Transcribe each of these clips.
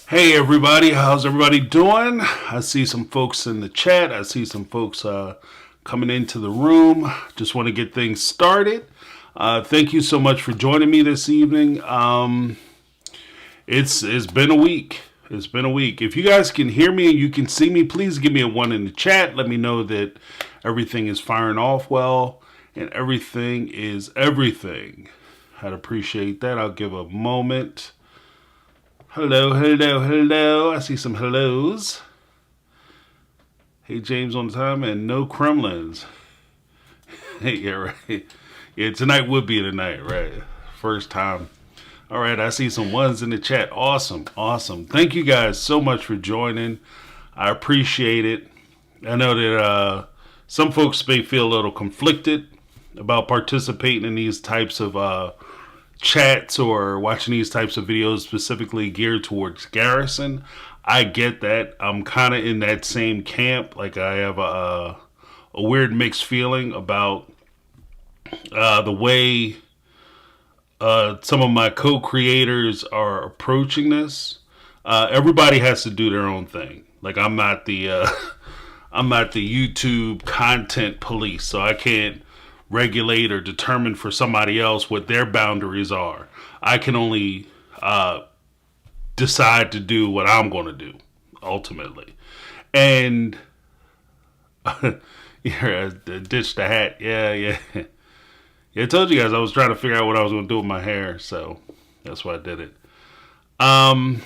Hey everybody, how's everybody doing? I see some folks in the chat. I see some folks coming into the room. Just want to get things started. Thank you so much for joining me this evening. It's been a week. It's been a week. If you guys can hear me and you can see me, please give me a one in the chat. Let me know that everything is firing off well and everything is everything. I'd appreciate that. I'll give a moment. Hello, hello, hello. I see some hellos. Hey, James on time and no Kremlins. Hey, yeah, right. Yeah, tonight would be the night, right? First time. All right, I see some ones in the chat. Awesome, awesome. Thank you guys so much for joining. I appreciate it. I know that some folks may feel a little conflicted about participating in these types of chats or watching these types of videos specifically geared towards Garrison. I get that. I'm kind of in that same camp. Like I have a weird mixed feeling about the way some of my co-creators are approaching this. Everybody has to do their own thing. Like I'm not the I'm not the YouTube content police, so I can't regulate or determine for somebody else what their boundaries are. I can only decide to do what I'm going to do, ultimately. And yeah, ditch the hat. Yeah, yeah. Yeah, I told you guys I was trying to figure out what I was going to do with my hair, so that's why I did it. I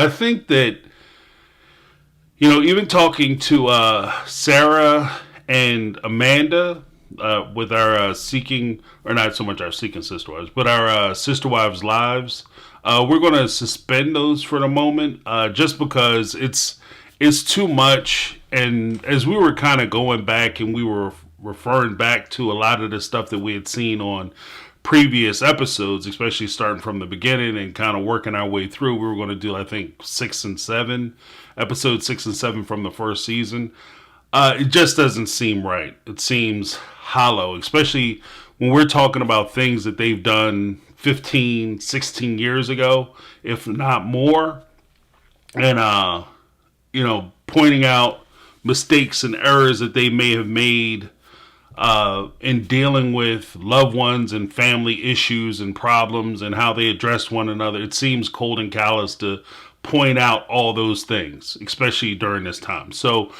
think that, even talking to Sarah and Amanda with our seeking, or not so much our seeking sister wives, but our sister wives lives. We're going to suspend those for the moment, just because it's too much. And as we were kind of going back and we were referring back to a lot of the stuff that we had seen on previous episodes, especially starting from the beginning and kind of working our way through, we were going to do, I think, episode 6 and 7 from the first season. It just doesn't seem right. It seems hollow, especially when we're talking about things that they've done 15, 16 years ago, if not more. And, pointing out mistakes and errors that they may have made in dealing with loved ones and family issues and problems and how they address one another. It seems cold and callous to point out all those things, especially during this time. So,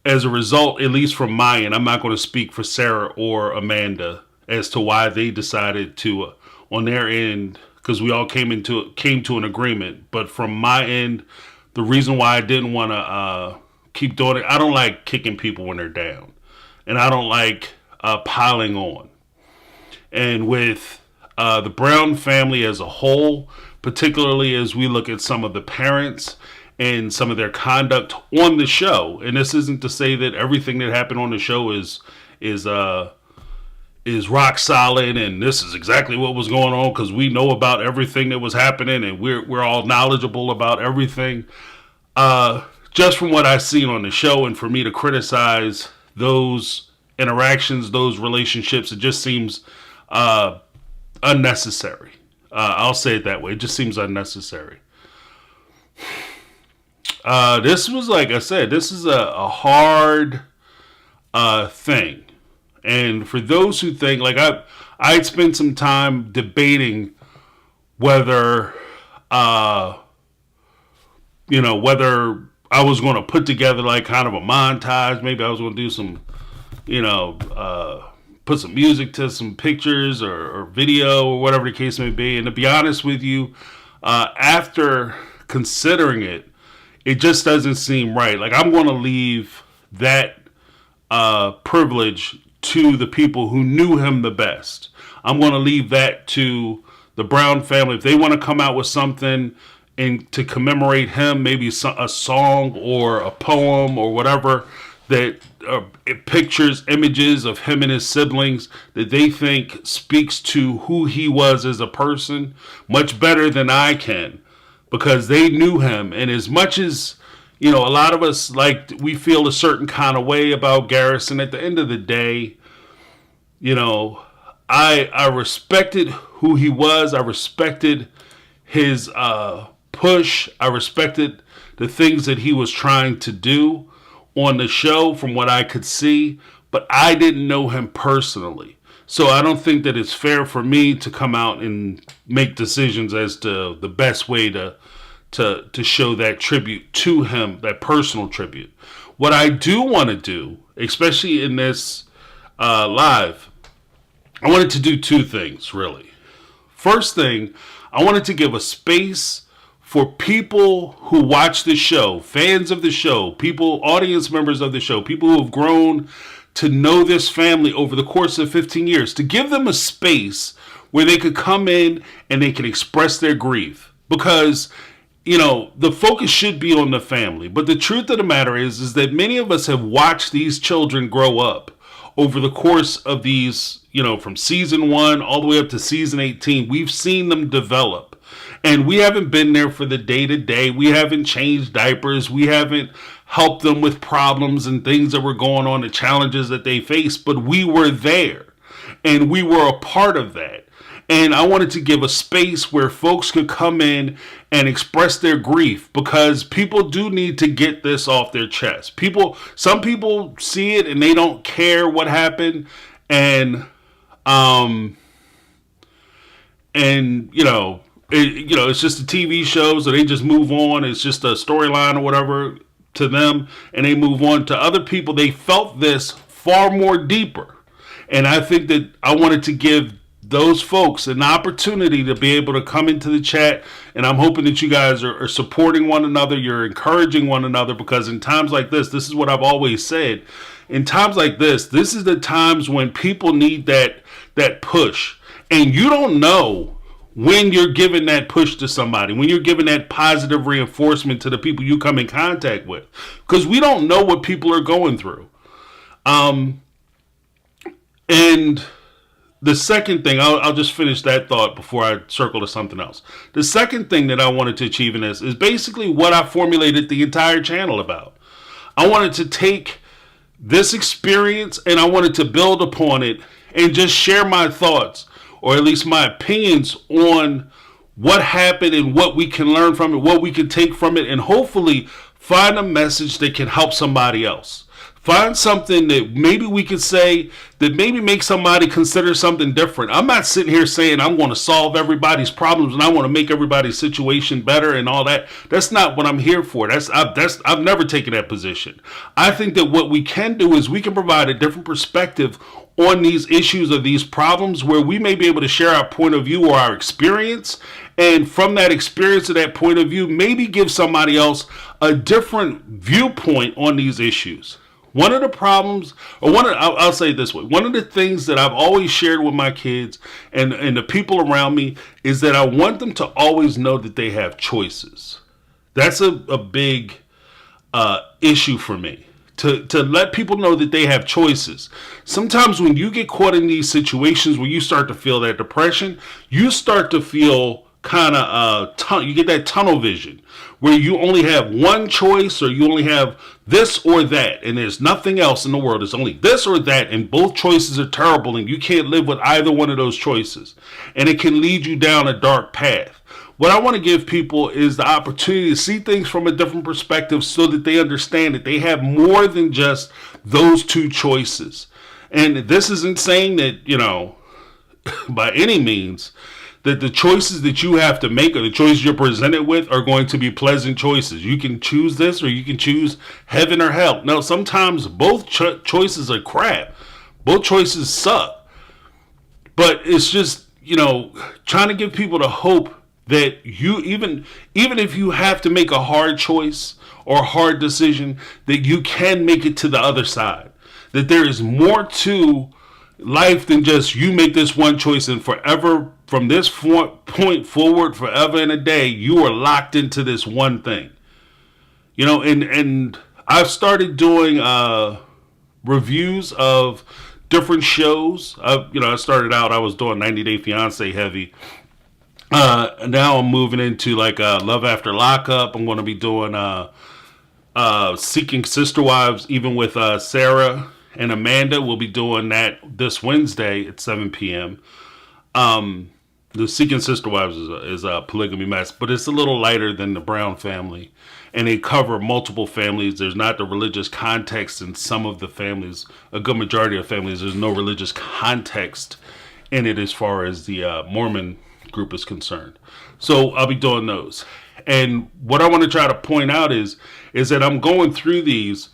as a result, at least from my end, I'm not going to speak for Sarah or Amanda as to why they decided to, on their end, because we all came to an agreement. But from my end, the reason why I didn't want to keep doing it, I don't like kicking people when they're down, and I don't like piling on. And with the Brown family as a whole, particularly as we look at some of the parents and some of their conduct on the show. And this isn't to say that everything that happened on the show is rock solid and this is exactly what was going on, because we know about everything that was happening and we're all knowledgeable about everything. Just from what I've seen on the show, and for me to criticize those interactions, those relationships, it just seems unnecessary. I'll say it that way. It just seems unnecessary. This was, like I said, this is a hard thing. And for those who think, like I'd spent some time debating whether, whether I was going to put together like kind of a montage. Maybe I was going to do some, put some music to some pictures or video or whatever the case may be. And to be honest with you, after considering it, it just doesn't seem right. Like I'm going to leave that privilege to the people who knew him the best. I'm going to leave that to the Brown family. If they want to come out with something and to commemorate him, maybe a song or a poem or whatever that pictures, images of him and his siblings that they think speaks to who he was as a person, much better than I can, because they knew him. And as much as, a lot of us, like, we feel a certain kind of way about Garrison, at the end of the day, I respected who he was. I respected his push. I respected the things that he was trying to do on the show from what I could see, but I didn't know him personally. So I don't think that it's fair for me to come out and make decisions as to the best way to show that tribute to him, that personal tribute. What I do want to do, especially in this live, I wanted to do two things, really. First thing, I wanted to give a space for people who watch the show, fans of the show, people, audience members of the show, people who have grown to know this family over the course of 15 years, to give them a space where they could come in and they can express their grief. Because, you know, the focus should be on the family. But the truth of the matter is that many of us have watched these children grow up over the course of these, you know, from season 1 all the way up to season 18. We've seen them develop. And we haven't been there for the day-to-day. We haven't changed diapers. We haven't helped them with problems and things that were going on, the challenges that they faced. But we were there. And we were a part of that. And I wanted to give a space where folks could come in and express their grief, because people do need to get this off their chest. Some people see it and they don't care what happened. And you know, it's just a TV show, so they just move on. It's just a storyline or whatever to them, and they move on. To other people, they felt this far more deeper. And I think that I wanted to give those folks an opportunity to be able to come into the chat, and I'm hoping that you guys are supporting one another, you're encouraging one another, because in times like this is what I've always said. In times like this is the times when people need that push. And you don't know when you're giving that push to somebody, when you're giving that positive reinforcement to the people you come in contact with, because we don't know what people are going through. And the second thing, I'll just finish that thought before I circle to something else. The second thing that I wanted to achieve in this is basically what I formulated the entire channel about. I wanted to take this experience and I wanted to build upon it and just share my thoughts, or at least my opinions on what happened and what we can learn from it, what we can take from it, and hopefully find a message that can help somebody else. Find something that maybe we could say that maybe make somebody consider something different. I'm not sitting here saying I'm going to solve everybody's problems and I want to make everybody's situation better and all that. That's not what I'm here for. I've never taken that position. I think that what we can do is we can provide a different perspective on these issues or these problems, where we may be able to share our point of view or our experience, and from that experience or that point of view, maybe give somebody else a different viewpoint on these issues. One of the problems, I'll say it this way, one of the things that I've always shared with my kids and the people around me is that I want them to always know that they have choices. That's a big issue for me. To let people know that they have choices. Sometimes when you get caught in these situations where you start to feel that depression, you start to feel kind of, you get that tunnel vision where you only have one choice, or you only have this or that, and there's nothing else in the world. It's only this or that, and both choices are terrible, and you can't live with either one of those choices. And it can lead you down a dark path. What I want to give people is the opportunity to see things from a different perspective, so that they understand that they have more than just those two choices. And this isn't saying that, you know, by any means, that the choices that you have to make, or the choices you're presented with, are going to be pleasant choices. You can choose this, or you can choose heaven or hell. Now, sometimes both choices are crap. Both choices suck. But it's just, you know, trying to give people the hope that you, even if you have to make a hard choice or a hard decision, that you can make it to the other side. That there is more to life than just you make this one choice, and forever, from this point forward, forever and a day, you are locked into this one thing. You know, and I've started doing reviews of different shows. I started out, I was doing 90 Day Fiance heavy. Now I'm moving into like Love After Lockup. I'm going to be doing Seeking Sister Wives, even with Sarah and Amanda. We'll be doing that this Wednesday at 7 p.m. the Seeking Sister Wives is a polygamy mess, but it's a little lighter than the Brown family. And they cover multiple families. There's not the religious context in some of the families. A good majority of families, there's no religious context in it as far as the Mormon group is concerned. So I'll be doing those. And what I want to try to point out is that I'm going through these.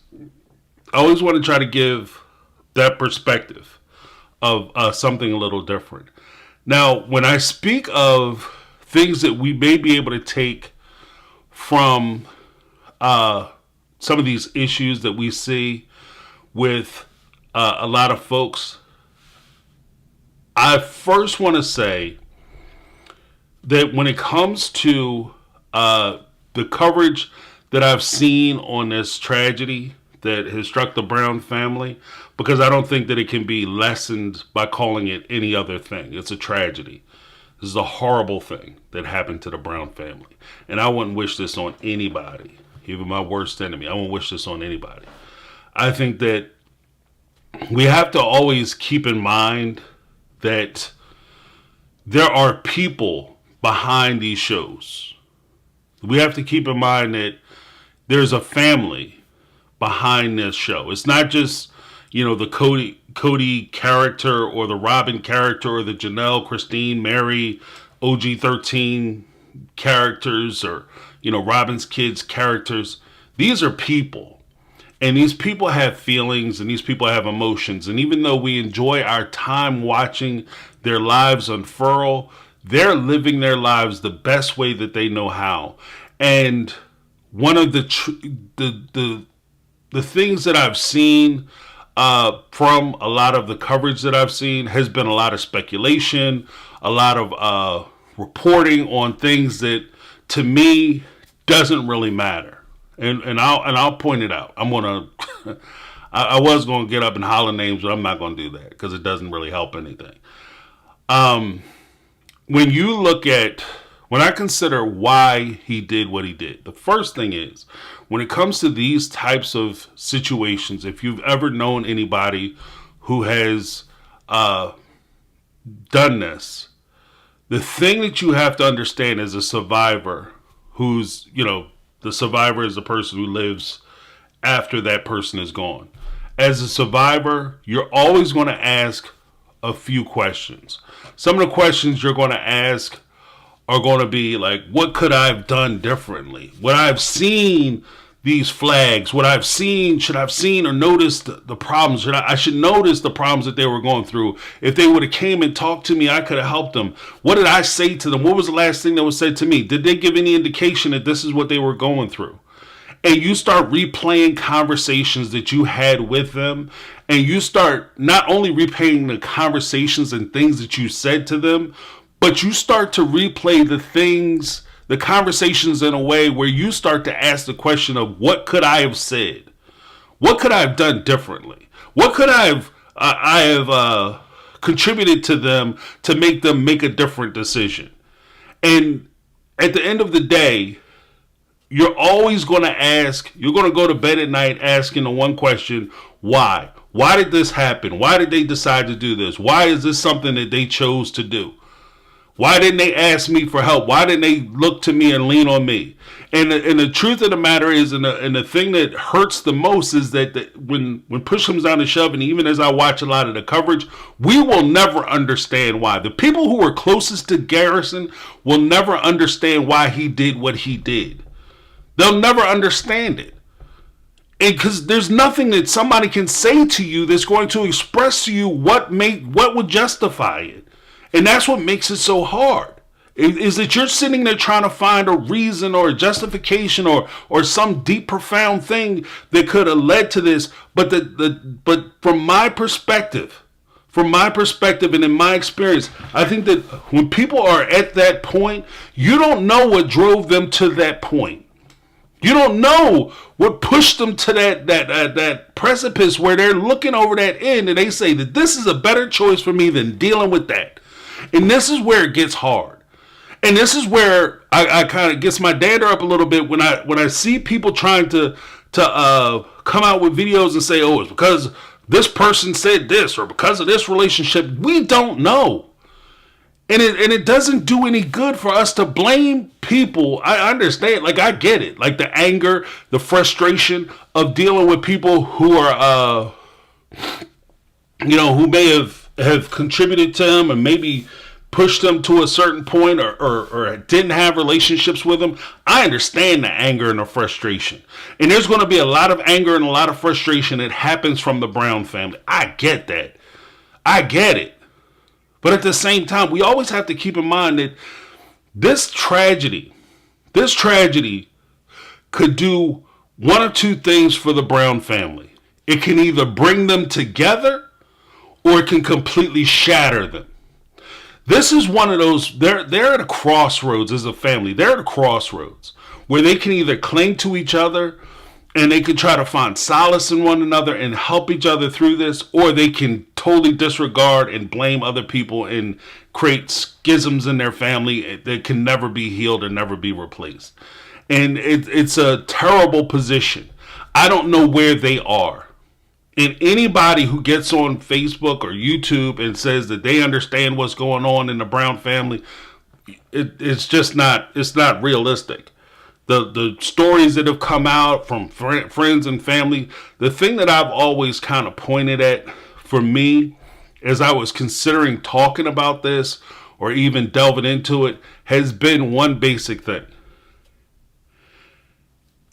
I always want to try to give that perspective of something a little different. Now, when I speak of things that we may be able to take from some of these issues that we see with a lot of folks, I first want to say that when it comes to the coverage that I've seen on this tragedy that has struck the Brown family, because I don't think that it can be lessened by calling it any other thing. It's a tragedy. This is a horrible thing that happened to the Brown family. And I wouldn't wish this on anybody, even my worst enemy. I wouldn't wish this on anybody. I think that we have to always keep in mind that there are people behind these shows. We have to keep in mind that there's a family behind this show. It's not just, the Cody character or the Robin character or the Janelle, Christine, Mary, OG-13 characters or, Robin's kids characters. These are people. And these people have feelings and these people have emotions. And even though we enjoy our time watching their lives unfurl, they're living their lives the best way that they know how. And one of the things that I've seen from a lot of the coverage that I've seen has been a lot of speculation, a lot of reporting on things that to me doesn't really matter. And I'll point it out. I'm gonna I was gonna get up and holler names, but I'm not gonna do that because it doesn't really help anything. When I consider why he did what he did, the first thing is, when it comes to these types of situations, if you've ever known anybody who has done this, the thing that you have to understand as a survivor, who's, the survivor is the person who lives after that person is gone. As a survivor, you're always going to ask a few questions. Some of the questions you're going to ask are going to be like, what could I have done differently? What I've seen these flags, what I've seen, should I've seen or noticed the problems? I should notice the problems that they were going through. If they would have came and talked to me, I could have helped them. What did I say to them? What was the last thing that was said to me? Did they give any indication that this is what they were going through? And you start replaying conversations that you had with them, and you start not only replaying the conversations and things that you said to them, but you start to replay the conversations in a way where you start to ask the question of, what could I have said? What could I have done differently? What could I have contributed to them to make them make a different decision? And at the end of the day, you're always going to go to bed at night asking the one question, why? Why did this happen? Why did they decide to do this? Why is this something that they chose to do? Why didn't they ask me for help? Why didn't they look to me and lean on me? And the truth of the matter is, and the thing that hurts the most is that when push comes down to shove, and even as I watch a lot of the coverage, we will never understand why. The people who were closest to Garrison will never understand why he did what he did. They'll never understand it. And because there's nothing that somebody can say to you that's going to express to you what would justify it. And that's what makes it so hard. Is that you're sitting there trying to find a reason or a justification or some deep, profound thing that could have led to this. But but from my perspective and in my experience, I think that when people are at that point, you don't know what drove them to that point. You don't know what pushed them to that precipice where they're looking over that end and they say that this is a better choice for me than dealing with that. And this is where it gets hard. And this is where I kind of gets my dander up a little bit when I see people trying to come out with videos and say, oh, it's because this person said this or because of this relationship. We don't know. And it doesn't do any good for us to blame people. I understand, like I get it, like the anger, the frustration of dealing with people who are, who may have contributed to him and maybe pushed them to a certain point or didn't have relationships with them. I understand the anger and the frustration. And there's going to be a lot of anger and a lot of frustration that happens from the Brown family. I get that. I get it. But at the same time, we always have to keep in mind that this tragedy could do one of two things for the Brown family. It can either bring them together or it can completely shatter them. This is one of those, they're at a crossroads as a family. They're at a crossroads where they can either cling to each other and they can try to find solace in one another and help each other through this, or they can totally disregard and blame other people and create schisms in their family that can never be healed and never be replaced. And it's a terrible position. I don't know where they are. And anybody who gets on Facebook or YouTube and says that they understand what's going on in the Brown family, it's just not, it's not realistic. The stories that have come out from friends and family, the thing that I've always kind of pointed at for me as I was considering talking about this or even delving into it has been one basic thing.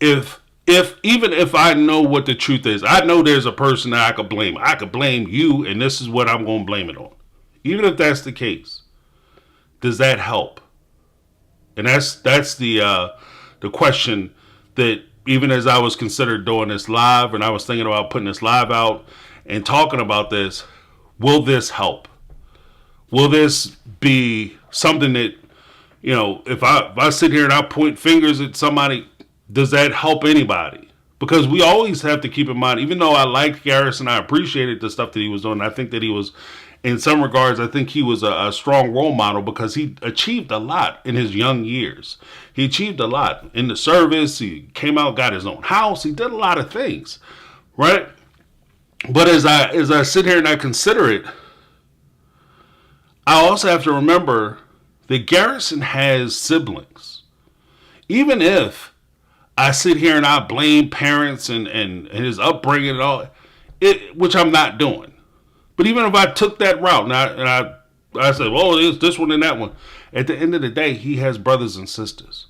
Even if I know what the truth is, I know there's a person that I could blame. I could blame you, and this is what I'm going to blame it on. Even if that's the case, does that help? And that's the question that even as I was considering doing this live, and I was thinking about putting this live out and talking about this, will this help? Will this be something that, if I sit here and I point fingers at somebody, does that help anybody? Because we always have to keep in mind, even though I liked Garrison, I appreciated the stuff that he was doing. I think that he was, in some regards, I think he was a strong role model because he achieved a lot in his young years. He achieved a lot in the service. He came out, got his own house. He did a lot of things, right? But as I sit here and I consider it, I also have to remember that Garrison has siblings. Even if I sit here and I blame parents and his upbringing and all, which I'm not doing. But even if I took that route and I said, well, it's this one and that one, at the end of the day, he has brothers and sisters.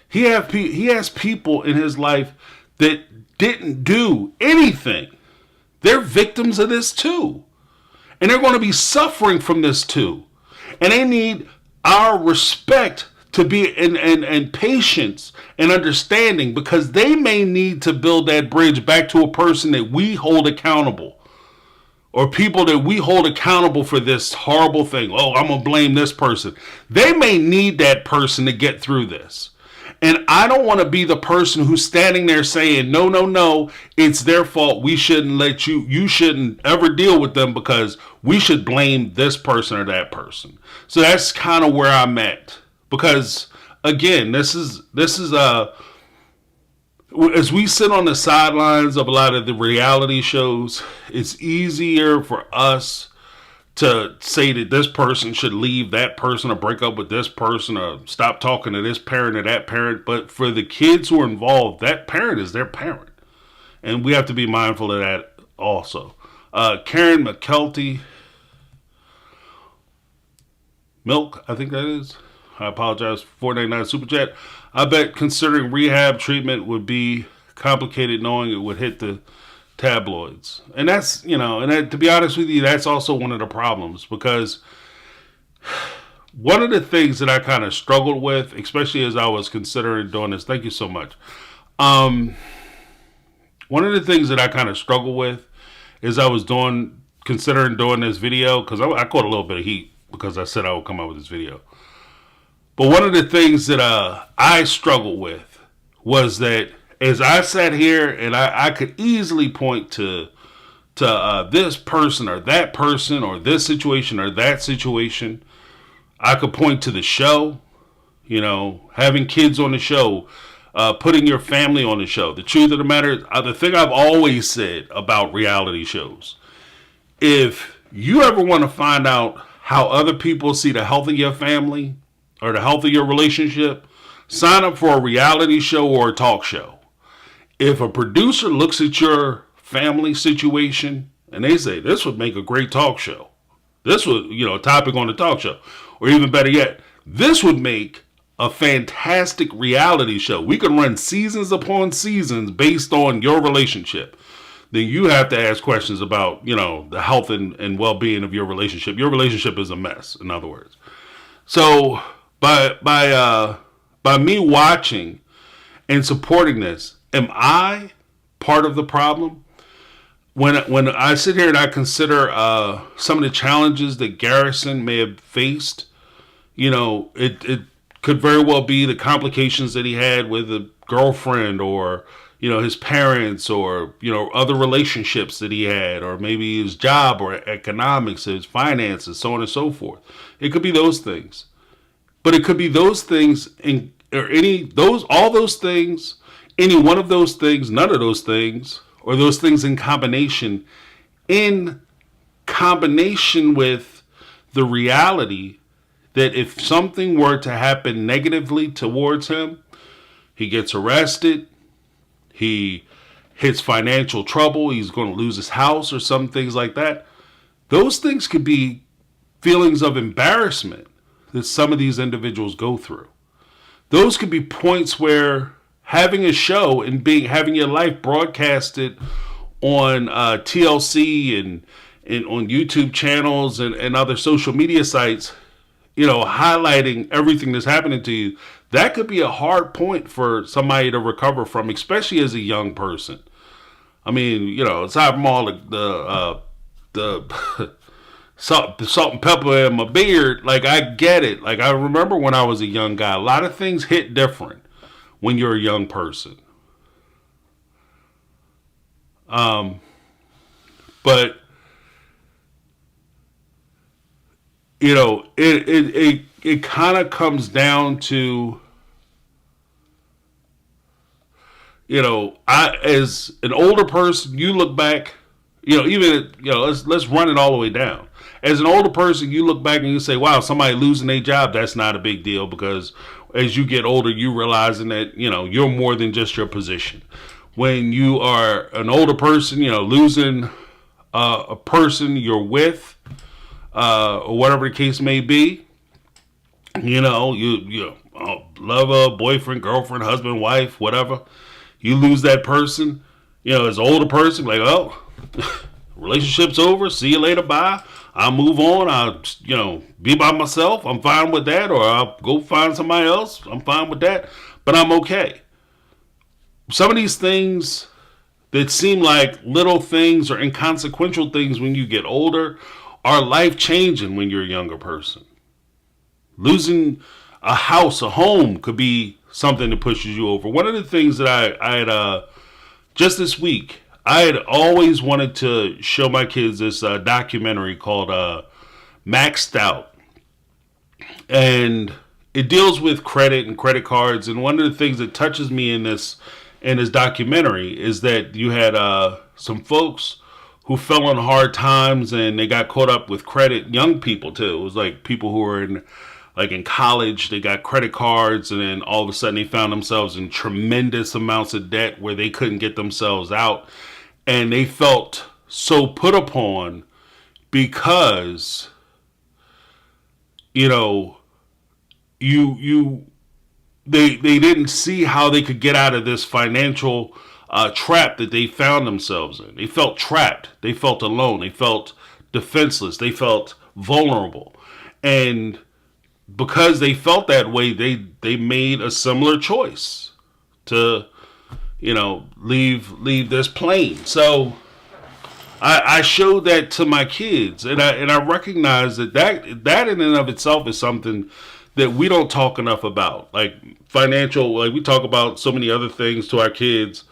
He has people in his life that didn't do anything. They're victims of this too. And they're going to be suffering from this too. And they need our respect to be and patience and understanding, because they may need to build that bridge back to a person that we hold accountable, or people that we hold accountable for this horrible thing. Oh, I'm going to blame this person. They may need that person to get through this. And I don't want to be the person who's standing there saying, no, it's their fault. We shouldn't let you shouldn't ever deal with them because we should blame this person or that person. So that's kind of where I'm at. Because again, this is as we sit on the sidelines of a lot of the reality shows, it's easier for us to say that this person should leave that person or break up with this person or stop talking to this parent or that parent. But for the kids who are involved, that parent is their parent. And we have to be mindful of that also. Karen McKelty, Milk, I think that is. I apologize, $4.99 Super Chat. I bet considering rehab treatment would be complicated knowing it would hit the tabloids. And that's, to be honest with you, that's also one of the problems, because one of the things that I kind of struggled with, especially as I was considering doing this, thank you so much. One of the things that I kind of struggled with is I was considering doing this video, because I caught a little bit of heat because I said I would come out with this video. But one of the things that I struggled with was that as I sat here and I could easily point to this person or that person or this situation or that situation. I could point to the show, having kids on the show, putting your family on the show. The truth of the matter is, the thing I've always said about reality shows, if you ever want to find out how other people see the health of your family or the health of your relationship, sign up for a reality show or a talk show. If a producer looks at your family situation and they say, this would make a great talk show, this would, a topic on the talk show, or even better yet, this would make a fantastic reality show. We could run seasons upon seasons based on your relationship. Then you have to ask questions about, the health and well-being of your relationship. Your relationship is a mess, in other words. So by me watching and supporting this, am I part of the problem? When I sit here and I consider some of the challenges that Garrison may have faced, it could very well be the complications that he had with a girlfriend or, his parents or, other relationships that he had, or maybe his job or economics, his finances, so on and so forth. It could be those things. But it could be those things all those things, any one of those things, none of those things, or those things in combination with the reality that if something were to happen negatively towards him, he gets arrested, he hits financial trouble, he's going to lose his house or some things like that. Those things could be feelings of embarrassment that some of these individuals go through. Those could be points where having a show and having your life broadcasted on TLC and on YouTube channels and other social media sites, highlighting everything that's happening to you, that could be a hard point for somebody to recover from, especially as a young person. I mean, aside from all the salt and pepper in my beard, like, I get it. Like, I remember when I was a young guy, a lot of things hit different when you're a young person. But it kind of comes down to, I, as an older person, you look back, let's run it all the way down. As an older person, you look back and you say, wow, somebody losing their job, that's not a big deal, because as you get older, you realizing that, you're more than just your position. When you are an older person, losing a person you're with, or whatever the case may be, you love a boyfriend, girlfriend, husband, wife, whatever. You lose that person, as an older person, like, oh, relationship's over, see you later, bye. I'll move on. I'll, be by myself. I'm fine with that. Or I'll go find somebody else. I'm fine with that. But I'm okay. Some of these things that seem like little things or inconsequential things when you get older are life-changing when you're a younger person. Losing a house, a home, could be something that pushes you over. One of the things that I had just this week, I had always wanted to show my kids this documentary called Maxed Out. And it deals with credit and credit cards. And one of the things that touches me in this documentary is that you had some folks who fell on hard times and they got caught up with credit. Young people, too. It was like people who were in college, they got credit cards, and then all of a sudden they found themselves in tremendous amounts of debt where they couldn't get themselves out. And they felt so put upon because, they didn't see how they could get out of this financial trap that they found themselves in. They felt trapped. They felt alone. They felt defenseless. They felt vulnerable. And because they felt that way, they made a similar choice to, leave this plane. So I showed that to my kids, and I recognize that in and of itself is something that we don't talk enough about. Like financial, like we talk about so many other things to our kids.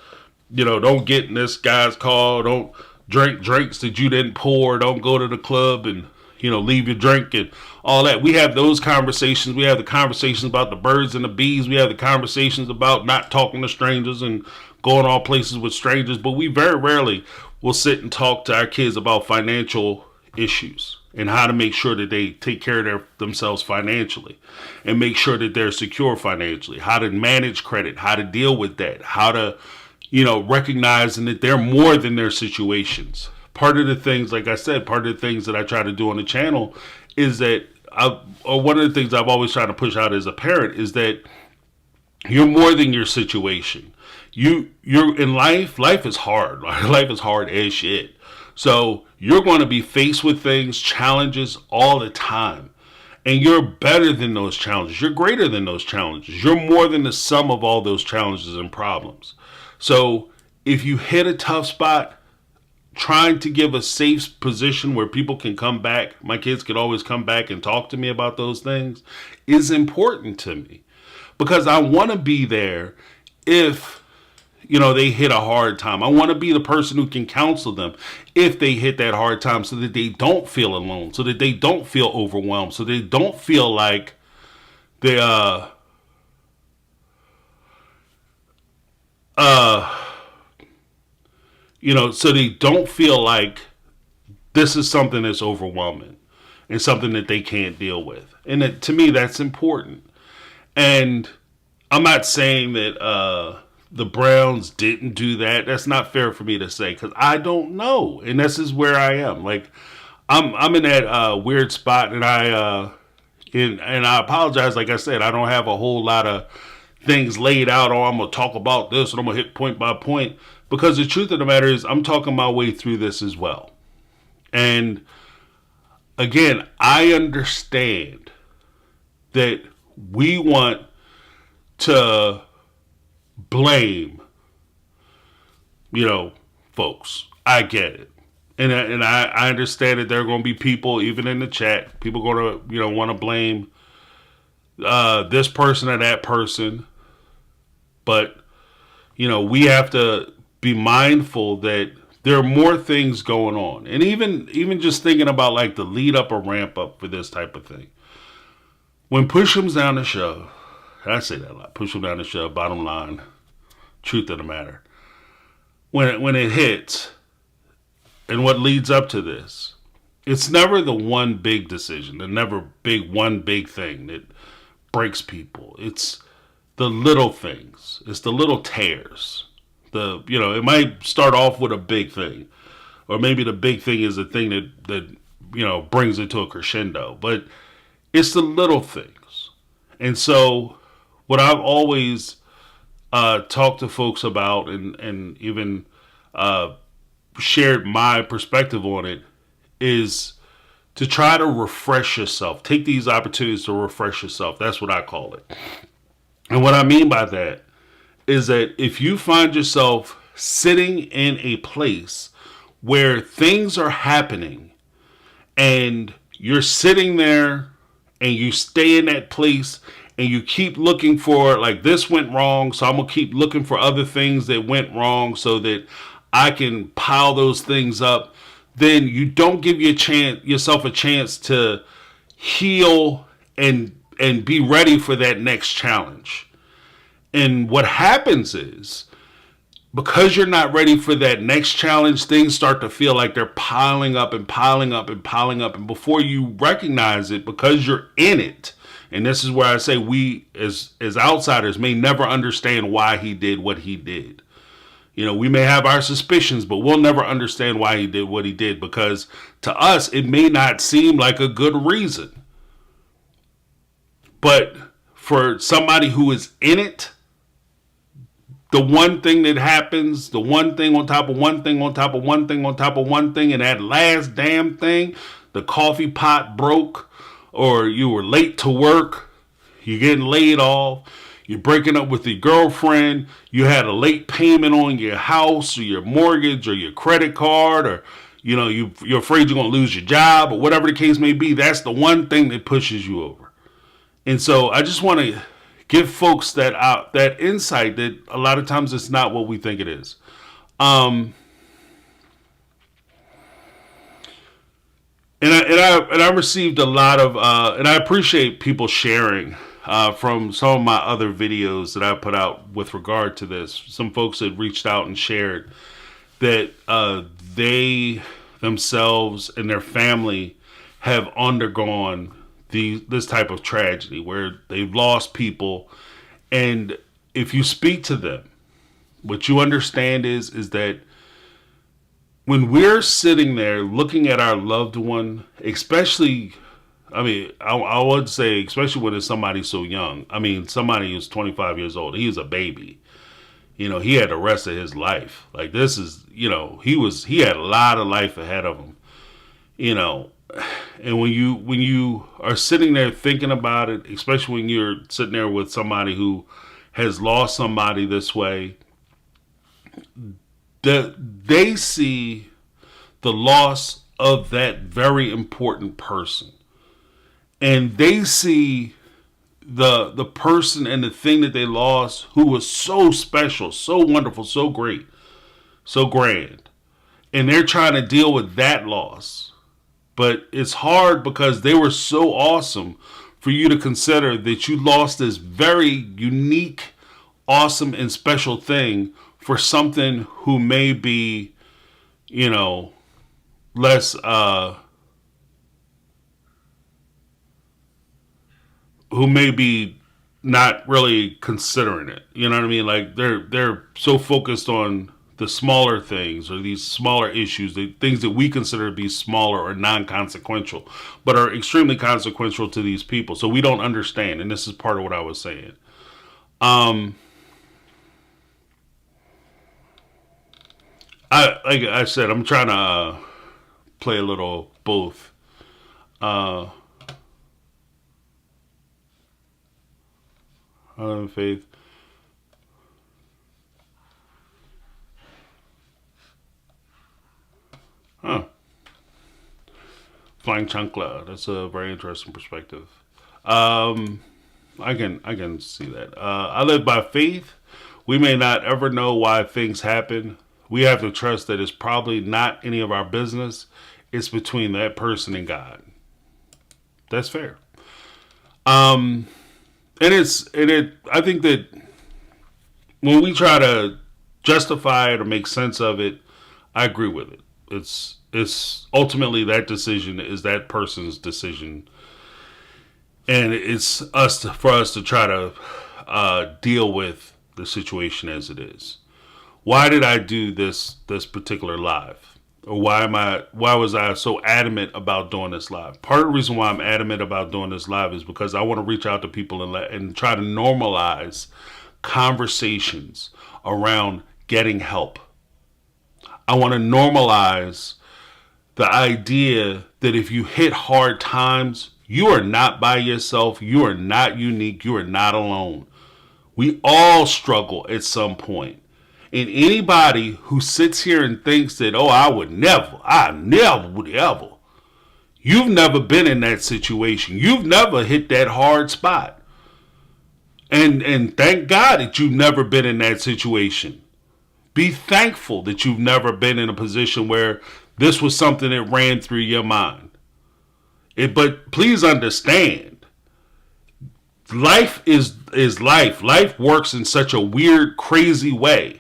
Don't get in this guy's car. Don't drink drinks that you didn't pour. Don't go to the club and, leave your drink and all that. We have those conversations. We have the conversations about the birds and the bees. We have the conversations about not talking to strangers and going all places with strangers. But we very rarely will sit and talk to our kids about financial issues. and how to make sure that they take care of themselves financially and make sure that they're secure financially, how to manage credit, how to deal with that, how to, recognizing that they're more than their situations. Part of the things, like I said, part of the things that I try to do on the channel is that, one of the things I've always tried to push out as a parent is that you're more than your situation. You're in life. Life is hard. Life is hard as shit. So you're going to be faced with things, challenges all the time. And you're better than those challenges. You're greater than those challenges. You're more than the sum of all those challenges and problems. So if you hit a tough spot, trying to give a safe position where people can come back, my kids can always come back and talk to me about those things, is important to me. Because I want to be there if, they hit a hard time. I want to be the person who can counsel them if they hit that hard time so that they don't feel alone, so that they don't feel overwhelmed, so they don't feel like they, so they don't feel like this is something that's overwhelming and something that they can't deal with. And to me, that's important. And I'm not saying that the Browns didn't do that. That's not fair for me to say because I don't know. And this is where I am. Like, I'm in that weird spot, and I apologize. Like I said, I don't have a whole lot of things laid out, or I'm going to talk about this, and I'm going to hit point by point. Because the truth of the matter is, I'm talking my way through this as well. And again, I understand that we want to blame, folks. I get it. And I understand that there are going to be people, even in the chat, people going to, want to blame this person or that person. But, we have to be mindful that there are more things going on. And even just thinking about like the lead up or ramp up for this type of thing. When push comes down to shove, I say that a lot, push them down to shove, bottom line, truth of the matter. When it hits, and what leads up to this, it's never the one big decision, the never one big thing that breaks people. It's the little things. It's the little tears. It might start off with a big thing, or maybe the big thing is the thing that brings it to a crescendo. But it's the little things. And so, what I've always talked to folks about, and even shared my perspective on it, is to try to refresh yourself. Take these opportunities to refresh yourself. That's what I call it. And what I mean by that is that if you find yourself sitting in a place where things are happening and you're sitting there and you stay in that place and you keep looking for, like, this went wrong, so I'm going to keep looking for other things that went wrong so that I can pile those things up, then you don't give yourself a chance to heal and be ready for that next challenge. And what happens is, because you're not ready for that next challenge, things start to feel like they're piling up and piling up and piling up. And before you recognize it, because you're in it, and this is where I say we as outsiders may never understand why he did what he did. We may have our suspicions, but we'll never understand why he did what he did, because to us, it may not seem like a good reason. But for somebody who is in it, the one thing that happens, the one thing on top of one thing on top of one thing on top of one thing, and that last damn thing, the coffee pot broke, or you were late to work, you're getting laid off, you're breaking up with your girlfriend, you had a late payment on your house or your mortgage or your credit card, or you're afraid you're going to lose your job, or whatever the case may be. That's the one thing that pushes you over. And so I just want to give folks that insight that a lot of times it's not what we think it is. And I received a lot of, and I appreciate people sharing from some of my other videos that I put out with regard to this. Some folks had reached out and shared that they themselves and their family have undergone this type of tragedy where they've lost people. And if you speak to them, what you understand is that when we're sitting there looking at our loved one, especially, I mean, I would say, especially when it's somebody so young. I mean, somebody who's 25 years old. He was a baby. He had the rest of his life. Like, this is, he had a lot of life ahead of him. And when you are sitting there thinking about it, especially when you're sitting there with somebody who has lost somebody this way, they see the loss of that very important person. And they see the person and the thing that they lost who was so special, so wonderful, so great, so grand. And they're trying to deal with that loss. But it's hard because they were so awesome for you to consider that you lost this very unique, awesome, and special thing for something who may be, less, who may be not really considering it. You know what I mean? Like, they're so focused on the smaller things or these smaller issues, the things that we consider to be smaller or non-consequential, but are extremely consequential to these people. So we don't understand. And this is part of what I was saying. Like I said, I'm trying to play a little both. Faith. Huh. Flying chancla. That's a very interesting perspective. I can see that. I live by faith. We may not ever know why things happen. We have to trust that it's probably not any of our business. It's between that person and God. That's fair. I think that when we try to justify it or make sense of it, I agree with it. It's ultimately that decision is that person's decision, and it's for us to try to deal with the situation as it is. Why did I do this particular live? Or why was I so adamant about doing this live? Part of the reason why I'm adamant about doing this live is because I want to reach out to people and try to normalize conversations around getting help. I want to normalize the idea that if you hit hard times, you are not by yourself. You are not unique. You are not alone. We all struggle at some point. And anybody who sits here and thinks that, I never would ever. You've never been in that situation. You've never hit that hard spot. And thank God that you've never been in that situation. Be thankful that you've never been in a position where this was something that ran through your mind. But please understand, life is life. Life works in such a weird, crazy way.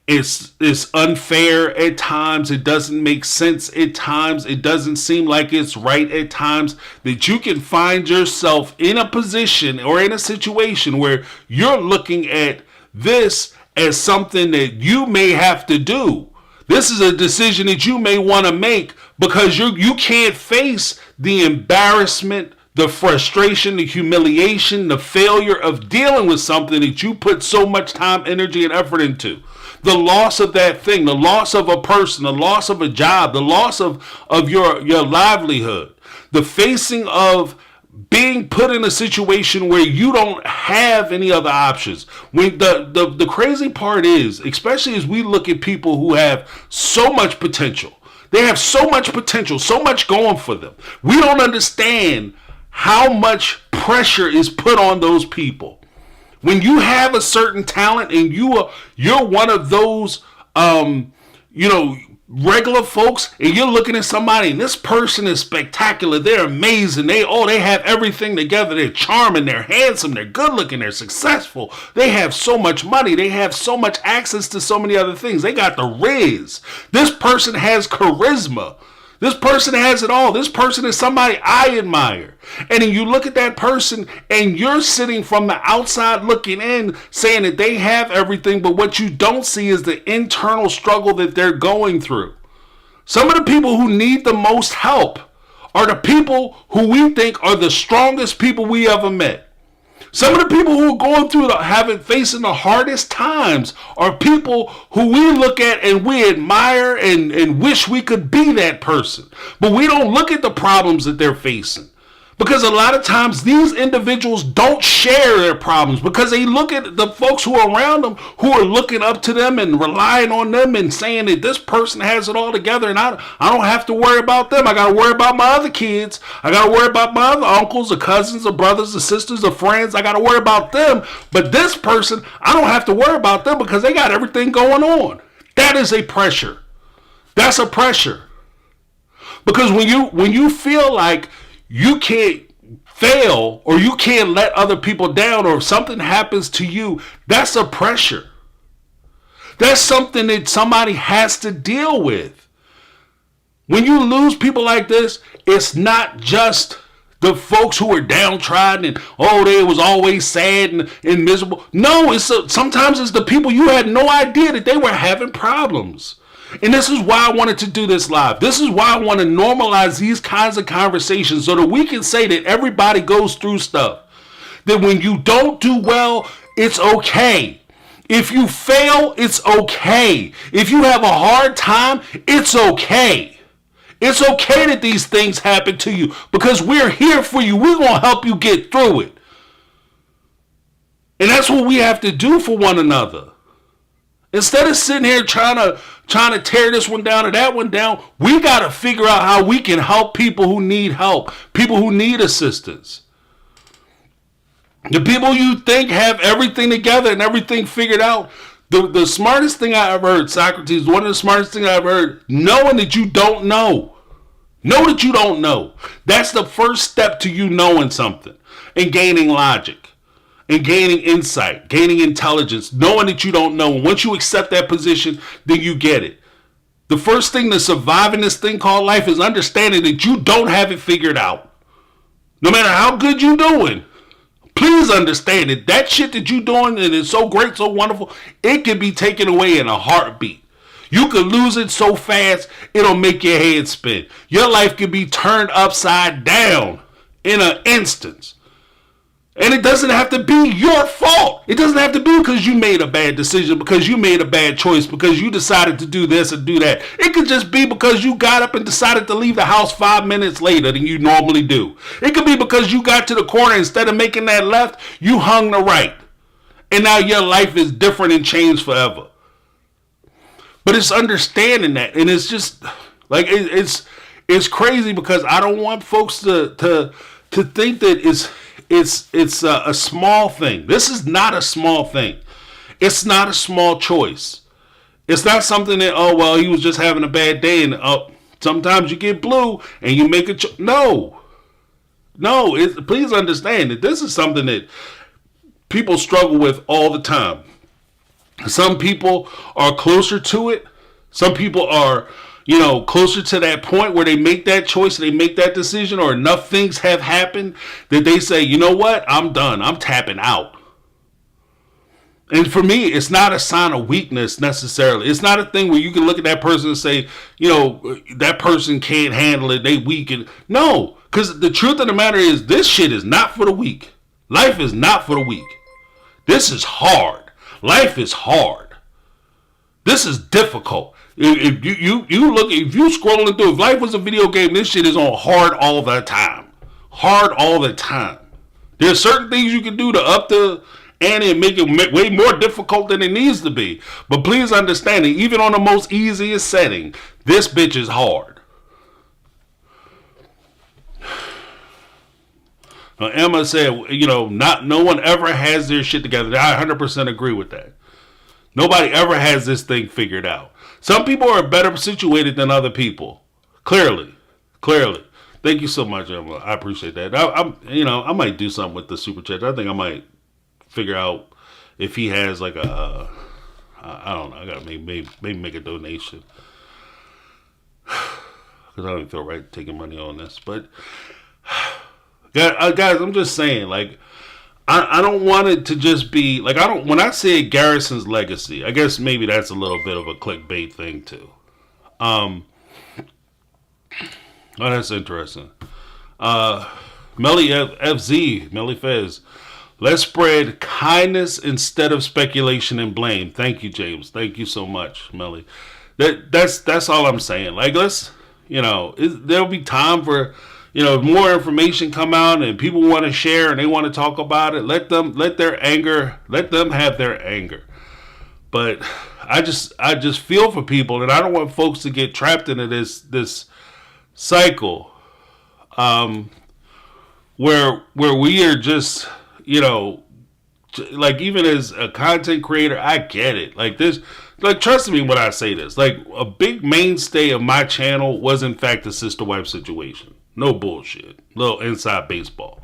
It's unfair at times. It doesn't make sense at times. It doesn't seem like it's right at times, that you can find yourself in a position or in a situation where you're looking at this as something that you may have to do. This is a decision that you may want to make because you can't face the embarrassment, the frustration, the humiliation, the failure of dealing with something that you put so much time, energy, and effort into. The loss of that thing, the loss of a person, the loss of a job, the loss of your livelihood, the facing of being put in a situation where you don't have any other options. When the crazy part is, especially as we look at people who have so much potential, they have so much potential, so much going for them. We don't understand how much pressure is put on those people. When you have a certain talent and you're one of those, regular folks, and you're looking at somebody and this person is spectacular. They're amazing. They have everything together. They're charming. They're handsome. They're good looking. They're successful. They have so much money. They have so much access to so many other things. They got the riz. This person has charisma. This person has it all. This person is somebody I admire. And then you look at that person and you're sitting from the outside looking in saying that they have everything, but what you don't see is the internal struggle that they're going through. Some of the people who need the most help are the people who we think are the strongest people we ever met. Some of the people who are going through facing the hardest times are people who we look at and we admire and wish we could be that person. But we don't look at the problems that they're facing. Because a lot of times these individuals don't share their problems because they look at the folks who are around them who are looking up to them and relying on them and saying that this person has it all together and I don't have to worry about them. I got to worry about my other kids. I got to worry about my other uncles or cousins or brothers or sisters or friends. I got to worry about them. But this person, I don't have to worry about them because they got everything going on. That is a pressure. That's a pressure. Because when you feel like you can't fail or you can't let other people down or if something happens to you, that's a pressure. That's something that somebody has to deal with. When you lose people like this, it's not just the folks who are downtrodden and, they was always sad and miserable. No, sometimes it's the people you had no idea that they were having problems. And this is why I wanted to do this live. This is why I want to normalize these kinds of conversations so that we can say that everybody goes through stuff. That when you don't do well, it's okay. If you fail, it's okay. If you have a hard time, it's okay. It's okay that these things happen to you because we're here for you. We're going to help you get through it. And that's what we have to do for one another. Instead of sitting here trying to tear this one down or that one down, we got to figure out how we can help people who need help, people who need assistance. The people you think have everything together and everything figured out. The smartest thing I ever heard, Socrates, one of the smartest things I ever heard, knowing that you don't know. Know that you don't know. That's the first step to you knowing something and gaining logic. And gaining insight, gaining intelligence, knowing that you don't know. And once you accept that position, then you get it. The first thing to surviving this thing called life is understanding that you don't have it figured out. No matter how good you're doing, please understand that that shit that you're doing and it's so great, so wonderful, it can be taken away in a heartbeat. You could lose it so fast, it'll make your head spin. Your life can be turned upside down in an instance. And it doesn't have to be your fault. It doesn't have to be because you made a bad decision, because you made a bad choice, because you decided to do this and do that. It could just be because you got up and decided to leave the house 5 minutes later than you normally do. It could be because you got to the corner, instead of making that left, you hung the right. And now your life is different and changed forever. But it's understanding that. And it's just like, it's crazy because I don't want folks to think that it's a small thing. This is not a small thing. It's not a small choice. It's not something that, he was just having a bad day and sometimes you get blue and you make a choice. No. Please understand that this is something that people struggle with all the time. Some people are closer to it. Some people are closer to that point where they make that choice, they make that decision, or enough things have happened that they say, you know what, I'm done. I'm tapping out. And for me, it's not a sign of weakness necessarily. It's not a thing where you can look at that person and say, that person can't handle it. They weak. No, because the truth of the matter is this shit is not for the weak. Life is not for the weak. This is hard. Life is hard. This is difficult. If you scrolling through, if life was a video game, this shit is on hard all the time. Hard all the time. There's certain things you can do to up the ante and make it way more difficult than it needs to be. But please understand that even on the most easiest setting, this bitch is hard. Now, Emma said, no one ever has their shit together. I 100% agree with that. Nobody ever has this thing figured out. Some people are better situated than other people. Clearly. Thank you so much, Emma. I appreciate that. I might do something with the super chat. I think I might figure out if he has like I don't know. I gotta maybe make a donation. because I don't feel right taking money on this. But guys, I'm just saying, like, I don't want it to just be like, I don't. When I say Garrison's legacy, I guess maybe that's a little bit of a clickbait thing too. Oh, that's interesting. Melly FZ, Melly Fez. Let's spread kindness instead of speculation and blame. Thank you, James. Thank you so much, Melly. That's all I'm saying. Like, let's, there'll be time for, more information come out and people want to share and they want to talk about it. Let them have their anger. But I just feel for people, and I don't want folks to get trapped into this cycle, where we are just, like, even as a content creator, I get it. Like, this, like, trust me when I say this. Like, a big mainstay of my channel was in fact the sister wife situation. No bullshit. Little inside baseball.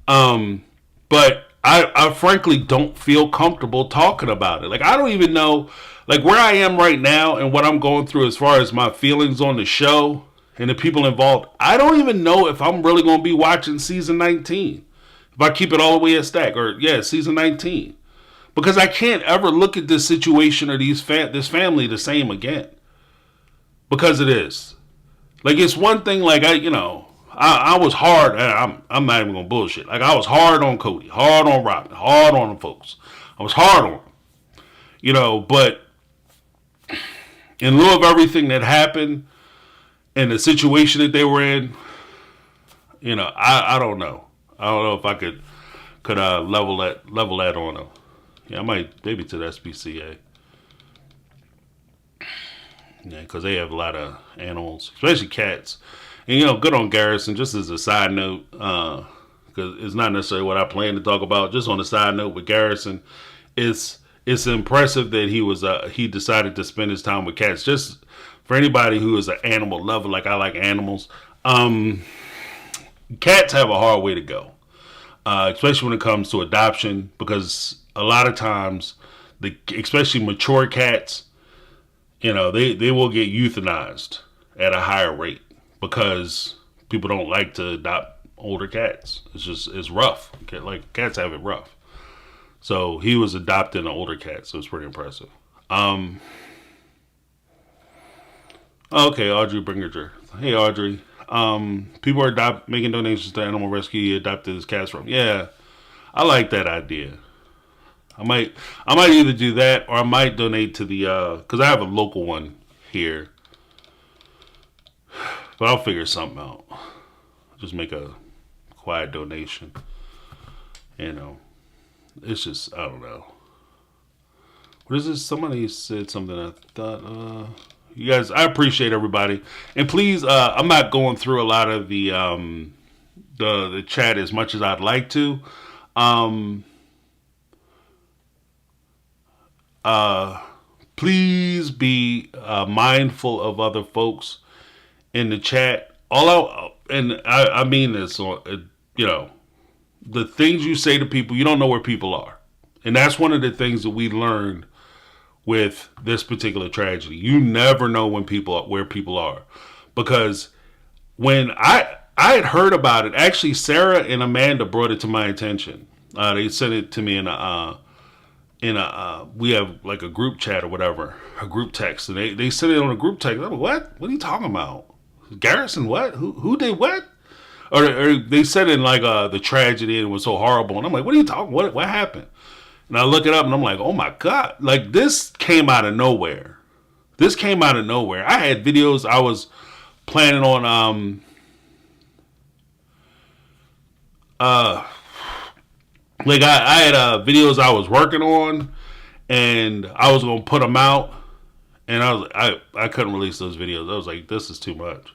But I frankly don't feel comfortable talking about it. Like, I don't even know, like, where I am right now and what I'm going through as far as my feelings on the show and the people involved. I don't even know if I'm really going to be watching season 19. If I keep it all the way at stack, or season 19. Because I can't ever look at this situation or this family the same again. Because it is. Like, it's one thing, like, I was hard. I'm not even going to bullshit. Like, I was hard on Cody, hard on Robin, hard on the folks. I was hard on them. But in lieu of everything that happened and the situation that they were in, I don't know. I don't know if I could level that on them. Yeah, I might, maybe to the SPCA. Yeah, because they have a lot of animals, especially cats. And, good on Garrison, just as a side note, because it's not necessarily what I plan to talk about. Just on a side note with Garrison, it's impressive that he decided to spend his time with cats. Just for anybody who is an animal lover, like I like animals, cats have a hard way to go, especially when it comes to adoption, because a lot of times, especially mature cats, they will get euthanized at a higher rate because people don't like to adopt older cats. It's rough. Like, cats have it rough. So he was adopting an older cat, so it's pretty impressive. Okay, Audrey Bringerger. Hey, Audrey. People are making donations to animal rescue he adopted his cats from. Yeah, I like that idea. I might either do that or I might donate to the because I have a local one here, but I'll figure something out. Just make a quiet donation. It's just, I don't know. What is this? Somebody said something. I thought you guys, I appreciate everybody, and please, I'm not going through a lot of the chat as much as I'd like to. Please be mindful of other folks in the chat. I mean this on, the things you say to people, you don't know where people are. And that's one of the things that we learned with this particular tragedy. You never know where people are. Because when I had heard about it, actually Sarah and Amanda brought it to my attention. They sent it to me in we have like a group chat or whatever, a group text, and they sent it on a group text. I'm like, what are you talking about? Garrison, what? Who did what? Or they said in like the tragedy and it was so horrible, and I'm like, what are you talking? What happened? And I look it up and I'm like, oh my god, like this came out of nowhere. I had videos I was planning on like I had videos I was working on, and I was gonna put them out, and I couldn't release those videos. I was like, this is too much,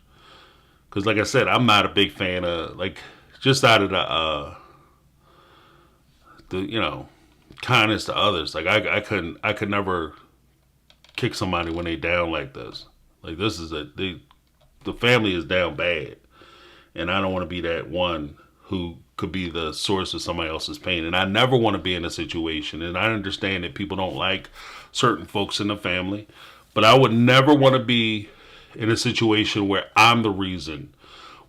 because like I said, I'm not a big fan of, like, just out of the kindness to others. Like I could never kick somebody when they down like this. Like, this is the family is down bad, and I don't want to be that one who could be the source of somebody else's pain. And I never want to be in a situation, and I understand that people don't like certain folks in the family, but I would never want to be in a situation where I'm the reason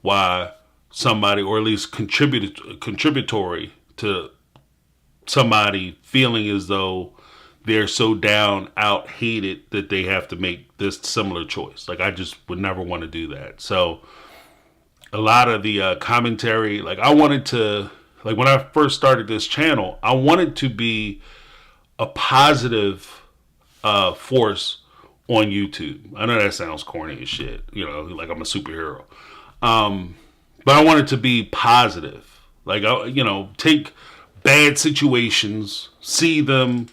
why somebody, or at least contributory to somebody feeling as though they're so down, out, hated that they have to make this similar choice. Like, I just would never want to do that. So a lot of the commentary, like, I wanted to, like, when I first started this channel, I wanted to be a positive force on YouTube. I know that sounds corny as shit, like I'm a superhero. But I wanted to be positive. Like, take bad situations, see them,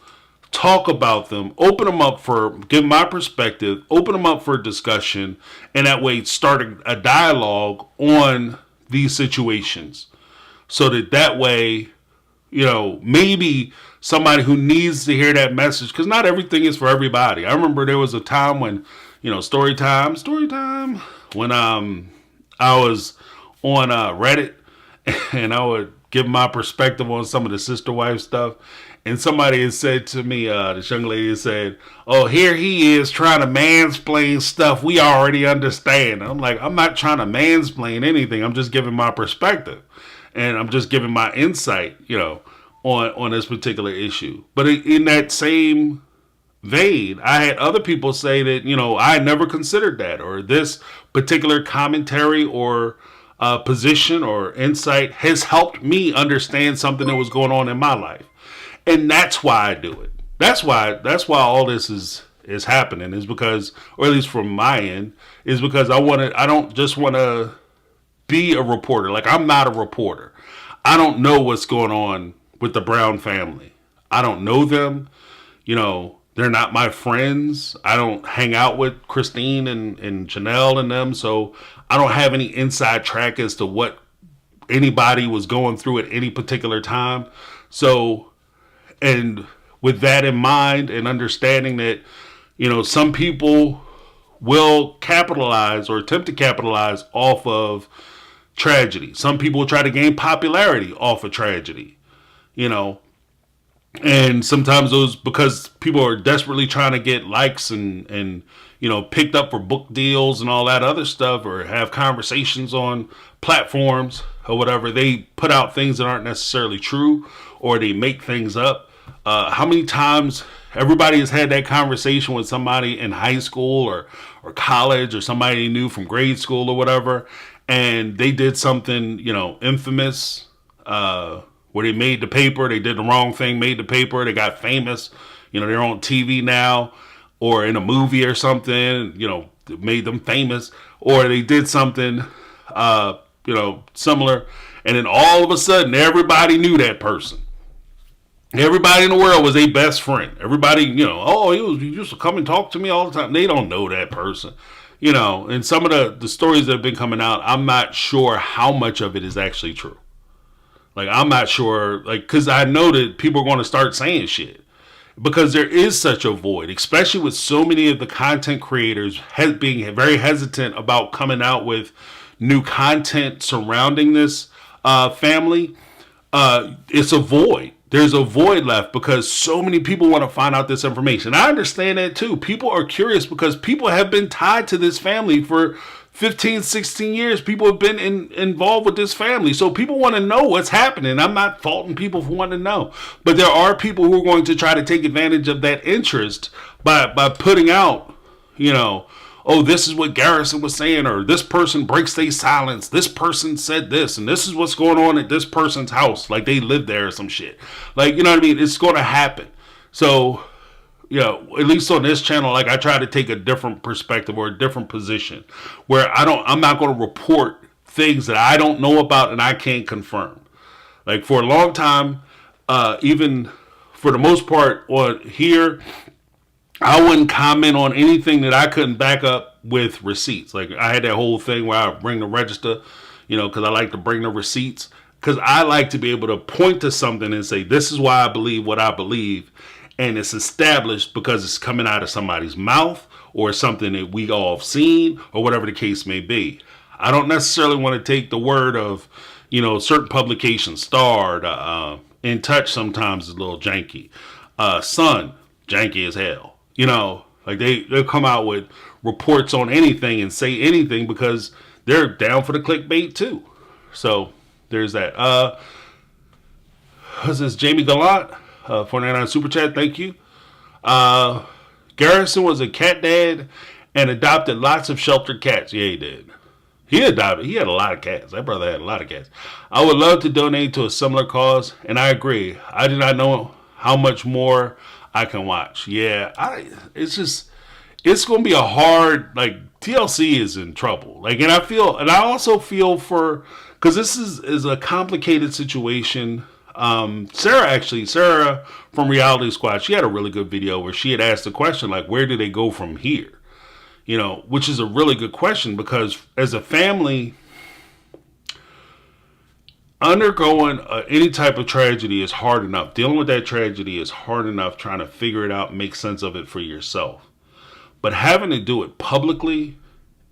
talk about them, open them up give my perspective, open them up for discussion, and that way start a dialogue on these situations. So that way, maybe somebody who needs to hear that message, because not everything is for everybody. I remember there was a time when, story time, when I was on Reddit, and I would give my perspective on some of the sister wife stuff. And somebody had said to me, this young lady had said, "Oh, here he is trying to mansplain stuff we already understand." And I'm like, I'm not trying to mansplain anything. I'm just giving my perspective. And I'm just giving my insight, on this particular issue. But in that same vein, I had other people say that, I had never considered that, or this particular commentary or position or insight has helped me understand something that was going on in my life. And that's why I do it. That's why all this is happening, is because, or at least from my end, is because I don't just want to be a reporter. Like, I'm not a reporter. I don't know what's going on with the Brown family. I don't know them. They're not my friends. I don't hang out with Christine and Janelle and them. So I don't have any inside track as to what anybody was going through at any particular time. So, and with that in mind, and understanding that, some people will capitalize or attempt to capitalize off of tragedy. Some people will try to gain popularity off of tragedy, and sometimes those, because people are desperately trying to get likes and picked up for book deals and all that other stuff, or have conversations on platforms or whatever, they put out things that aren't necessarily true, or they make things up. How many times everybody has had that conversation with somebody in high school or college, or somebody they knew from grade school or whatever, and they did something, infamous, where they made the paper, they did the wrong thing, made the paper, they got famous, they're on TV now, or in a movie or something, made them famous, or they did something, similar, and then all of a sudden, everybody knew that person. Everybody in the world was a best friend. Everybody, he used to come and talk to me all the time. They don't know that person. And some of the stories that have been coming out, I'm not sure how much of it is actually true. Like, I'm not sure, because I know that people are going to start saying shit. Because there is such a void, especially with so many of the content creators being very hesitant about coming out with new content surrounding this family. It's a void. There's a void left because so many people want to find out this information. I understand that too. People are curious because people have been tied to this family for 15, 16 years. People have been involved with this family. So people want to know what's happening. I'm not faulting people for wanting to know. But there are people who are going to try to take advantage of that interest by putting out, oh, this is what Garrison was saying, or this person breaks their silence. This person said this, and this is what's going on at this person's house. Like, they live there or some shit. Like, you know what I mean? It's going to happen. So, at least on this channel, like, I try to take a different perspective or a different position where I'm not going to report things that I don't know about and I can't confirm. Like, for a long time, even for the most part on here, I wouldn't comment on anything that I couldn't back up with receipts. Like, I had that whole thing where I bring the register, because I like to bring the receipts. Because I like to be able to point to something and say, this is why I believe what I believe. And it's established because it's coming out of somebody's mouth, or something that we all have seen, or whatever the case may be. I don't necessarily want to take the word of, certain publications. Starred, In Touch sometimes is a little janky. Sun, janky as hell. Like they'll come out with reports on anything and say anything because they're down for the clickbait too. So there's that. What's this? Jamie Gallant, 49 Super Chat, thank you. Garrison was a cat dad and adopted lots of sheltered cats. Yeah, he did. He adopted. He had a lot of cats. That brother had a lot of cats. I would love to donate to a similar cause, and I agree. I do not know how much more I can watch. Yeah, it's just it's going to be a hard, like, TLC is in trouble. Like, and I also feel for, because this is a complicated situation. Sarah from Reality Squad, she had a really good video where she had asked the question, like, where do they go from here? You know, which is a really good question because as a family, undergoing any type of tragedy is hard enough. Dealing with that tragedy is hard enough, trying to figure it out, make sense of it for yourself. But having to do it publicly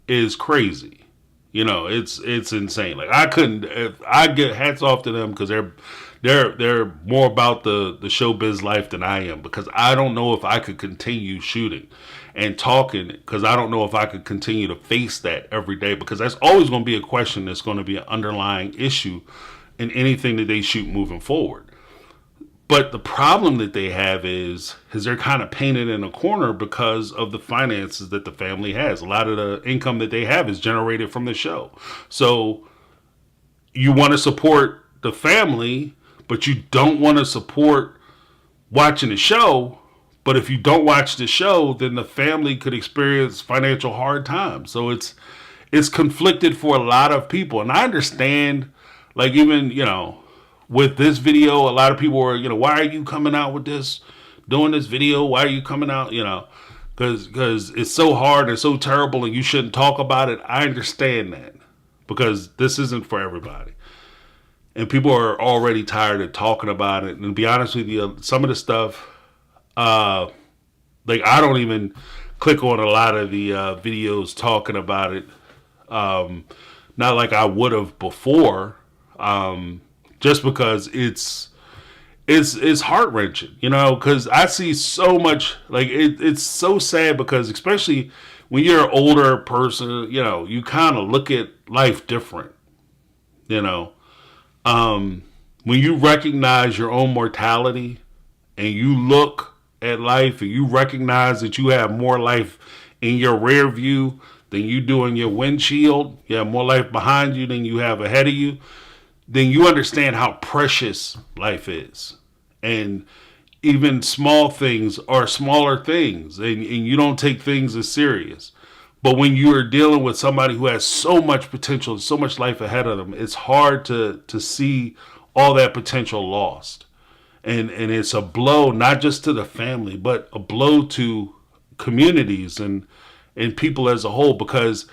is crazy. You know, it's insane. Like I couldn't. I get hats off to them because they're more about the showbiz life than I am, because I don't know if I could continue shooting and talking, because I don't know if I could continue to face that every day, because that's always going to be a question that's going to be an underlying issue in anything that they shoot moving forward. But the problem that they have is they're kind of painted in a corner because of the finances that the family has. A lot of the income that they have is generated from the show. So you want to support the family, but you don't want to support watching the show. But if you don't watch the show, then the family could experience financial hard times. So it's conflicted for a lot of people. And I understand, like, even, you know, with this video, a lot of people were, you know, why are you coming out with this, doing this video? Why are you coming out, you know, because it's so hard and so terrible and you shouldn't talk about it. I understand that, because this isn't for everybody. And people are already tired of talking about it. And to be honest with you, some of the stuff, like, I don't even click on a lot of the videos talking about it. Not like I would have before, just because it's heart wrenching, you know, because I see so much, like, it's so sad, because especially when you're an older person, you know, you kind of look at life different, you know. When you recognize your own mortality and you look at life and you recognize that you have more life in your rear view than you do in your windshield, you have more life behind you than you have ahead of you, then you understand how precious life is. And even small things are smaller things, and you don't take things as serious. But when you are dealing with somebody who has so much potential, so much life ahead of them, it's hard to see all that potential lost. And it's a blow, not just to the family, but a blow to communities and people as a whole, because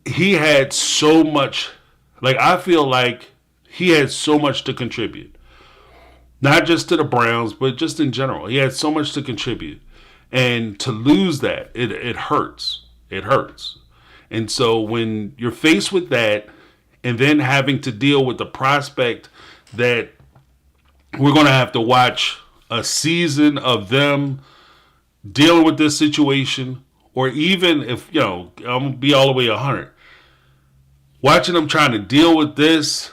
he had so much, like, I feel like he had so much to contribute. Not just to the Browns, but just in general. He had so much to contribute. And to lose that, it hurts. It hurts. And so when you're faced with that, and then having to deal with the prospect that we're going to have to watch a season of them dealing with this situation, or even if, you know, I'm going to be all the way 100, watching them trying to deal with this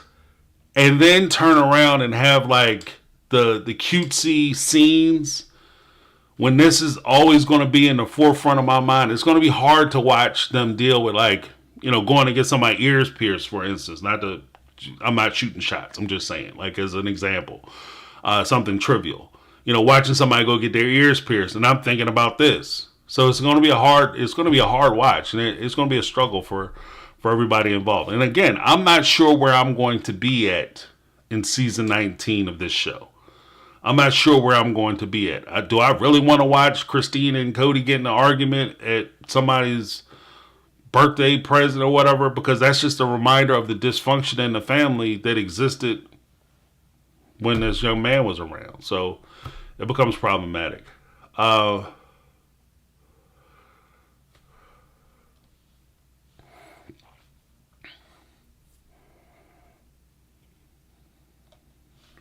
and then turn around and have, like, the cutesy scenes, when this is always going to be in the forefront of my mind. It's going to be hard to watch them deal with, like, you know, going to get somebody's ears pierced, for instance. I'm not shooting shots. I'm just saying, like, as an example, something trivial. You know, watching somebody go get their ears pierced, and I'm thinking about this. So it's going to be a hard watch, and it's going to be a struggle for everybody involved. And again, I'm not sure where I'm going to be at in season 19 of this show. I'm not sure where I'm going to be at. Do I really want to watch Christine and Cody get in an argument at somebody's birthday present or whatever? Because that's just a reminder of the dysfunction in the family that existed when this young man was around. So it becomes problematic. Wait,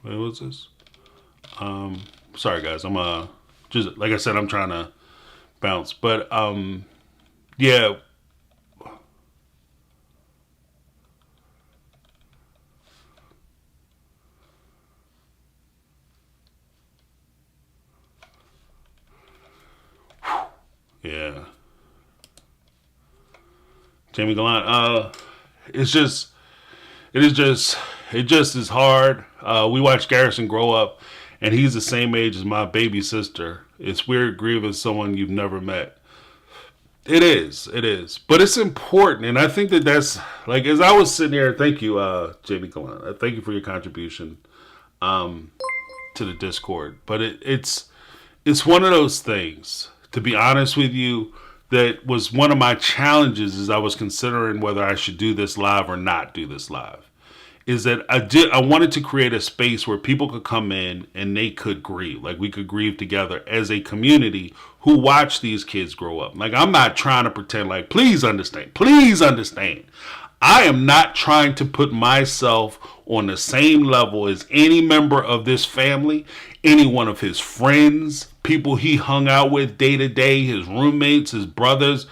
what's this? Sorry guys, I'm just, like I said, I'm trying to bounce. But yeah. Yeah. Jamie Galan. It's just it just is hard. We watched Garrison grow up, and he's the same age as my baby sister. It's weird grieving someone you've never met. It is, but it's important, and I think that that's like as I was sitting here. Thank you, Jamie Galan. Thank you for your contribution to the Discord. But it's one of those things. To be honest with you, that was one of my challenges as I was considering whether I should do this live or not do this live. Is that I wanted to create a space where people could come in and they could grieve. Like we could grieve together as a community who watch these kids grow up. Like I'm not trying to pretend like, please understand. Please understand. I am not trying to put myself on the same level as any member of this family, any one of his friends, people he hung out with day to day, his roommates, his brothers.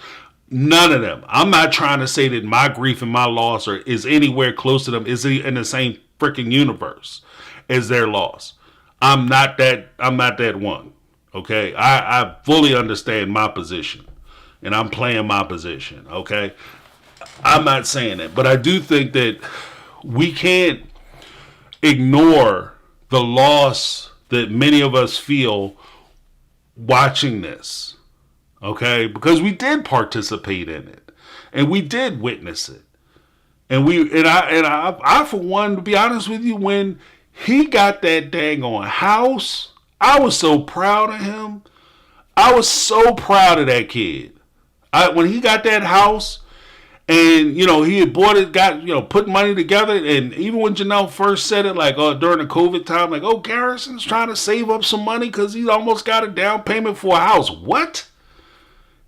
None of them. I'm not trying to say that my grief and my loss is anywhere close to them. Is in the same freaking universe as their loss. I'm not that one. Okay. I fully understand my position, and I'm playing my position. Okay. I'm not saying that, but I do think that we can't ignore the loss that many of us feel watching this. Okay, because we did participate in it, and we did witness it, I for one, to be honest with you, when he got that dang on house, I was so proud of him. I was so proud of that kid. When he got that house, and he had bought it, got put money together, and even when Janelle first said it, like during the COVID time, like, oh, Garrison's trying to save up some money because he almost got a down payment for a house. What?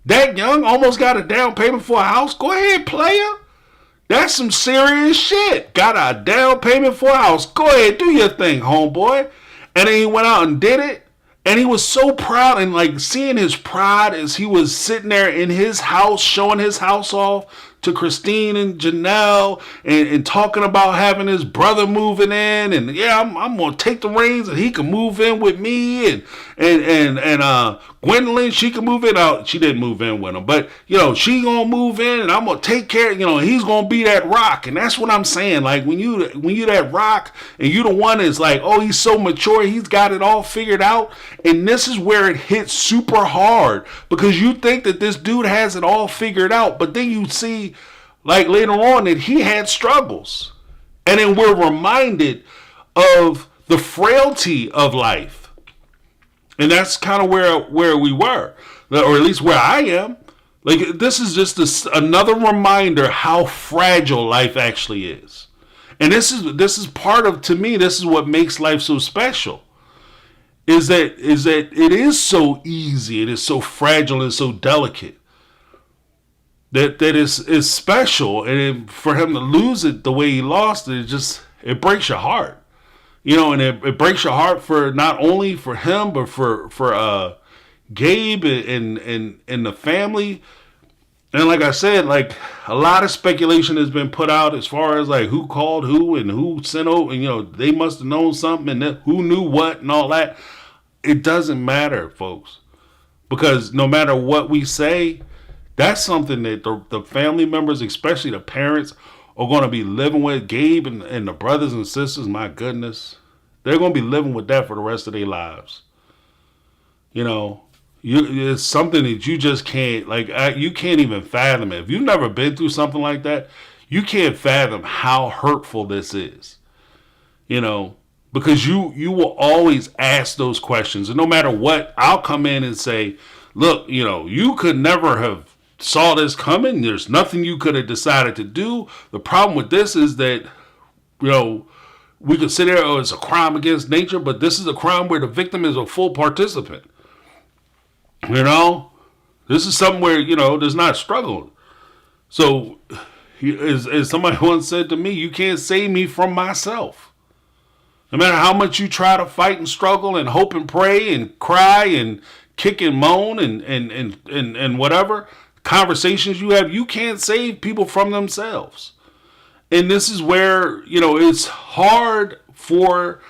That young almost got a down payment for a house? Go ahead, player. That's some serious shit. Got a down payment for a house. Go ahead, do your thing, homeboy. And then he went out and did it. And he was so proud, and like seeing his pride as he was sitting there in his house, showing his house off to Christine and Janelle, and talking about having his brother moving in, and yeah, I'm gonna take the reins and he can move in with me, and Gwendolyn, she can move in. Out, she didn't move in with him, but she gonna move in, and I'm gonna take care. He's gonna be that rock, and that's what I'm saying. Like when you that rock, and you the one that's like, oh, he's so mature, he's got it all figured out, and this is where it hits super hard because you think that this dude has it all figured out, but then you see, like later on, that he had struggles, and then we're reminded of the frailty of life. And that's kind of where we were, or at least where I am. Like this is just another reminder how fragile life actually is, and this is part of, to me, this is what makes life so special. Is that it is so easy, it is so fragile and so delicate. That is special, and for him to lose it the way he lost it, it breaks your heart. And it breaks your heart for not only for him, but for Gabe and the family. And like I said, like a lot of speculation has been put out as far as like who called who and who sent over, and they must have known something, and who knew what and all that. It doesn't matter, folks, because no matter what we say, that's something that the family members, especially the parents, are going to be living with. Gabe and the brothers and sisters, my goodness, they're going to be living with that for the rest of their lives. It's something that you just can't, you can't even fathom it. If you've never been through something like that, you can't fathom how hurtful this is. Because you will always ask those questions, and no matter what, I'll come in and say, look, you could never have saw this coming. There's nothing you could have decided to do. The problem with this is that, we could sit there, oh, it's a crime against nature, but this is a crime where the victim is a full participant. This is something where, there's not struggle. So, as somebody once said to me, you can't save me from myself. No matter how much you try to fight and struggle and hope and pray and cry and kick and moan and whatever conversations you have, you can't save people from themselves. And this is where, it's hard for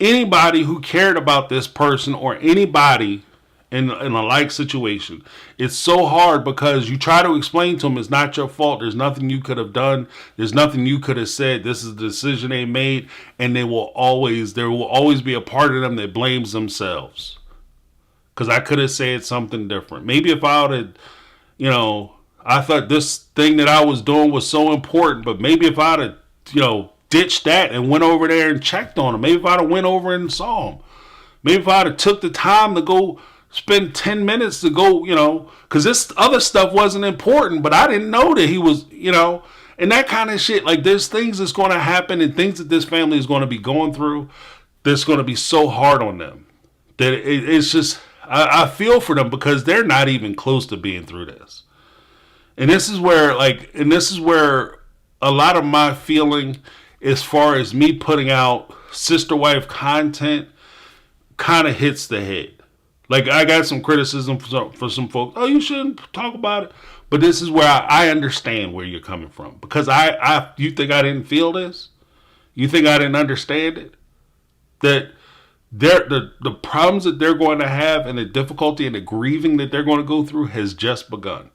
anybody who cared about this person or anybody in a like situation. It's so hard because you try to explain to them it's not your fault. There's nothing you could have done. There's nothing you could have said. This is the decision they made. And there will always be a part of them that blames themselves. Because I could have said something different. Maybe if I would have, I thought this thing that I was doing was so important, but maybe if I'd have, ditched that and went over there and checked on him, maybe if I'd have went over and saw him, maybe if I'd have took the time to go spend 10 minutes to go, because this other stuff wasn't important, but I didn't know that he was, and that kind of shit. Like, there's things that's going to happen and things that this family is going to be going through that's going to be so hard on them that it's just, I feel for them because they're not even close to being through this. And this is where a lot of my feeling as far as me putting out sister wife content kind of hits the head. Like, I got some criticism for some folks. Oh, you shouldn't talk about it. But this is where I understand where you're coming from. Because you think I didn't feel this? You think I didn't understand it? That the problems that they're going to have and the difficulty and the grieving that they're going to go through has just begun.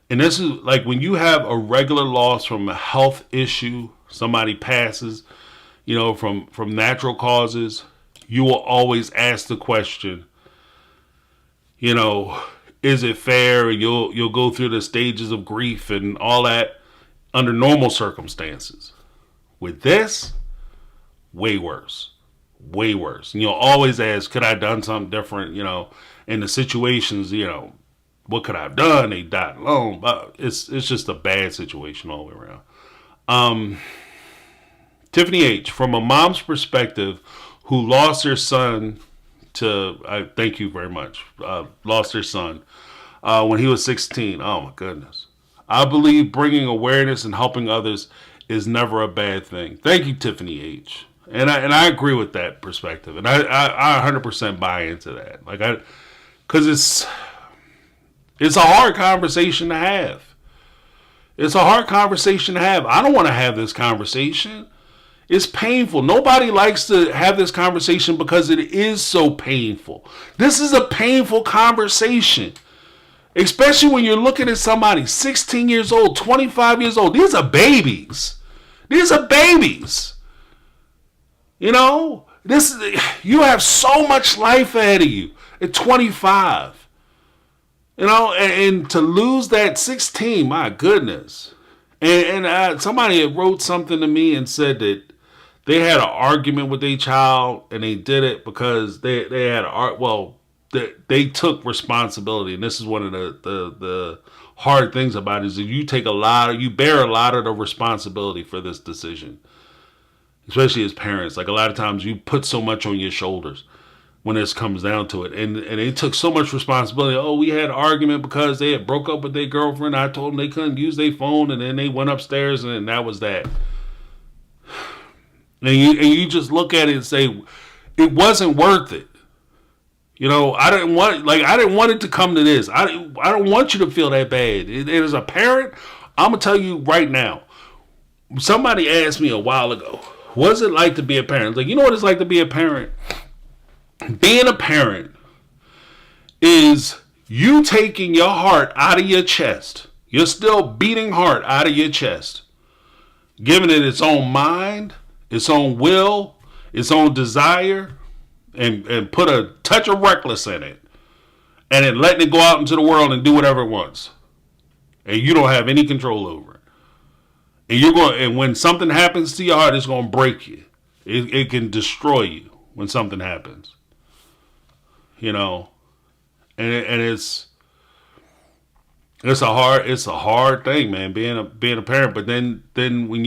And this is like when you have a regular loss from a health issue, somebody passes, from natural causes, you will always ask the question, is it fair? You'll go through the stages of grief and all that under normal circumstances. With this, way worse. Way worse. And you'll always ask, could I have done something different? In the situations, what could I have done? They died alone. But it's just a bad situation all the way around. Tiffany H., from a mom's perspective, who lost her son thank you very much, lost her son when he was 16. Oh my goodness. I believe bringing awareness and helping others is never a bad thing. Thank you, Tiffany H. And I agree with that perspective. And I 100% buy into that. Because it's a hard conversation to have. It's a hard conversation to have. I don't want to have this conversation. It's painful. Nobody likes to have this conversation because it is so painful. This is a painful conversation. Especially when you're looking at somebody 16 years old, 25 years old. These are babies. These are babies. You have so much life ahead of you at 25. And to lose that 16, my goodness. And somebody had wrote something to me and said that they had an argument with their child and they did it because they took responsibility. And this is one of the hard things about it is that you bear a lot of the responsibility for this decision. Especially as parents. Like, a lot of times you put so much on your shoulders when this comes down to it. And they took so much responsibility. Oh, we had an argument because they had broke up with their girlfriend. I told them they couldn't use their phone, and then they went upstairs, and then that was that. And you just look at it and say, it wasn't worth it. I didn't want it to come to this. I don't want you to feel that bad. And as a parent, I'm gonna tell you right now. Somebody asked me a while ago, what's it like to be a parent? Like, you know what it's like to be a parent? Being a parent is you taking your heart out of your chest. You're still beating heart out of your chest. Giving it its own mind, its own will, its own desire, and put a touch of reckless in it. And then letting it go out into the world and do whatever it wants. And you don't have any control over it. And when something happens to your heart, it's going to break you. It can destroy you when something happens. And it's a hard thing, man, being a parent. But then when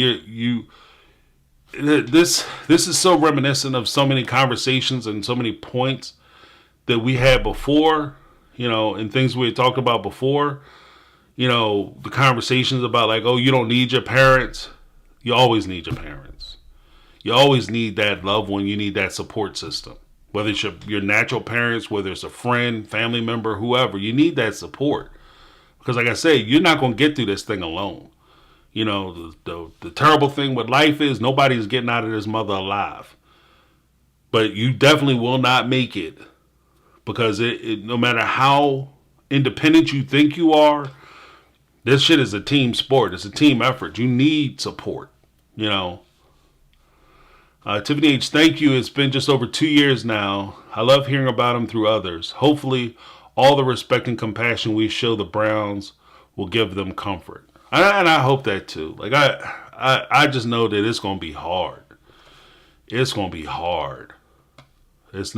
this is so reminiscent of so many conversations and so many points that we had before, and things we had talked about before. The conversations about like, oh, you don't need your parents. You always need your parents. You always need that loved one. You need that support system. Whether it's your natural parents, whether it's a friend, family member, whoever, you need that support. Because like I say, you're not going to get through this thing alone. You know, the terrible thing with life is nobody's getting out of this mother alive. But you definitely will not make it, because no matter how independent you think you are, this shit is a team sport. It's a team effort. You need support, you know. Tiffany H, thank you. It's been just over 2 years now. I love hearing about him through others. Hopefully, all the respect and compassion we show the Browns will give them comfort. And I hope that too. Like I just know that it's gonna be hard. It's gonna be hard. This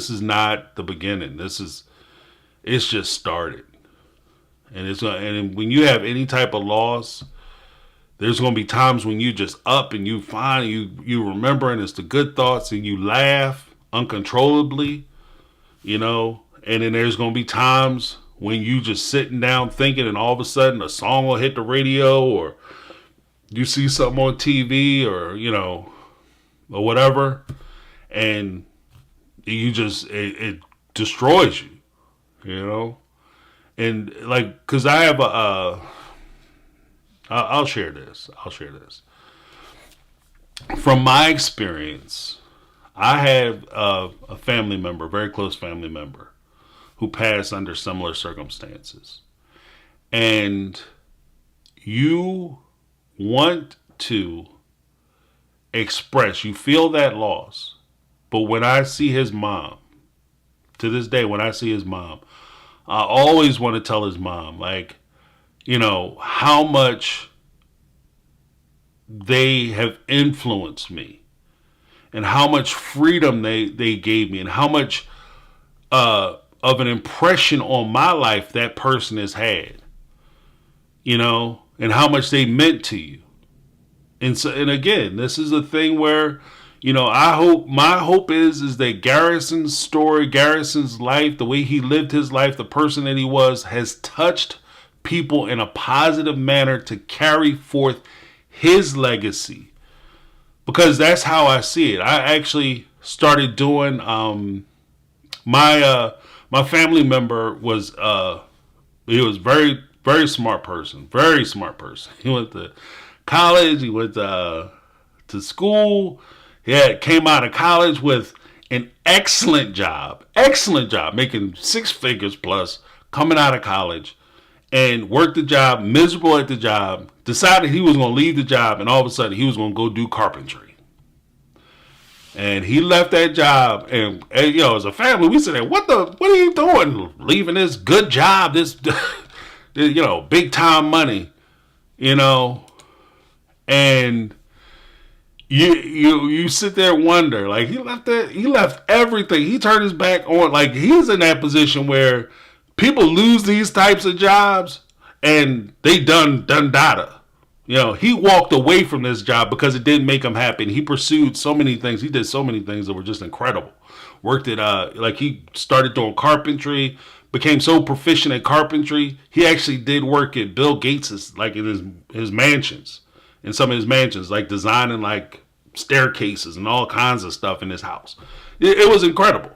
is not the beginning. It's just started. And when you have any type of loss, there's going to be times when you just up and you find you remember, and it's the good thoughts, and you laugh uncontrollably, you know. And then there's going to be times when you just sitting down thinking, and all of a sudden a song will hit the radio, or you see something on TV, or you know, or whatever, and you just it destroys you, you know. And like, cause I have I'll share this. From my experience, I have a family member, a very close family member, who passed under similar circumstances. And you want to express, you feel that loss. But when I see his mom, to this day, when I see his mom, I always want to tell his mom, like, you know, how much they have influenced me, and how much freedom they gave me, and how much of an impression on my life that person has had, you know, and how much they meant to you. And so, and again, this is a thing where, you know, my hope is that Garrison's story, Garrison's life, the way he lived his life, the person that he was, has touched people in a positive manner to carry forth his legacy. Because that's how I see it. I actually started doing, my family member was, he was very, very smart person. Very smart person. He went to college, he went to school. He came out of college with an excellent job, making 6 figures plus, coming out of college, and worked the job, miserable at the job, decided he was going to leave the job, and all of a sudden he was going to go do carpentry. And he left that job, and you know, as a family, we said, what are you doing? Leaving this good job, this, you know, big time money, you know, and you sit there and wonder, like, he left everything. He turned his back on, like, he's in that position where people lose these types of jobs and they done data. You know, he walked away from this job because it didn't make him happy. And he pursued so many things. He did so many things that were just incredible. Worked at, like, he started doing carpentry, became so proficient at carpentry. He actually did work at Bill Gates's, like, in his mansions. In some of his mansions, like designing like staircases and all kinds of stuff in his house. It was incredible,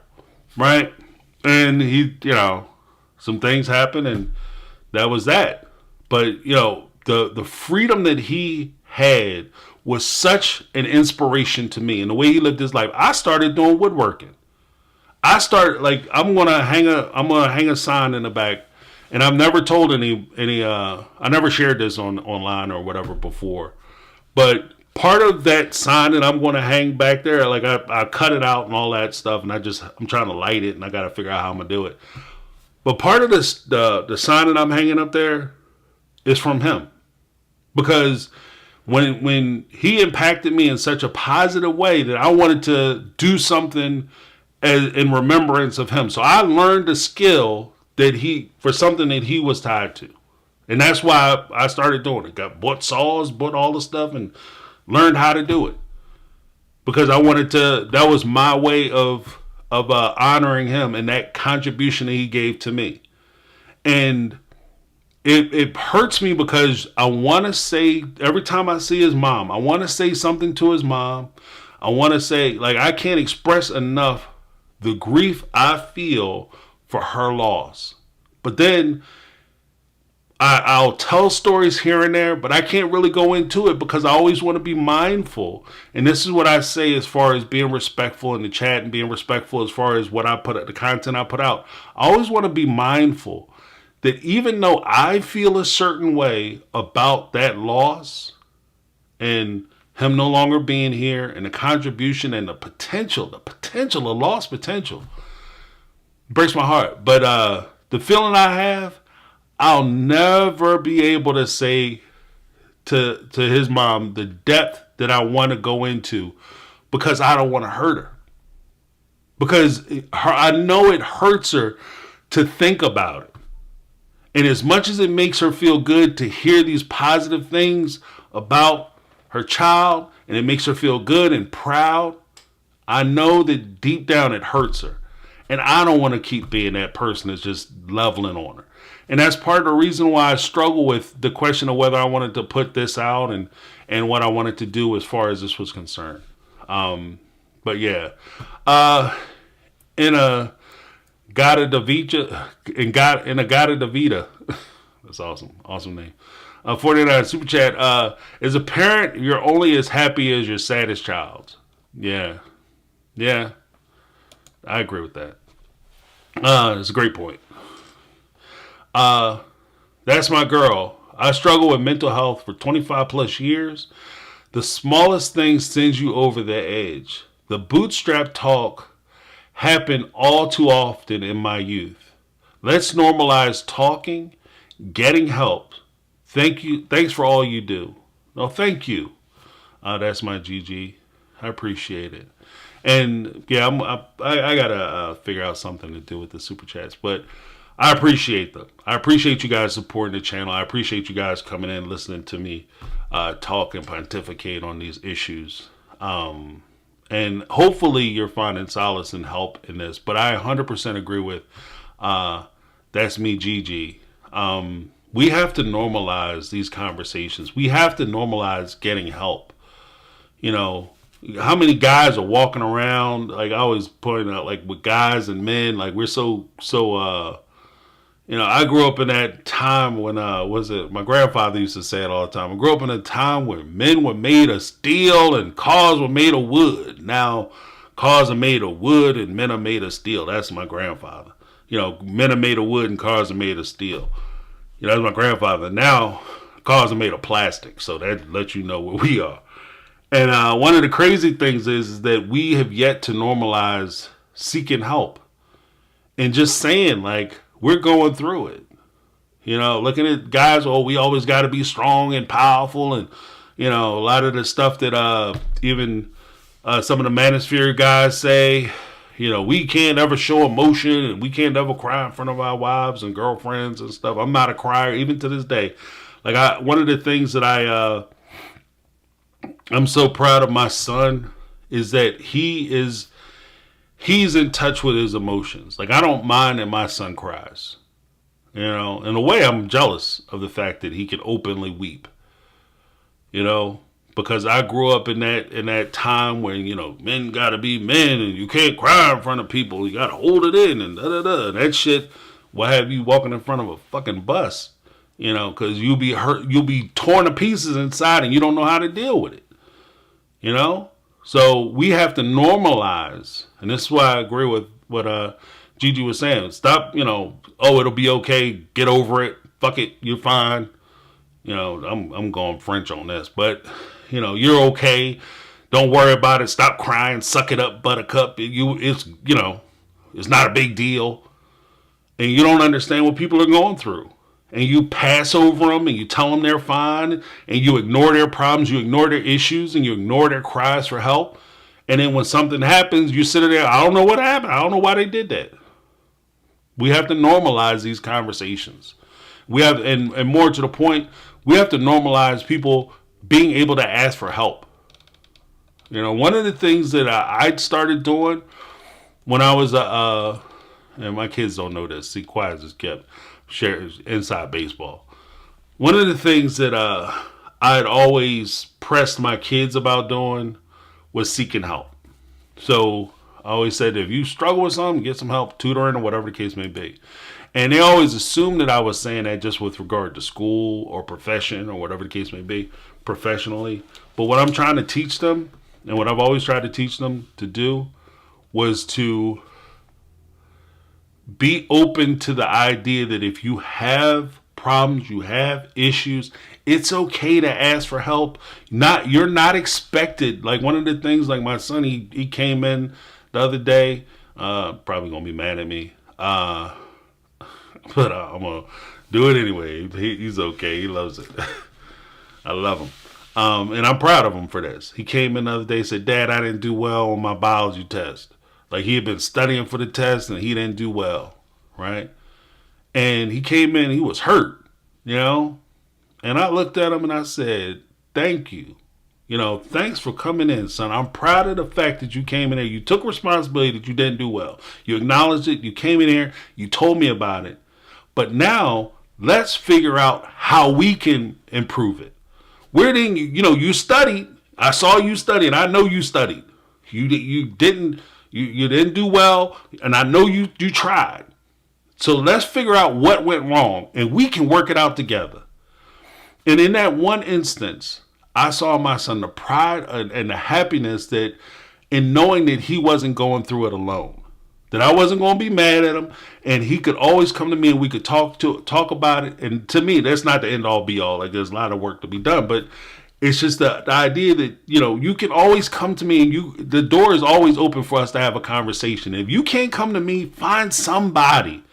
right? And he, you know, some things happened, and that was that. But, you know, the freedom that he had was such an inspiration to me, and the way he lived his life. I started doing woodworking. I started, like, I'm gonna hang a sign in the back. And I've never told I never shared this online or whatever before. But part of that sign that I'm going to hang back there, like, I cut it out and all that stuff, and I'm trying to light it, and I got to figure out how I'm going to do it. But part of this, the sign that I'm hanging up there is from him. Because when he impacted me in such a positive way that I wanted to do something in remembrance of him. So I learned a skill for something that he was tied to. And that's why I started doing it. Bought saws, bought all the stuff, and learned how to do it. Because I wanted to, that was my way of honoring him and that contribution that he gave to me. And it hurts me because I want to say, every time I see his mom, I want to say something to his mom. I want to say, like, I can't express enough the grief I feel for her loss. But then I'll tell stories here and there, but I can't really go into it because I always want to be mindful. And this is what I say as far as being respectful in the chat and being respectful as far as what I put, the content I put out. I always want to be mindful that even though I feel a certain way about that loss and him no longer being here and the contribution and the lost potential breaks my heart. But the feeling I have, I'll never be able to say to his mom the depth that I want to go into because I don't want to hurt her. Because I know it hurts her to think about it. And as much as it makes her feel good to hear these positive things about her child, and it makes her feel good and proud, I know that deep down it hurts her. And I don't want to keep being that person that's just leveling on her. And that's part of the reason why I struggle with the question of whether I wanted to put this out and what I wanted to do as far as this was concerned. But yeah. In a Gata Davita, in a Gata Davita. That's awesome. Awesome name. 49 Super Chat. As a parent, you're only as happy as your saddest child. Yeah. Yeah. I agree with that. It's a great point. That's my girl. I struggle with mental health for 25 plus years. The smallest thing sends you over the edge. The bootstrap talk happened all too often in my youth. Let's normalize talking, getting help. Thank you. Thanks for all you do. No, thank you. That's my GG. I appreciate it. And yeah, I gotta figure out something to do with the super chats, but I appreciate them. I appreciate you guys supporting the channel. I appreciate you guys coming in, listening to me talk and pontificate on these issues. And hopefully you're finding solace and help in this. But I 100% agree with that's me, Gigi. We have to normalize these conversations. We have to normalize getting help. You know, how many guys are walking around, like I always point out, like with guys and men, like we're so you know, I grew up in that time when, my grandfather used to say it all the time. I grew up in a time where men were made of steel and cars were made of wood. Now, cars are made of wood and men are made of steel. That's my grandfather. You know, men are made of wood and cars are made of steel. You know, that's my grandfather. Now, cars are made of plastic. So that lets you know where we are. And one of the crazy things is that we have yet to normalize seeking help. And just saying, like, we're going through it. You know, looking at guys, we always got to be strong and powerful. And, you know, a lot of the stuff that even some of the manosphere guys say, you know, we can't ever show emotion and we can't ever cry in front of our wives and girlfriends and stuff. I'm not a crier, even to this day. Like, one of the things that I'm so proud of my son is that he's in touch with his emotions. Like, I don't mind that my son cries. You know, in a way, I'm jealous of the fact that he can openly weep. You know, because I grew up in that time when, you know, men gotta be men and you can't cry in front of people. You gotta hold it in and da-da-da. And that shit will have you walking in front of a fucking bus. You know, because you'll be hurt, you'll be torn to pieces inside and you don't know how to deal with it. You know? So we have to normalize, and this is why I agree with what Gigi was saying. Stop, you know, oh, it'll be okay, get over it, fuck it, you're fine. You know, I'm going French on this, but, you know, you're okay. Don't worry about it. Stop crying, suck it up, buttercup. It's, you know, it's not a big deal. And you don't understand what people are going through. And you pass over them and you tell them they're fine and you ignore their problems, you ignore their issues and you ignore their cries for help. And then when something happens, you sit there, I don't know what happened. I don't know why they did that. We have to normalize these conversations. We have, and more to the point, we have to normalize people being able to ask for help. You know, one of the things that I started doing when I was, and my kids don't know this, see, quiet as kept. Shares inside baseball. One of the things that I'd always pressed my kids about doing was seeking help. So I always said, if you struggle with something, get some help, tutoring, or whatever the case may be. And they always assumed that I was saying that just with regard to school or profession or whatever the case may be, professionally. But what I'm trying to teach them, and what I've always tried to teach them to do, was to be open to the idea that if you have problems, you have issues, it's okay to ask for help. You're not expected. Like one of the things, like my son, he came in the other day, probably gonna be mad at me, but I'm gonna do it anyway. He's okay. He loves it. I love him. And I'm proud of him for this. He came in the other day and said, Dad, I didn't do well on my biology test. Like he had been studying for the test and he didn't do well, right? And he came in, he was hurt, you know? And I looked at him and I said, thank you. You know, thanks for coming in, son. I'm proud of the fact that you came in here. You took responsibility that you didn't do well. You acknowledged it. You came in here. You told me about it. But now let's figure out how we can improve it. Where didn't you studied. I saw you study and I know you studied. You didn't do well, and I know you tried. So let's figure out what went wrong, and we can work it out together. And in that one instance, I saw my son the pride and the happiness that in knowing that he wasn't going through it alone, that I wasn't going to be mad at him, and he could always come to me and we could talk about it. And to me, that's not the end all be all. Like there's a lot of work to be done, but it's just the idea that, you can always come to me and the door is always open for us to have a conversation. If you can't come to me, find somebody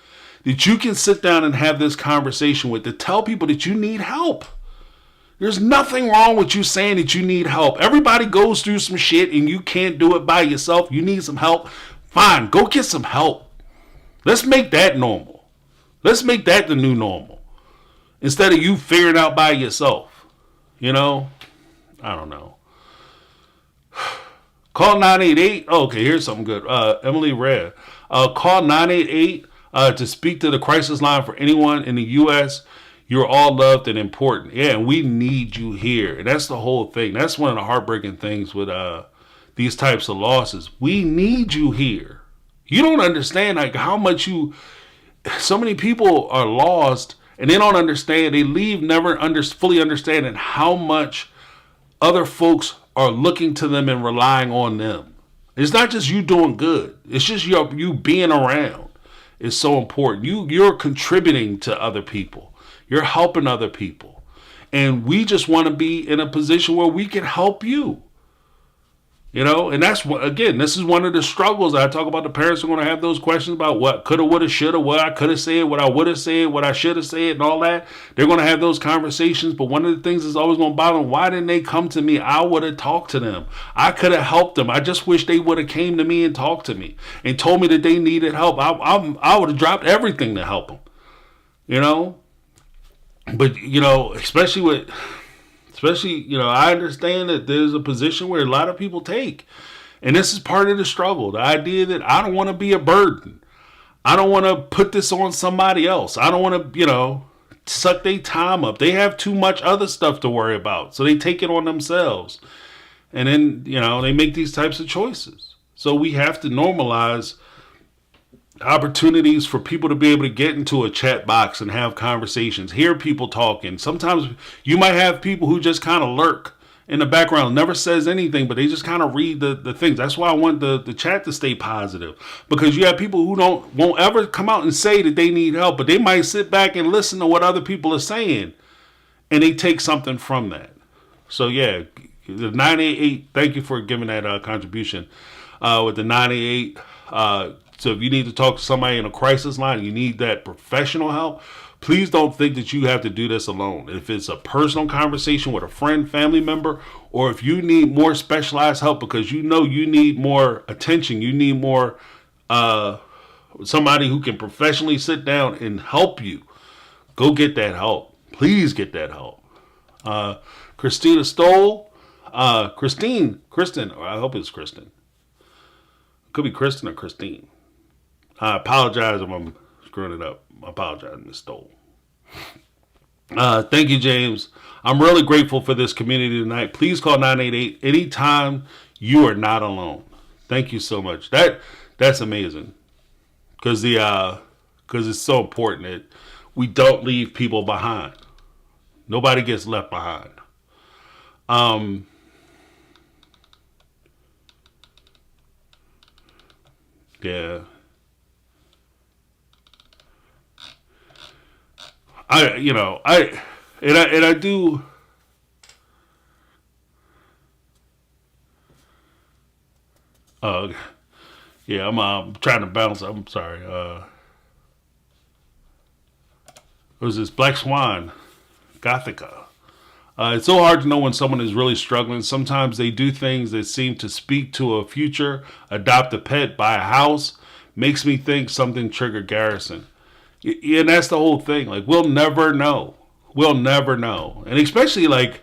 that you can sit down and have this conversation with to tell people that you need help. There's nothing wrong with you saying that you need help. Everybody goes through some shit and you can't do it by yourself. You need some help. Fine, go get some help. Let's make that normal. Let's make that the new normal. Instead of you figuring out by yourself. I don't know. Call 988. Okay, here's something good. Emily Rare. Call 988 to speak to the crisis line for anyone in the U.S. You're all loved and important. Yeah, and we need you here. And that's the whole thing. That's one of the heartbreaking things with these types of losses. We need you here. You don't understand like how much so many people are lost and they don't understand. They leave never fully understanding how much other folks are looking to them and relying on them. It's not just you doing good. It's just you being around. It's so important. You're contributing to other people. You're helping other people. And we just want to be in a position where we can help you. And that's what, again, this is one of the struggles. I talk about the parents are going to have those questions about what coulda, woulda, shoulda, what I could have said, what I would have said, what I should have said, and all that. They're going to have those conversations. But one of the things that's always going to bother them, why didn't they come to me? I would have talked to them. I could have helped them. I just wish they would have came to me and talked to me and told me that they needed help. I would have dropped everything to help them, But, especially, I understand that there's a position where a lot of people take. And this is part of the struggle. The idea that I don't want to be a burden. I don't want to put this on somebody else. I don't want to, suck their time up. They have too much other stuff to worry about. So they take it on themselves. And then, they make these types of choices. So we have to normalize opportunities for people to be able to get into a chat box and have conversations, hear people talking. Sometimes you might have people who just kind of lurk in the background, never says anything, but they just kind of read the things. That's why I want the chat to stay positive, because you have people who won't ever come out and say that they need help, but they might sit back and listen to what other people are saying and they take something from that. So yeah, the 988, thank you for giving that contribution with the 988. So if you need to talk to somebody in a crisis line, you need that professional help, please don't think that you have to do this alone. If it's a personal conversation with a friend, family member, or if you need more specialized help because you need more attention, you need more somebody who can professionally sit down and help you, go get that help. Please get that help. Christina Stoll, Kristen, or I hope it's Kristen. Could be Kristen or Christine. I apologize if I'm screwing it up. I apologize, Ms. Stoll. Thank you, James. I'm really grateful for this community tonight. Please call 988 anytime you are not alone. Thank you so much. That's amazing. Because it's so important that we don't leave people behind. Nobody gets left behind. Um, yeah. I do. Uh, yeah, I'm trying to bounce. I'm sorry. What was this Black Swan, Gothica? It's so hard to know when someone is really struggling. Sometimes they do things that seem to speak to a future, adopt a pet, buy a house. Makes me think something triggered Garrison. Yeah, and that's the whole thing. Like, we'll never know. We'll never know. And especially, like,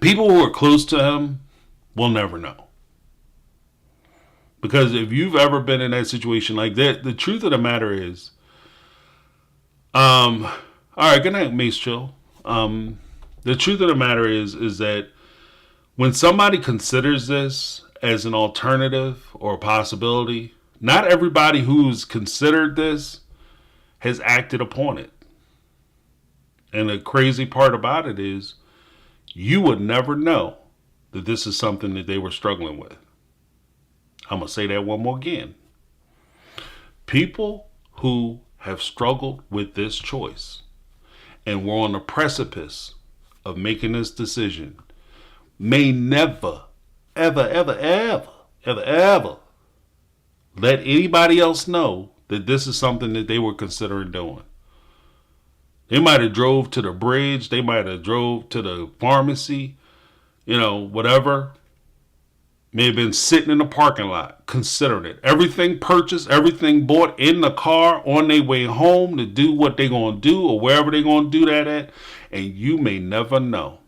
people who are close to him will never know. Because if you've ever been in that situation like that, the truth of the matter is, all right, good night, Mace Chill. The truth of the matter is that when somebody considers this as an alternative or a possibility, not everybody who's considered this has acted upon it. And the crazy part about it is you would never know that this is something that they were struggling with. I'm going to say that one more again. People who have struggled with this choice and were on the precipice of making this decision may never, ever, ever, ever, ever, ever let anybody else know that this is something that they were considering doing. They might have drove to the bridge. They might have drove to the pharmacy, whatever. May have been sitting in the parking lot, considering it. Everything purchased, everything bought in the car on their way home to do what they're going to do or wherever they're going to do that at. And you may never know.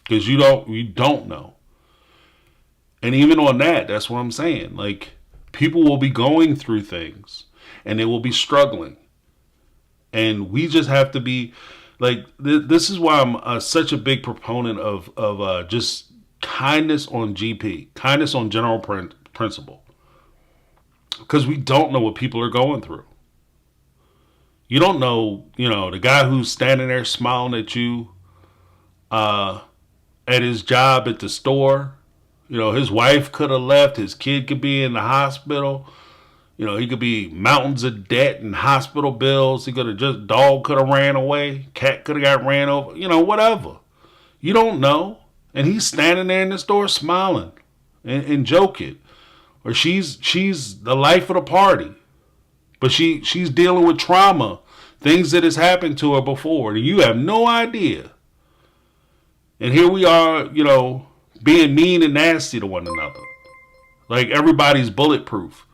Because you don't know. And even on that, that's what I'm saying. Like, people will be going through things and they will be struggling. And we just have to be like, this is why I'm such a big proponent of just kindness on GP, kindness on general principle. Because we don't know what people are going through. You don't know, the guy who's standing there smiling at you at his job at the store. His wife could have left. His kid could be in the hospital. He could be mountains of debt and hospital bills. He could have dog could have ran away. Cat could have got ran over. Whatever. You don't know. And he's standing there in the store smiling and joking. Or she's the life of the party. But she's dealing with trauma. Things that has happened to her before. And you have no idea. And here we are, being mean and nasty to one another. Like everybody's bulletproof.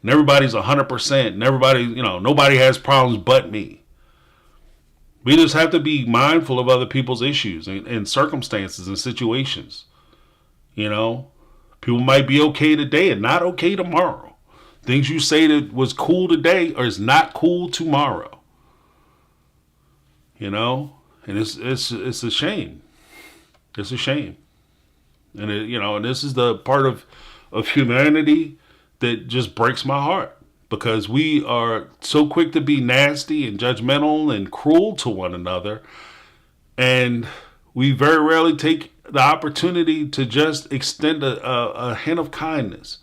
And everybody's 100%. And everybody, nobody has problems but me. We just have to be mindful of other people's issues and circumstances and situations. People might be okay today and not okay tomorrow. Things you say that was cool today or is not cool tomorrow. And it's a shame. It's a shame. And and this is the part of humanity that just breaks my heart. Because we are so quick to be nasty and judgmental and cruel to one another. And we very rarely take the opportunity to just extend a hint of kindness.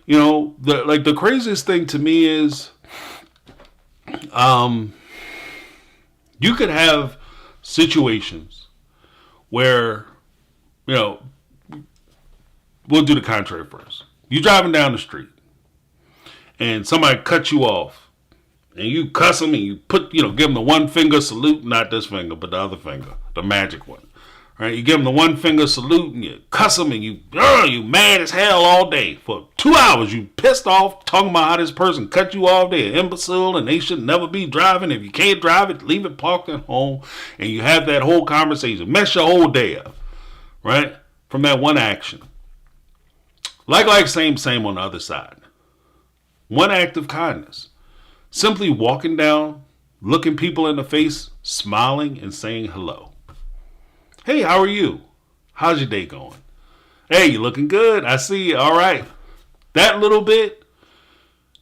The craziest thing to me is you could have situations where, we'll do the contrary first. You're driving down the street. And somebody cut you off, and you cuss them, and you give them the one finger salute, not this finger, but the other finger, the magic one. Right? You give them the one finger salute, and you cuss them, and you mad as hell all day for 2 hours. You pissed off, talking about how this person cut you off. They're an imbecile, and they should never be driving. If you can't drive it, leave it parked at home, and you have that whole conversation, mess your whole day up, right? From that one action. Like, same on the other side. One act of kindness. Simply walking down, looking people in the face, smiling and saying hello. Hey, how are you? How's your day going? Hey, you looking good. I see you. All right. That little bit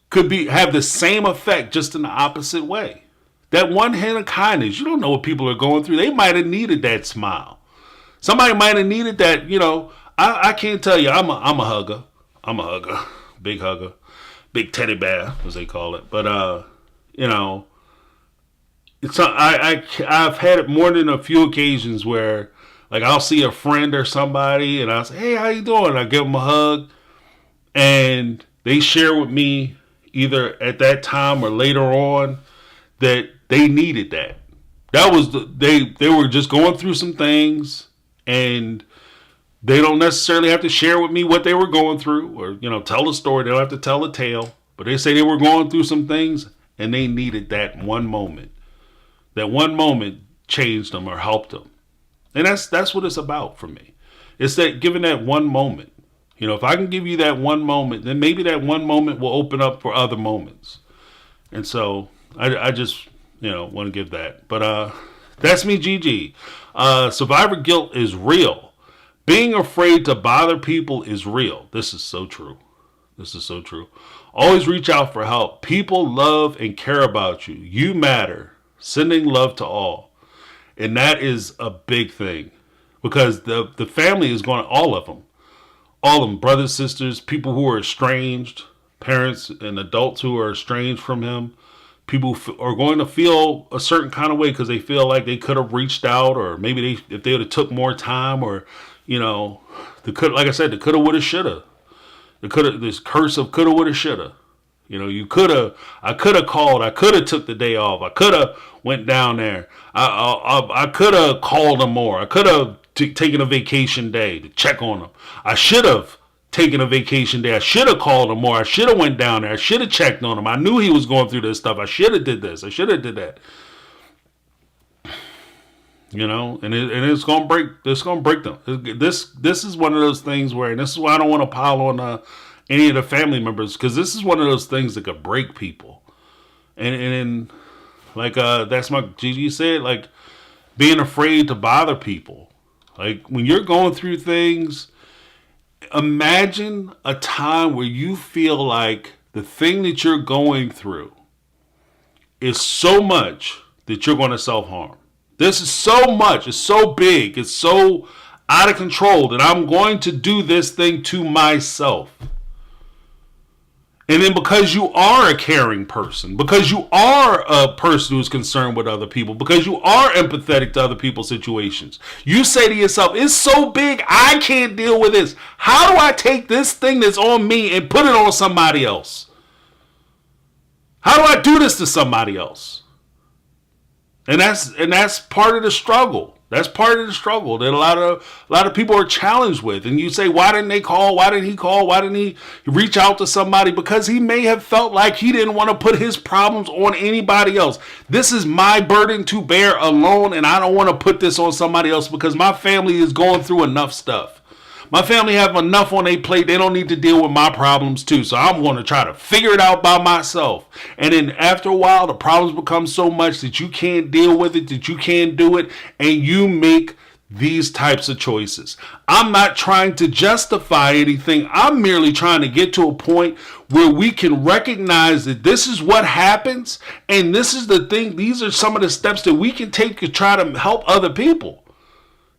could be have the same effect, just in the opposite way. That one hint of kindness, you don't know what people are going through. They might have needed that smile. Somebody might have needed that. I can't tell you. I'm a hugger. I'm a hugger, big hugger, big teddy bear, as they call it. But you know, I've had it more than a few occasions where, like, I'll see a friend or somebody, and I'll say, "Hey, how you doing?" I give them a hug, and they share with me either at that time or later on that they needed that. That was they were just going through some things, and they don't necessarily have to share with me what they were going through, or tell a story. They don't have to tell a tale, but they say they were going through some things and they needed that one moment. That one moment changed them or helped them, and that's what it's about for me. It's that giving that one moment. If I can give you that one moment, then maybe that one moment will open up for other moments. And so I just want to give that. But that's me, GG. Survivor guilt is real. Being afraid to bother people is real. This is so true. This is so true. Always reach out for help. People love and care about you. You matter. Sending love to all. And that is a big thing. Because the family is going to, all of them, brothers, sisters, people who are estranged, parents and adults who are estranged from him, people are going to feel a certain kind of way because they feel like they could have reached out, or maybe if they would have took more time, or like I said, the coulda, woulda, shoulda. This curse of coulda, woulda, shoulda. I could have called. I could have took the day off. I could have went down there. I could have called them more. I could have taken a vacation day to check on them. I should have taken a vacation day. I should have called him more. I should have went down there. I should have checked on him. I knew he was going through this stuff. I should have did this. I should have did that. And it's gonna break. It's gonna break them. This is one of those things where, and this is why I don't want to pile on any of the family members, because this is one of those things that could break people. And like that's my Gigi said, like, being afraid to bother people. Like, when you're going through things, imagine a time where you feel like the thing that you're going through is so much that you're going to self-harm. This is so much, it's so big, it's so out of control that I'm going to do this thing to myself. And then, because you are a caring person, because you are a person who's concerned with other people, because you are empathetic to other people's situations, you say to yourself, it's so big, I can't deal with this. How do I take this thing that's on me and put it on somebody else? How do I do this to somebody else? And that's part of the struggle. That's part of the struggle that a lot of people are challenged with. And you say, why didn't they call? Why didn't he call? Why didn't he reach out to somebody? Because he may have felt like he didn't want to put his problems on anybody else. This is my burden to bear alone, and I don't want to put this on somebody else because my family is going through enough stuff. My family have enough on their plate. They don't need to deal with my problems too. So I'm going to try to figure it out by myself. And then after a while, the problems become so much that you can't deal with it, that you can't do it. And you make these types of choices. I'm not trying to justify anything. I'm merely trying to get to a point where we can recognize that this is what happens. And this is the thing. These are some of the steps that we can take to try to help other people.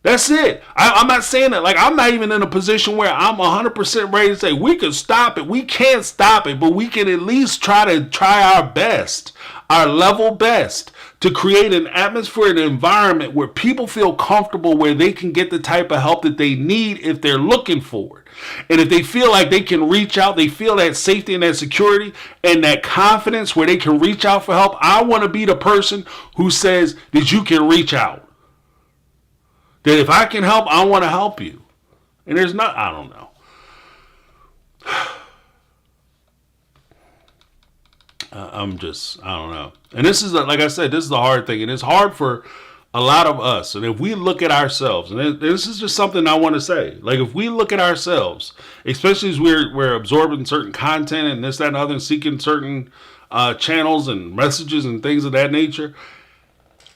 That's it. I'm not saying that. Like, I'm not even in a position where I'm 100% ready to say we can stop it. We can't stop it, but we can at least try our best, our level best, to create an atmosphere and an environment where people feel comfortable, where they can get the type of help that they need if they're looking for it. And if they feel like they can reach out, they feel that safety and that security and that confidence where they can reach out for help. I want to be the person who says that you can reach out. That if I can help, I want to help you. And there's not, I don't know. I don't know. And this is, like I said, this is the hard thing. And it's hard for a lot of us. And if we look at ourselves, and this is just something I want to say. Like, if we look at ourselves, especially as we're absorbing certain content and this, that, and other, and seeking certain channels and messages and things of that nature.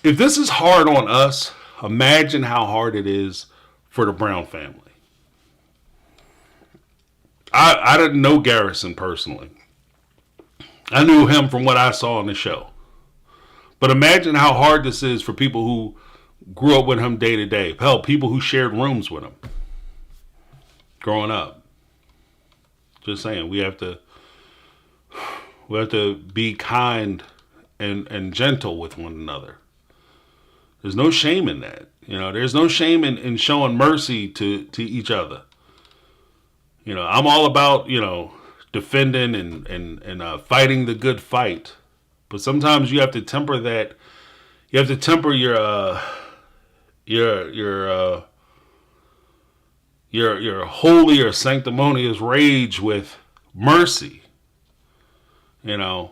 If this is hard on us, imagine how hard it is for the Brown family. I didn't know Garrison personally. I knew him from what I saw on the show. But imagine how hard this is for people who grew up with him day to day. Hell, people who shared rooms with him growing up. Just saying, we have to be kind and gentle with one another. There's no shame in that. There's no shame in showing mercy to each other. I'm all about, defending and fighting the good fight. But sometimes you have to temper that. You have to temper your holy or sanctimonious rage with mercy. You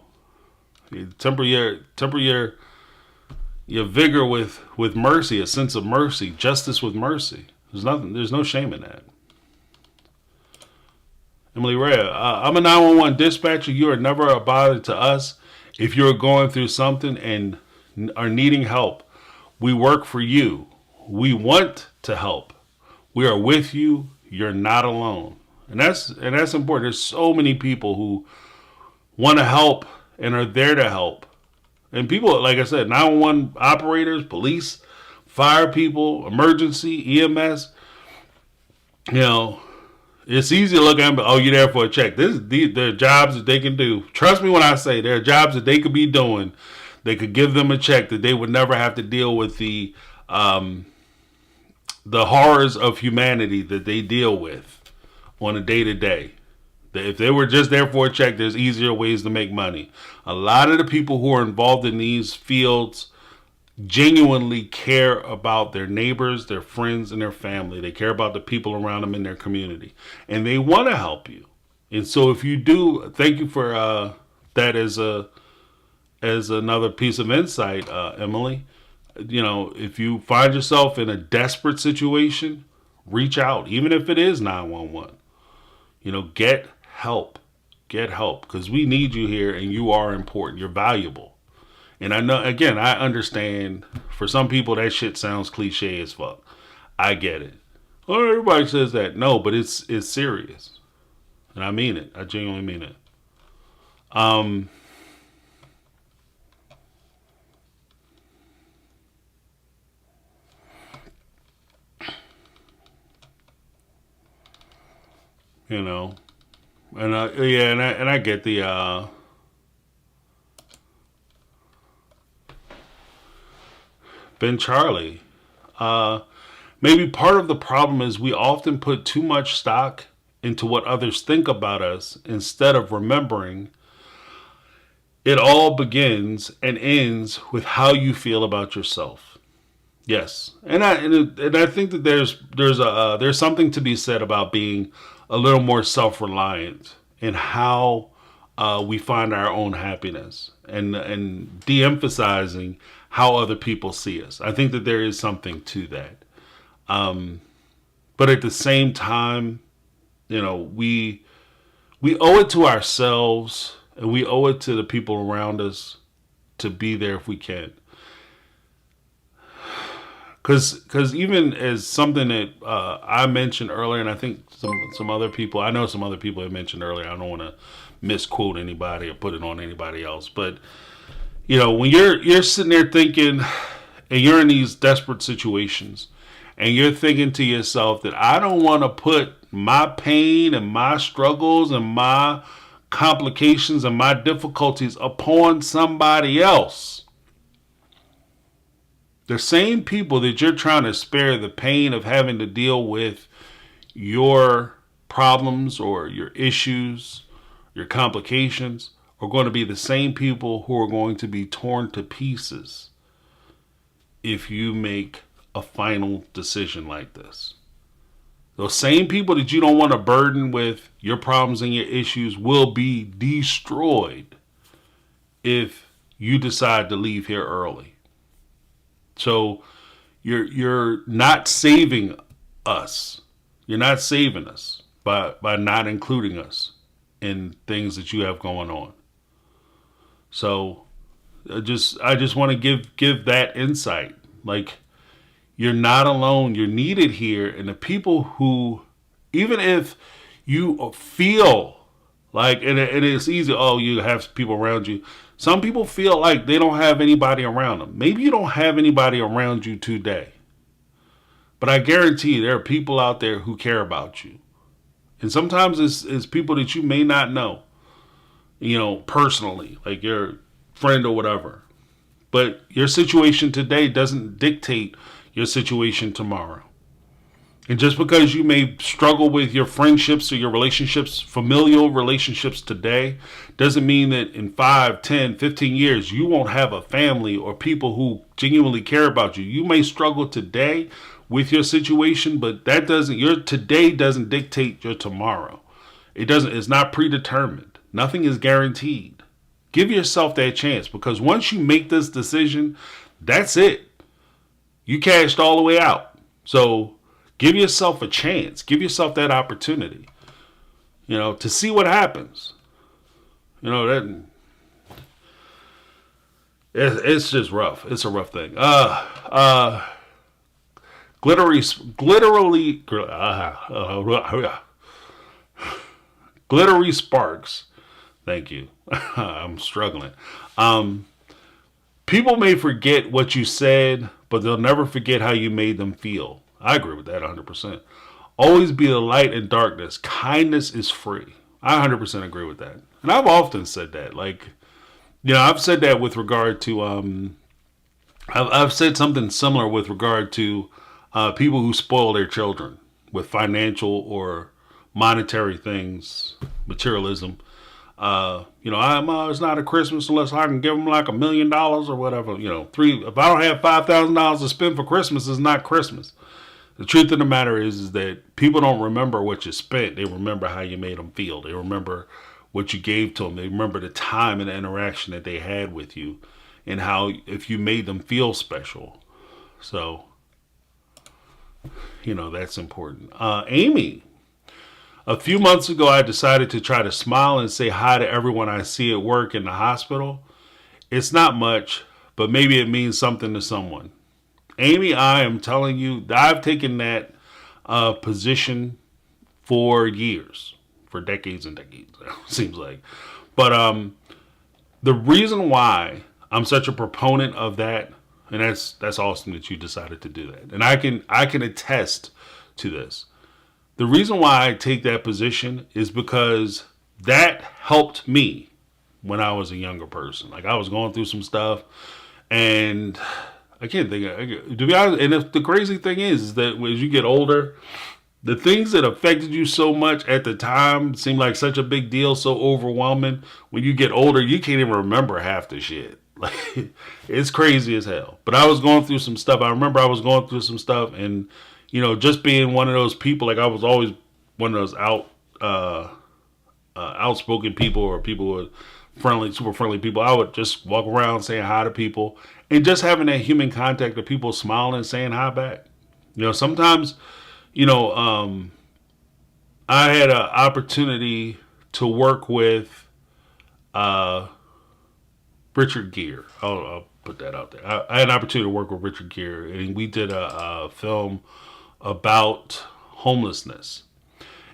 temper your vigor with mercy, a sense of mercy, justice with mercy. There's no shame in that. Emily Ray, I'm a 911 dispatcher. You are never a bother to us. If you're going through something and are needing help, we work for you. We want to help. We are with you. You're not alone. And that's important. There's so many people who want to help and are there to help. And people, like I said, 911 operators, police, fire people, emergency, EMS, it's easy to look at them, oh, you're there for a check. There are jobs that they can do. Trust me when I say there are jobs that they could be doing. They could give them a check that they would never have to deal with the horrors of humanity that they deal with on a day-to-day. If they were just there for a check, there's easier ways to make money. A lot of the people who are involved in these fields genuinely care about their neighbors, their friends, and their family. They care about the people around them in their community. And they want to help you. And so if you do, thank you for that as another piece of insight, Emily. If you find yourself in a desperate situation, reach out. Even if it is 911. Get help. Get help. Because we need you here and you are important. You're valuable. And I know, again, I understand for some people that shit sounds cliche as fuck. I get it. Well, everybody says that. No, but it's serious. And I mean it. I genuinely mean it. And I get the Ben Charlie. Maybe part of the problem is we often put too much stock into what others think about us instead of remembering it all begins and ends with how you feel about yourself. Yes, and I think that there's something to be said about being a little more self-reliant in how we find our own happiness and de-emphasizing how other people see us. I think that there is something to that. But at the same time, we owe it to ourselves and we owe it to the people around us to be there if we can. Because even as something that I mentioned earlier, and I think some other people, I know some other people have mentioned earlier, I don't want to misquote anybody or put it on anybody else, but when you're sitting there thinking, and you're in these desperate situations, and you're thinking to yourself that I don't want to put my pain and my struggles and my complications and my difficulties upon somebody else. The same people that you're trying to spare the pain of having to deal with your problems or your issues, your complications, are going to be the same people who are going to be torn to pieces if you make a final decision like this. Those same people that you don't want to burden with your problems and your issues will be destroyed if you decide to leave here early. So you're not saving us. You're not saving us by not including us in things that you have going on. So I just want to give that insight. Like, you're not alone. You're needed here. And the people who, even if You feel like, and it's easy. Oh, you have people around you. Some people feel like they don't have anybody around them. Maybe you don't have anybody around you today. But I guarantee you, there are people out there who care about you. And sometimes it's people that you may not know, personally, like your friend or whatever. But your situation today doesn't dictate your situation tomorrow. And just because you may struggle with your friendships or your relationships, familial relationships today, doesn't mean that in 5, 10, 15 years, you won't have a family or people who genuinely care about you. You may struggle today with your situation, but your today doesn't dictate your tomorrow. It's not predetermined. Nothing is guaranteed. Give yourself that chance, because once you make this decision, that's it. You cashed all the way out. So give yourself a chance. Give yourself that opportunity, to see what happens. It's just rough. It's a rough thing. Glittery sparks. Thank you. I'm struggling. People may forget what you said, but they'll never forget how you made them feel. I agree with that 100%. Always be the light in darkness. Kindness is free. I 100% agree with that. And I've often said that. I've said that with regard to, I've said something similar with regard to people who spoil their children with financial or monetary things, materialism. It's not a Christmas unless I can give them like $1 million or whatever. If I don't have $5,000 to spend for Christmas, it's not Christmas. The truth of the matter is that people don't remember what you spent. They remember how you made them feel. They remember what you gave to them. They remember the time and the interaction that they had with you, and how if you made them feel special. So, that's important. Amy. A few months ago, I decided to try to smile and say hi to everyone I see at work in the hospital. It's not much, but maybe it means something to someone. Amy, I am telling you, I've taken that position for years, for decades and decades, it seems like. But the reason why I'm such a proponent of that, and that's awesome that you decided to do that. And I can attest to this. The reason why I take that position is because that helped me when I was a younger person. Like, I was going through some stuff, and I can't think to be honest. And the crazy thing is that as you get older, the things that affected you so much at the time seem like such a big deal, so overwhelming. When you get older, you can't even remember half the shit. Like, it's crazy as hell. But I was going through some stuff. I remember I was going through some stuff, and just being one of those people, like I was always one of those outspoken people, or people who are friendly, super friendly people. I would just walk around saying hi to people, and just having that human contact of people smiling and saying hi back. Sometimes, I had an opportunity to work with Richard Gere. I'll put that out there. I had an opportunity to work with Richard Gere, and we did a film about homelessness.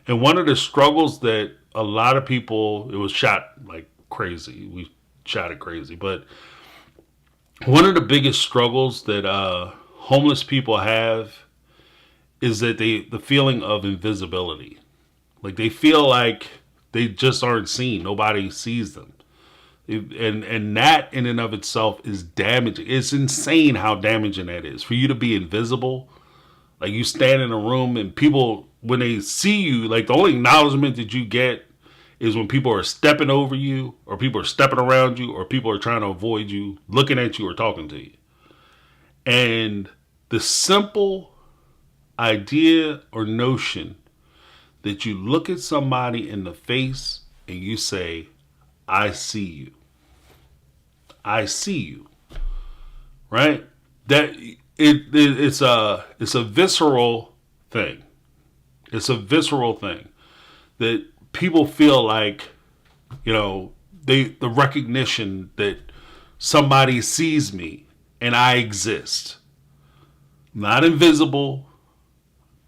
And one of the struggles that a lot of people, it was shot like crazy. We shot it crazy. But one of the biggest struggles that homeless people have is that the feeling of invisibility. Like, they feel like they just aren't seen. Nobody sees them. And that in and of itself is damaging. It's insane how damaging that is. For you to be invisible. Like, you stand in a room and people, when they see you, like, the only acknowledgement that you get is when people are stepping over you, or people are stepping around you, or people are trying to avoid you, looking at you or talking to you. And the simple idea or notion that you look at somebody in the face and you say, I see you. I see you. Right? That it's a visceral thing. It's a visceral thing that people feel like, the recognition that somebody sees me and I exist. I'm not invisible.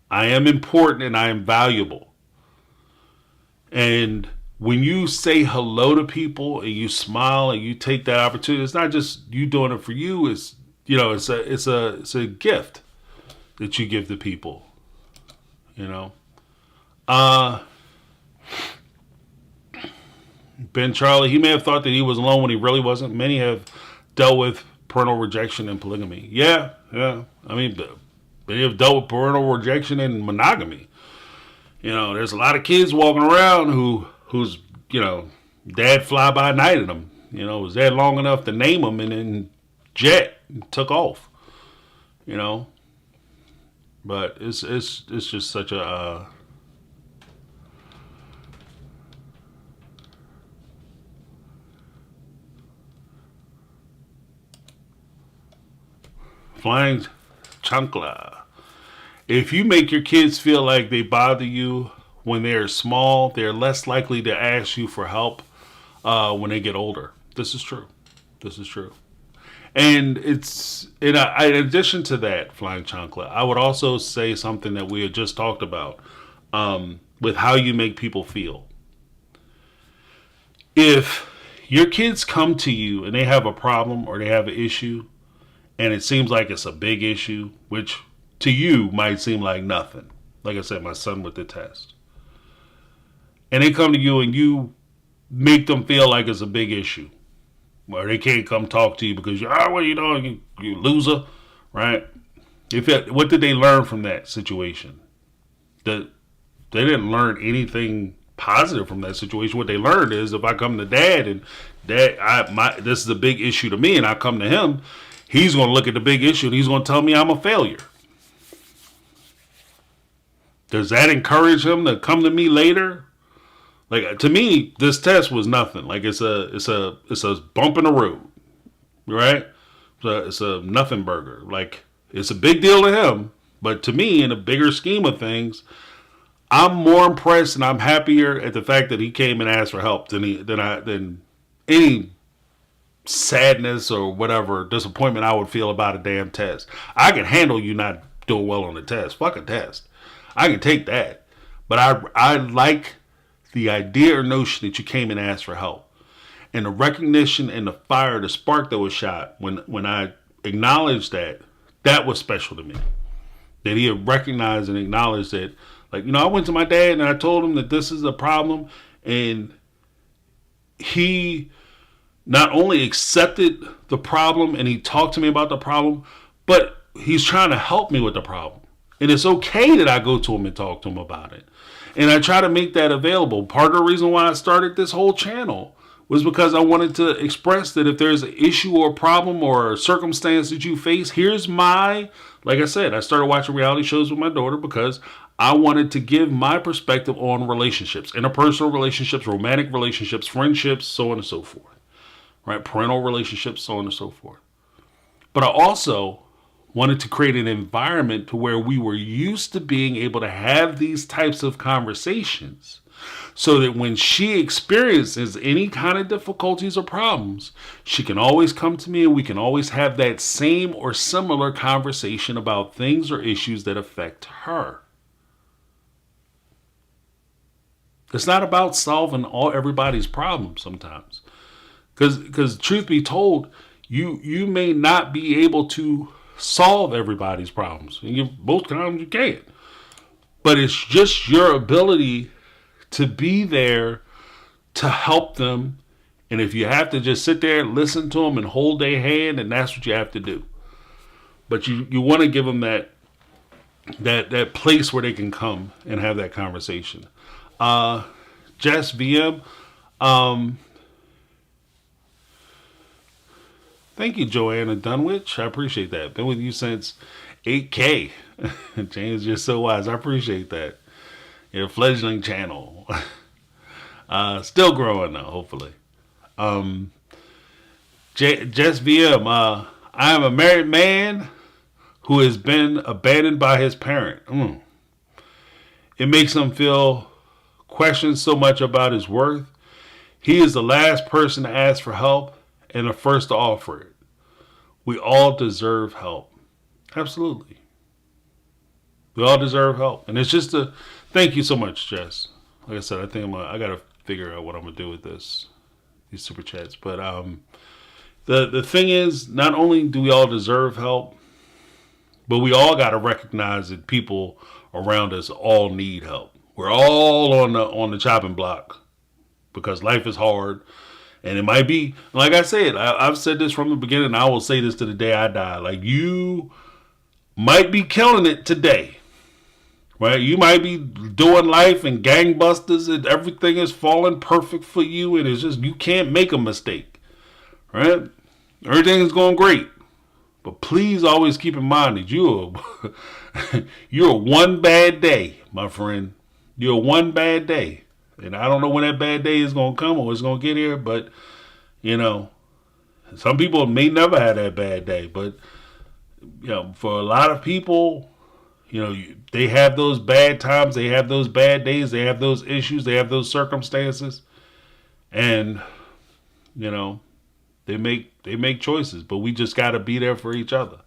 I am important and I am valuable. And when you say hello to people and you smile and you take that opportunity, it's not just you doing it for you. It's, it's a gift that you give to people. You know, uh, Ben Charlie, he may have thought that he was alone when he really wasn't. Many have dealt with parental rejection and polygamy. Yeah, yeah. I mean, many have dealt with parental rejection and monogamy. There's a lot of kids walking around who's dad fly by nighted them. Was there long enough to name them and then jet and took off. But it's just such a flying chancla. If you make your kids feel like they bother you when they're small, they're less likely to ask you for help when they get older. This is true. This is true. And in addition to that, flying chancla, I would also say something that we had just talked about with how you make people feel. If your kids come to you and they have a problem or they have an issue, and it seems like it's a big issue, which to you might seem like nothing. Like I said, my son with the test. And they come to you and you make them feel like it's a big issue. Or they can't come talk to you because what are you doing? You loser, right? What did they learn from that situation? That they didn't learn anything positive from that situation. What they learned is if I come to dad and this is a big issue to me and I come to him, he's going to look at the big issue and he's going to tell me I'm a failure. Does that encourage him to come to me later? Like, to me, this test was nothing. Like, it's a bump in the road, right? It's a nothing burger. Like, it's a big deal to him, but to me, in a bigger scheme of things, I'm more impressed and I'm happier at the fact that he came and asked for help than any sadness or whatever disappointment I would feel about a damn test. I can handle you not doing well on the test. Fuck a test. I can take that, but I like the idea or notion that you came and asked for help. And the recognition and the fire, the spark that was shot when I acknowledged that was special to me. That he had recognized and acknowledged that, like, I went to my dad and I told him that this is a problem. And he not only accepted the problem and he talked to me about the problem, but he's trying to help me with the problem. And it's okay that I go to him and talk to him about it. And I try to make that available. Part of the reason why I started this whole channel was because I wanted to express that if there's an issue or a problem or a circumstance that you face, like I said, I started watching reality shows with my daughter because I wanted to give my perspective on relationships, interpersonal relationships, romantic relationships, friendships, so on and so forth. Right? Parental relationships, so on and so forth. But I also wanted to create an environment to where we were used to being able to have these types of conversations so that when she experiences any kind of difficulties or problems, she can always come to me and we can always have that same or similar conversation about things or issues that affect her. It's not about solving everybody's problems sometimes. Because truth be told, you may not be able to solve everybody's problems. And most times you can't. But it's just your ability to be there to help them. And if you have to just sit there and listen to them and hold their hand, and that's what you have to do. But you want to give them that place where they can come and have that conversation. Jess VM, thank you, Joanna Dunwich. I appreciate that. Been with you since 8K. James, you're so wise. I appreciate that. Your fledgling channel. Still growing though, hopefully. Jess VM, I am a married man who has been abandoned by his parent. It makes him feel questions so much about his worth. He is the last person to ask for help and the first to offer it. We all deserve help. Absolutely. We all deserve help. And it's just thank you so much, Jess. like I said, I think I gotta figure out what I'm gonna do with these super chats. But the thing is, not only do we all deserve help, but we all gotta recognize that people around us all need help. We're all on the chopping block because life is hard. And it might be, like I said, I've said this from the beginning. And I will say this to the day I die. Like, you might be killing it today, right? You might be doing life and gangbusters and everything is falling perfect for you. And it's just, you can't make a mistake, right? Everything is going great. But please always keep in mind that you're one bad day, my friend. You're one bad day. And I don't know when that bad day is going to come or it's going to get here, but, you know, some people may never have that bad day. But, you know, for a lot of people, you know, they have those bad times, they have those bad days, they have those issues, they have those circumstances. And, you know, they make choices, but we just got to be there for each other.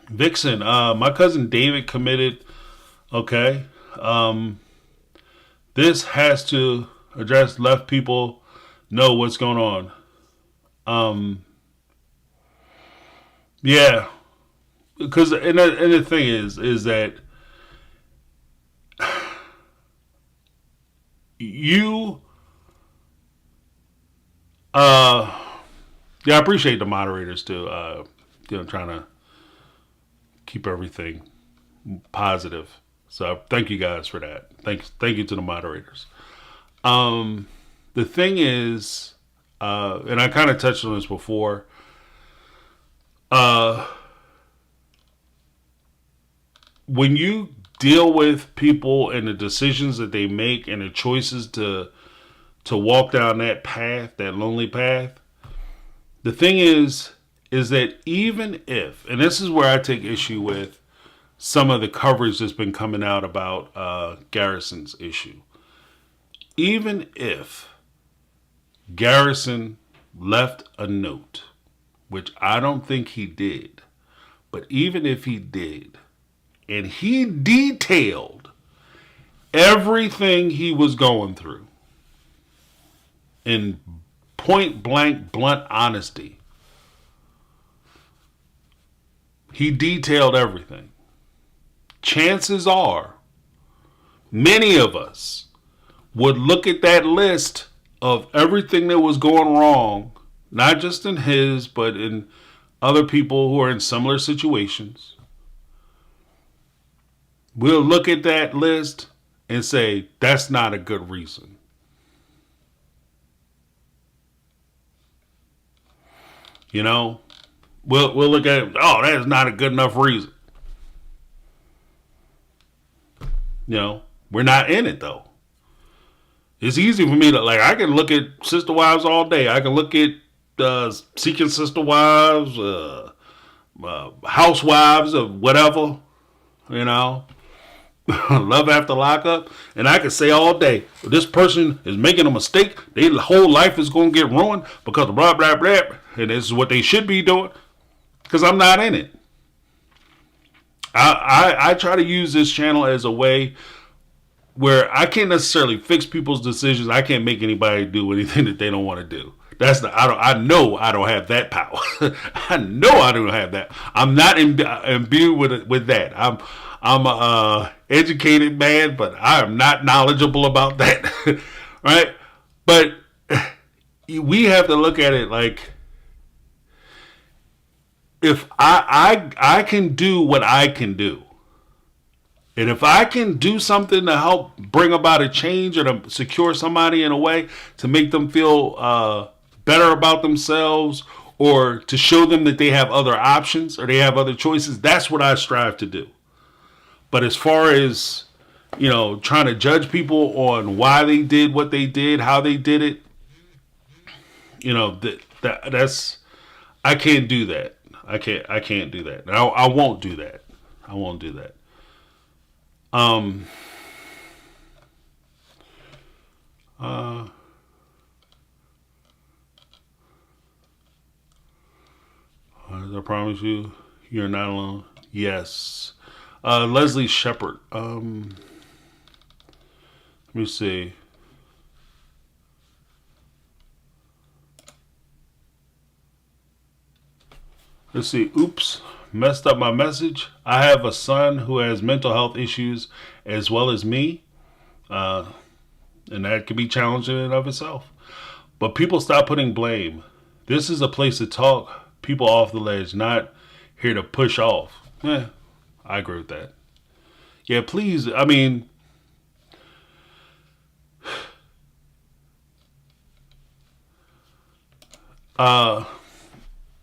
Vixen, my cousin David committed. Okay. This has to address let people know what's going on. Yeah. Because, and the thing is that you, yeah, I appreciate the moderators too, trying to keep everything positive. So thank you guys for that. Thank you to the moderators. The thing is, and I kind of touched on this before. When you deal with people and the decisions that they make and the choices to walk down that path, that lonely path, the thing is that even if, and this is where I take issue with some of the coverage that's been coming out about Garrison's issue. Even if Garrison left a note, which I don't think he did, but even if he did, and he detailed everything he was going through in point blank, blunt honesty, he detailed everything. Chances are, many of us would look at that list of everything that was going wrong, not just in his, but in other people who are in similar situations. We'll look at that list and say, that's not a good reason. You know, we'll look at it, oh, that is not a good enough reason. You know, we're not in it though. It's easy for me to, like, I can look at Sister Wives all day. I can look at Seeking Sister Wives, Housewives, or whatever, you know, Love After Lockup. And I can say all day, this person is making a mistake. Their whole life is going to get ruined because of blah, blah, blah. And this is what they should be doing because I'm not in it. I try to use this channel as a way where I can't necessarily fix people's decisions. I can't make anybody do anything that they don't want to do. I know I don't have that power. I know I don't have that. I'm not imbued with that. I'm a educated man, but I am not knowledgeable about that. Right? But we have to look at it like, if I can do what I can do, and if I can do something to help bring about a change or to secure somebody in a way to make them feel better about themselves, or to show them that they have other options or they have other choices, that's what I strive to do. But as far as, you know, trying to judge people on why they did what they did, how they did it, you know, that's, I can't do that. I can't do that. I won't do that. I won't do that. I promise you, you're not alone. Yes. Leslie Shepard. Let me see. Let's see. Oops. Messed up my message. I have a son who has mental health issues as well as me. Uh, and that can be challenging in and of itself. But people stop putting blame. This is a place to talk people off the ledge, not here to push off. I agree with that. Yeah, please. I mean, uh,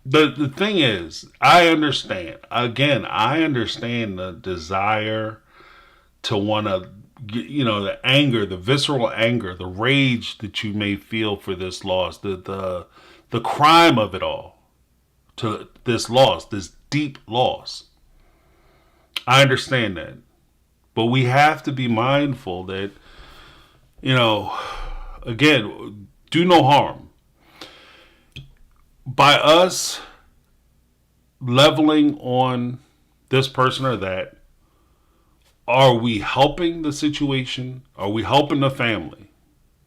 the thing is, I understand. Again, I understand the desire to want to, the anger, the visceral anger, the rage that you may feel for this loss, the crime of it all, to this loss, this deep loss. I understand that, but we have to be mindful that, again, do no harm by us leveling on this person or that. Are we helping the situation? Are we helping the family?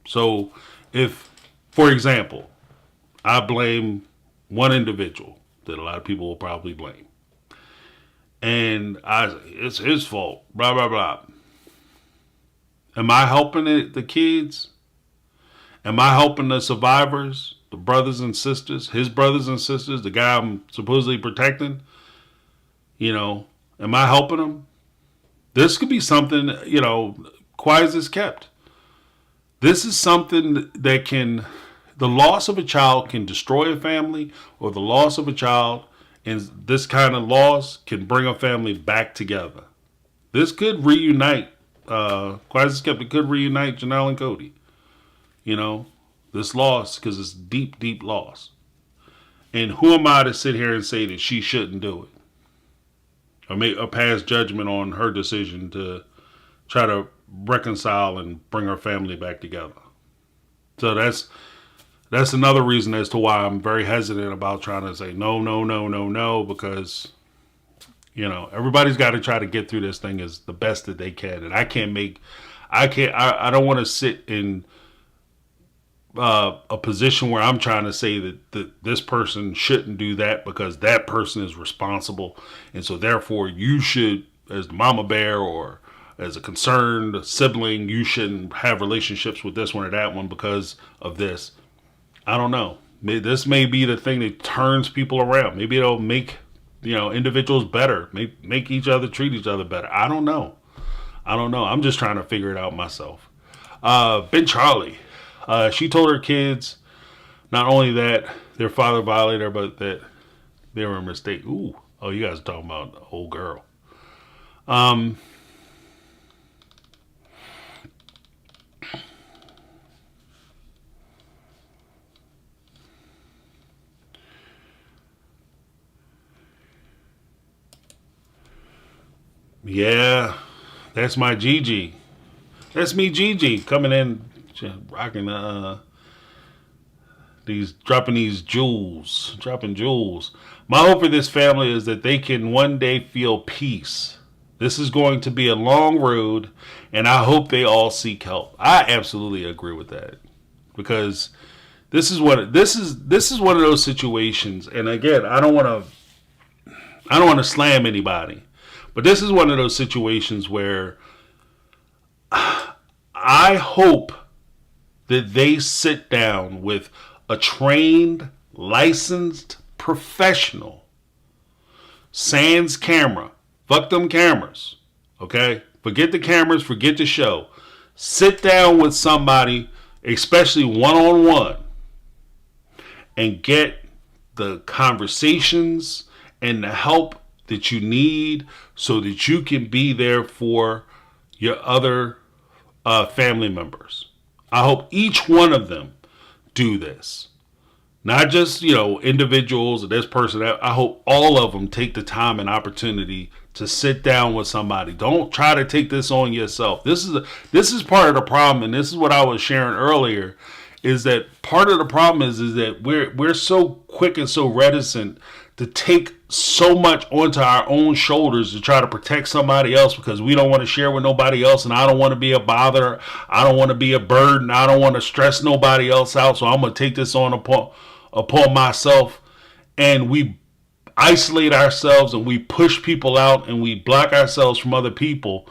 So if, for example, I blame one individual that a lot of people will probably blame, and it's his fault, blah, blah, blah. Am I helping the kids? Am I helping the survivors, the brothers and sisters, his brothers and sisters, the guy I'm supposedly protecting? Am I helping them? This could be something, quiet as it's kept. This is something that the loss of a child can destroy a family, or the loss of a child and this kind of loss can bring a family back together. This could reunite, quiet as it's kept, it could reunite Janelle and Cody. This loss, because it's deep, deep loss. And who am I to sit here and say that she shouldn't do it? Or pass judgment on her decision to try to reconcile and bring her family back together. So that's another reason as to why I'm very hesitant about trying to say no, because everybody's got to try to get through this thing as the best that they can, and I don't want to sit in a position where I'm trying to say that this person shouldn't do that because that person is responsible, and so therefore you should, as the mama bear or as a concerned sibling, you shouldn't have relationships with this one or that one because of this. I don't know. This may be the thing that turns people around. Maybe it'll make individuals better, make each other treat each other better. I don't know. I'm just trying to figure it out myself. Ben Charlie. She told her kids not only that their father violated her, but that they were a mistake. Ooh. Oh, you guys are talking about the old girl. Yeah, that's my Gigi. That's me, Gigi, coming in, rocking dropping jewels. My hope for this family is that they can one day feel peace. This is going to be a long road, and I hope they all seek help. I absolutely agree with that, because this is one of those situations. And again, I don't want to slam anybody, but this is one of those situations where I hope that they sit down with a trained, licensed professional, sans camera. Fuck them cameras, okay? Forget the cameras, forget the show. Sit down with somebody, especially one-on-one, and get the conversations and the help that you need so that you can be there for your other family members. I hope each one of them do this. Not just, individuals or this person. I hope all of them take the time and opportunity to sit down with somebody. Don't try to take this on yourself. This is part of the problem, and this is what I was sharing earlier, is that part of the problem is that we're so quick and so reticent to take so much onto our own shoulders to try to protect somebody else because we don't want to share with nobody else, and I don't want to be a bother, I don't want to be a burden, I don't want to stress nobody else out, so I'm going to take this on upon myself. And we isolate ourselves and we push people out and we block ourselves from other people,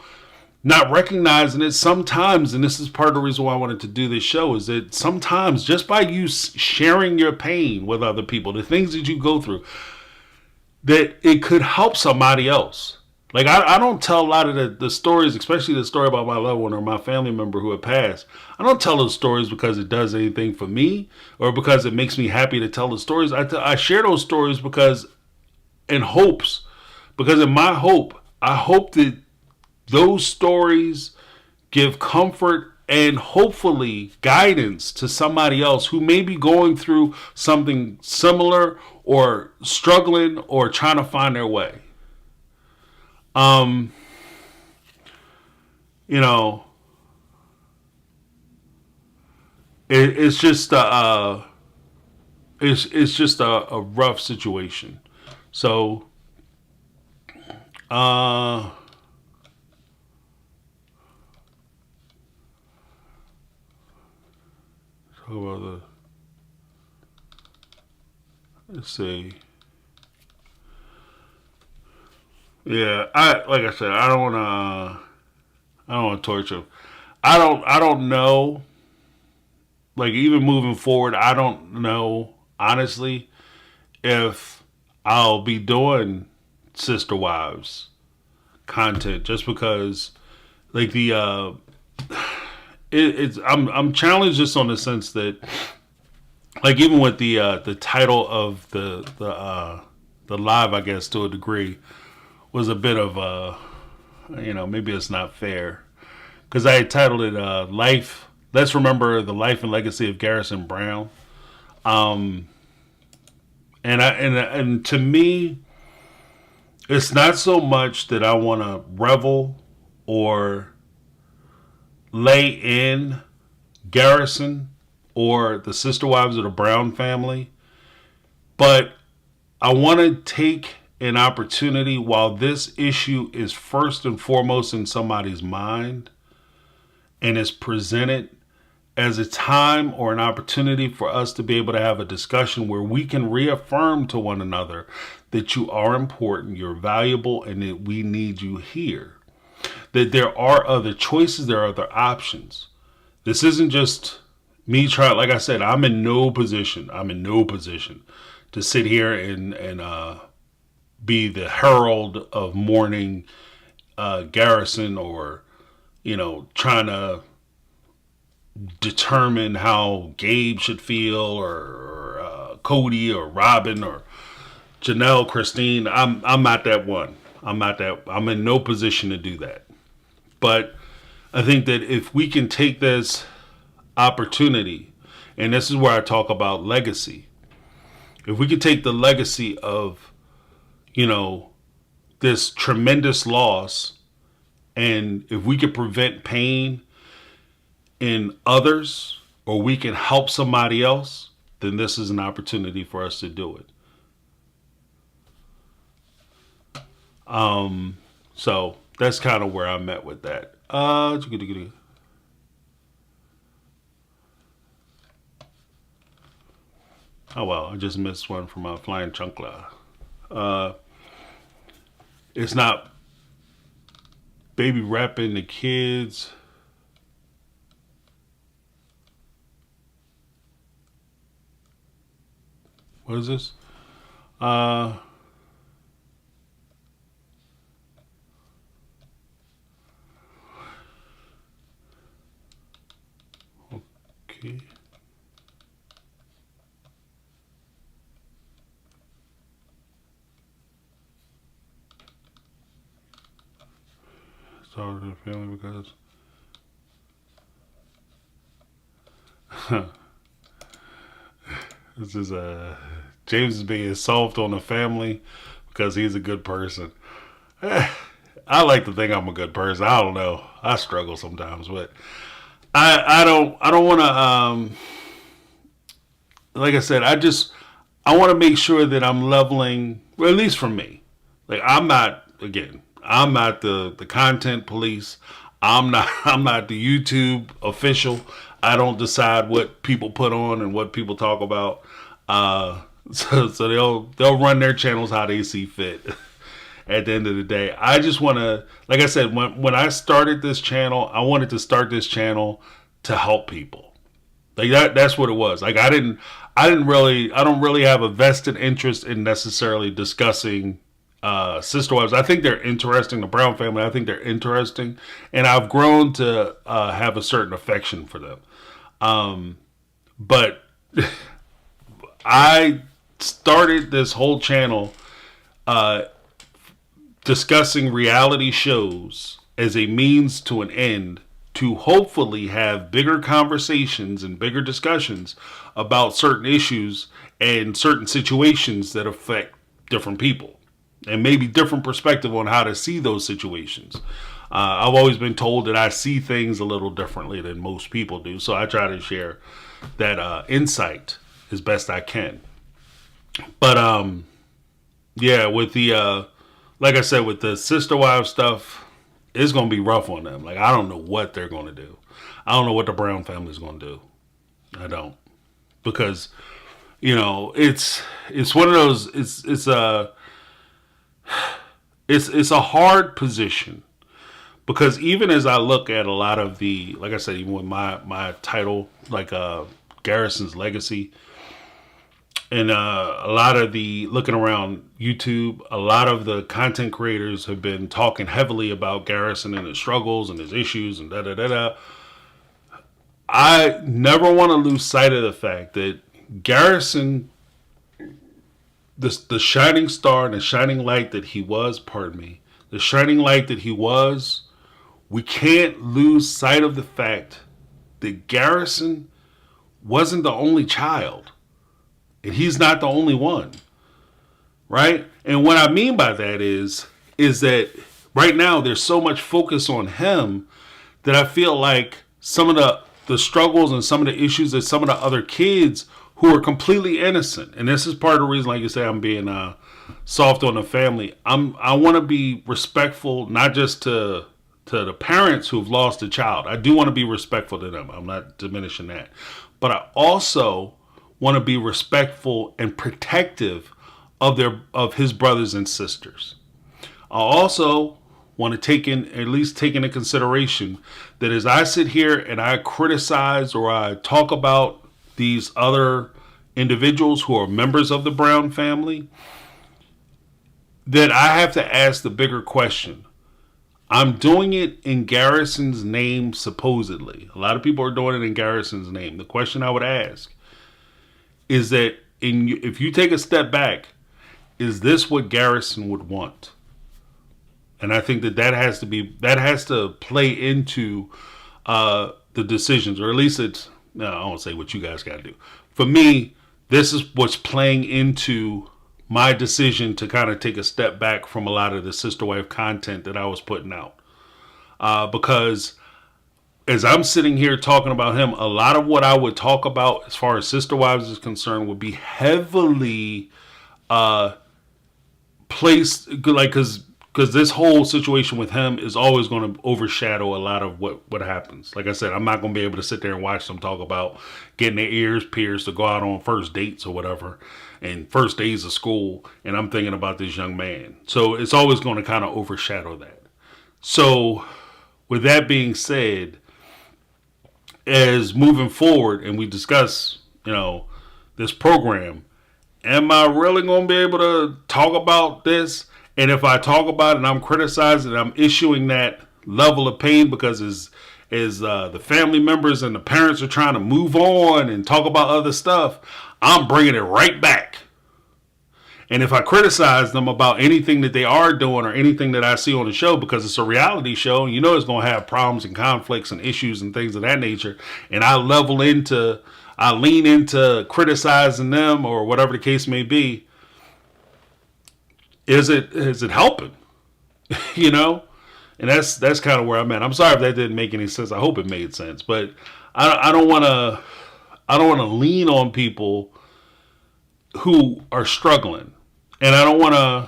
not recognizing it sometimes. And this is part of the reason why I wanted to do this show, is that sometimes just by you sharing your pain with other people, the things that you go through, that it could help somebody else. Like, I don't tell a lot of the stories, especially the story about my loved one or my family member who had passed. I don't tell those stories because it does anything for me or because it makes me happy to tell the stories. I share those stories because in hopes, because in my hope, I hope that those stories give comfort and hopefully guidance to somebody else who may be going through something similar or struggling or trying to find their way. You know, it's just it's just a rough situation. So, talk about let's see. Yeah, like I said, I don't want to torture him. I don't know. Like, even moving forward, I don't know honestly if I'll be doing Sister Wives content, just because, like, I'm challenged just on the sense that, like, even with the title of the live, I guess to a degree, was a bit of maybe it's not fair, because I had titled it "Life." Let's remember the life and legacy of Garrison Brown. And to me, it's not so much that I want to revel or lay in Garrison or the sister wives of the Brown family, but I want to take an opportunity while this issue is first and foremost in somebody's mind and is presented as a time or an opportunity for us to be able to have a discussion where we can reaffirm to one another that you are important, you're valuable, and that we need you here. That there are other choices, there are other options. This isn't just me trying, like I said, I'm in no position to sit here and be the herald of mourning Garrison, or, trying to determine how Gabe should feel, or Cody, or Robin, or Janelle, Christine. I'm not that one. I'm in no position to do that. But I think that if we can take this opportunity, and this is where I talk about legacy, if we could take the legacy of, this tremendous loss, and if we could prevent pain in others, or we can help somebody else, then this is an opportunity for us to do it. So that's kind of where I'm at with that. Oh well, I just missed one from Flying Chunkla. It's not baby rapping the kids. What is this? Okay. Sorry to the family because this is James is being soft on the family because he's a good person. I like to think I'm a good person. I don't know. I struggle sometimes, but I don't want to. Like I said, I want to make sure that I'm leveling, well, at least for me. Like I'm not, again, I'm not the content police. I'm not the YouTube official. I don't decide what people put on and what people talk about. So they'll run their channels how they see fit. At the end of the day, I just want to, like I said, when I started this channel, I wanted to start this channel to help people. Like that's what it was. Like I don't really have a vested interest in necessarily discussing sister wives. I think they're interesting. The Brown family, I think they're interesting, and I've grown to have a certain affection for them. But I started this whole channel discussing reality shows as a means to an end to hopefully have bigger conversations and bigger discussions about certain issues and certain situations that affect different people and maybe different perspective on how to see those situations. I've always been told that I see things a little differently than most people do, so I try to share that insight as best I can. But yeah, with the like I said, with the sister wife stuff, it's gonna be rough on them. Like I don't know what they're gonna do. I don't know what the Brown family's gonna do. I don't, because it's one of those. It's a hard position because even as I look at a lot of the, like I said, even with my title, like Garrison's legacy, and a lot of the looking around YouTube, a lot of the content creators have been talking heavily about Garrison and his struggles and his issues and da da da da. I never want to lose sight of the fact that Garrison, the shining star and the shining light that he was, pardon me, the shining light that he was, we can't lose sight of the fact that Garrison wasn't the only child. And he's not the only one, right? And what I mean by that is that right now there's so much focus on him that I feel like some of the struggles and some of the issues that some of the other kids who are completely innocent, and this is part of the reason, like you say, I'm being soft on the family. I want to be respectful, not just to the parents who've lost a child. I do want to be respectful to them. I'm not diminishing that, but I also want to be respectful and protective of his brothers and sisters. I also want to at least take into consideration that as I sit here and I criticize or I talk about these other individuals who are members of the Brown family, that I have to ask the bigger question. I'm doing it in Garrison's name, supposedly. A lot of people are doing it in Garrison's name. The question I would ask is that if you take a step back, is this what Garrison would want? And I think that has to play into the decisions, or at least I won't say what you guys got to do. For me, this is what's playing into my decision to kind of take a step back from a lot of the sister wife content that I was putting out. Because as I'm sitting here talking about him, a lot of what I would talk about as far as sister wives is concerned would be heavily placed, like, because this whole situation with him is always going to overshadow a lot of what happens. Like I said, I'm not going to be able to sit there and watch them talk about getting their ears pierced to go out on first dates or whatever, and first days of school, and I'm thinking about this young man. So it's always going to kind of overshadow that. So with that being said, as moving forward and we discuss, this program, am I really going to be able to talk about this? And if I talk about it and I'm criticizing, I'm issuing that level of pain because as the family members and the parents are trying to move on and talk about other stuff, I'm bringing it right back. And if I criticize them about anything that they are doing or anything that I see on the show, because it's a reality show, and it's going to have problems and conflicts and issues and things of that nature, and I lean into criticizing them or whatever the case may be, is it helping? And that's kind of where I'm at. I'm sorry if that didn't make any sense. I hope it made sense, but I don't want to lean on people who are struggling. And I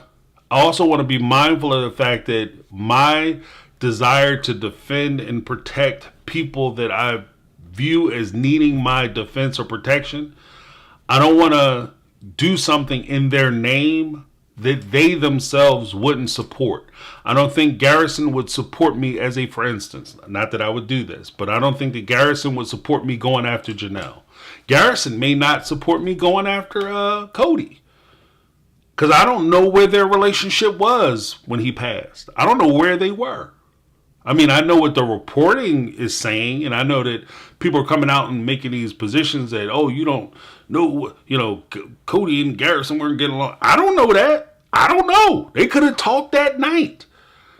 also want to be mindful of the fact that my desire to defend and protect people that I view as needing my defense or protection, I don't want to do something in their name that they themselves wouldn't support. I don't think Garrison would support me as a, for instance, not that I would do this, but I don't think that Garrison would support me going after Janelle. Garrison may not support me going after Cody. Because I don't know where their relationship was when he passed. I don't know where they were. I mean, I know what the reporting is saying, and I know that people are coming out and making these positions that, oh, you don't know, Cody and Garrison weren't getting along. I don't know that. I don't know. They could have talked that night.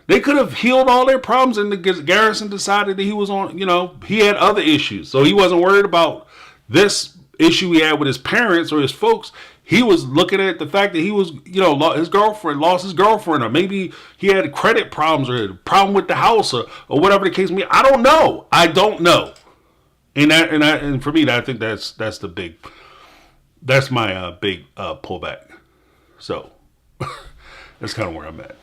They could have healed all their problems, and Garrison decided that he was on, he had other issues. So he wasn't worried about this issue he had with his parents or his folks. He was looking at the fact that he was, his girlfriend lost his girlfriend, or maybe he had credit problems or a problem with the house or whatever the case may be. I don't know. I don't know. And for me, I think that's my big pullback. So that's kind of where I'm at.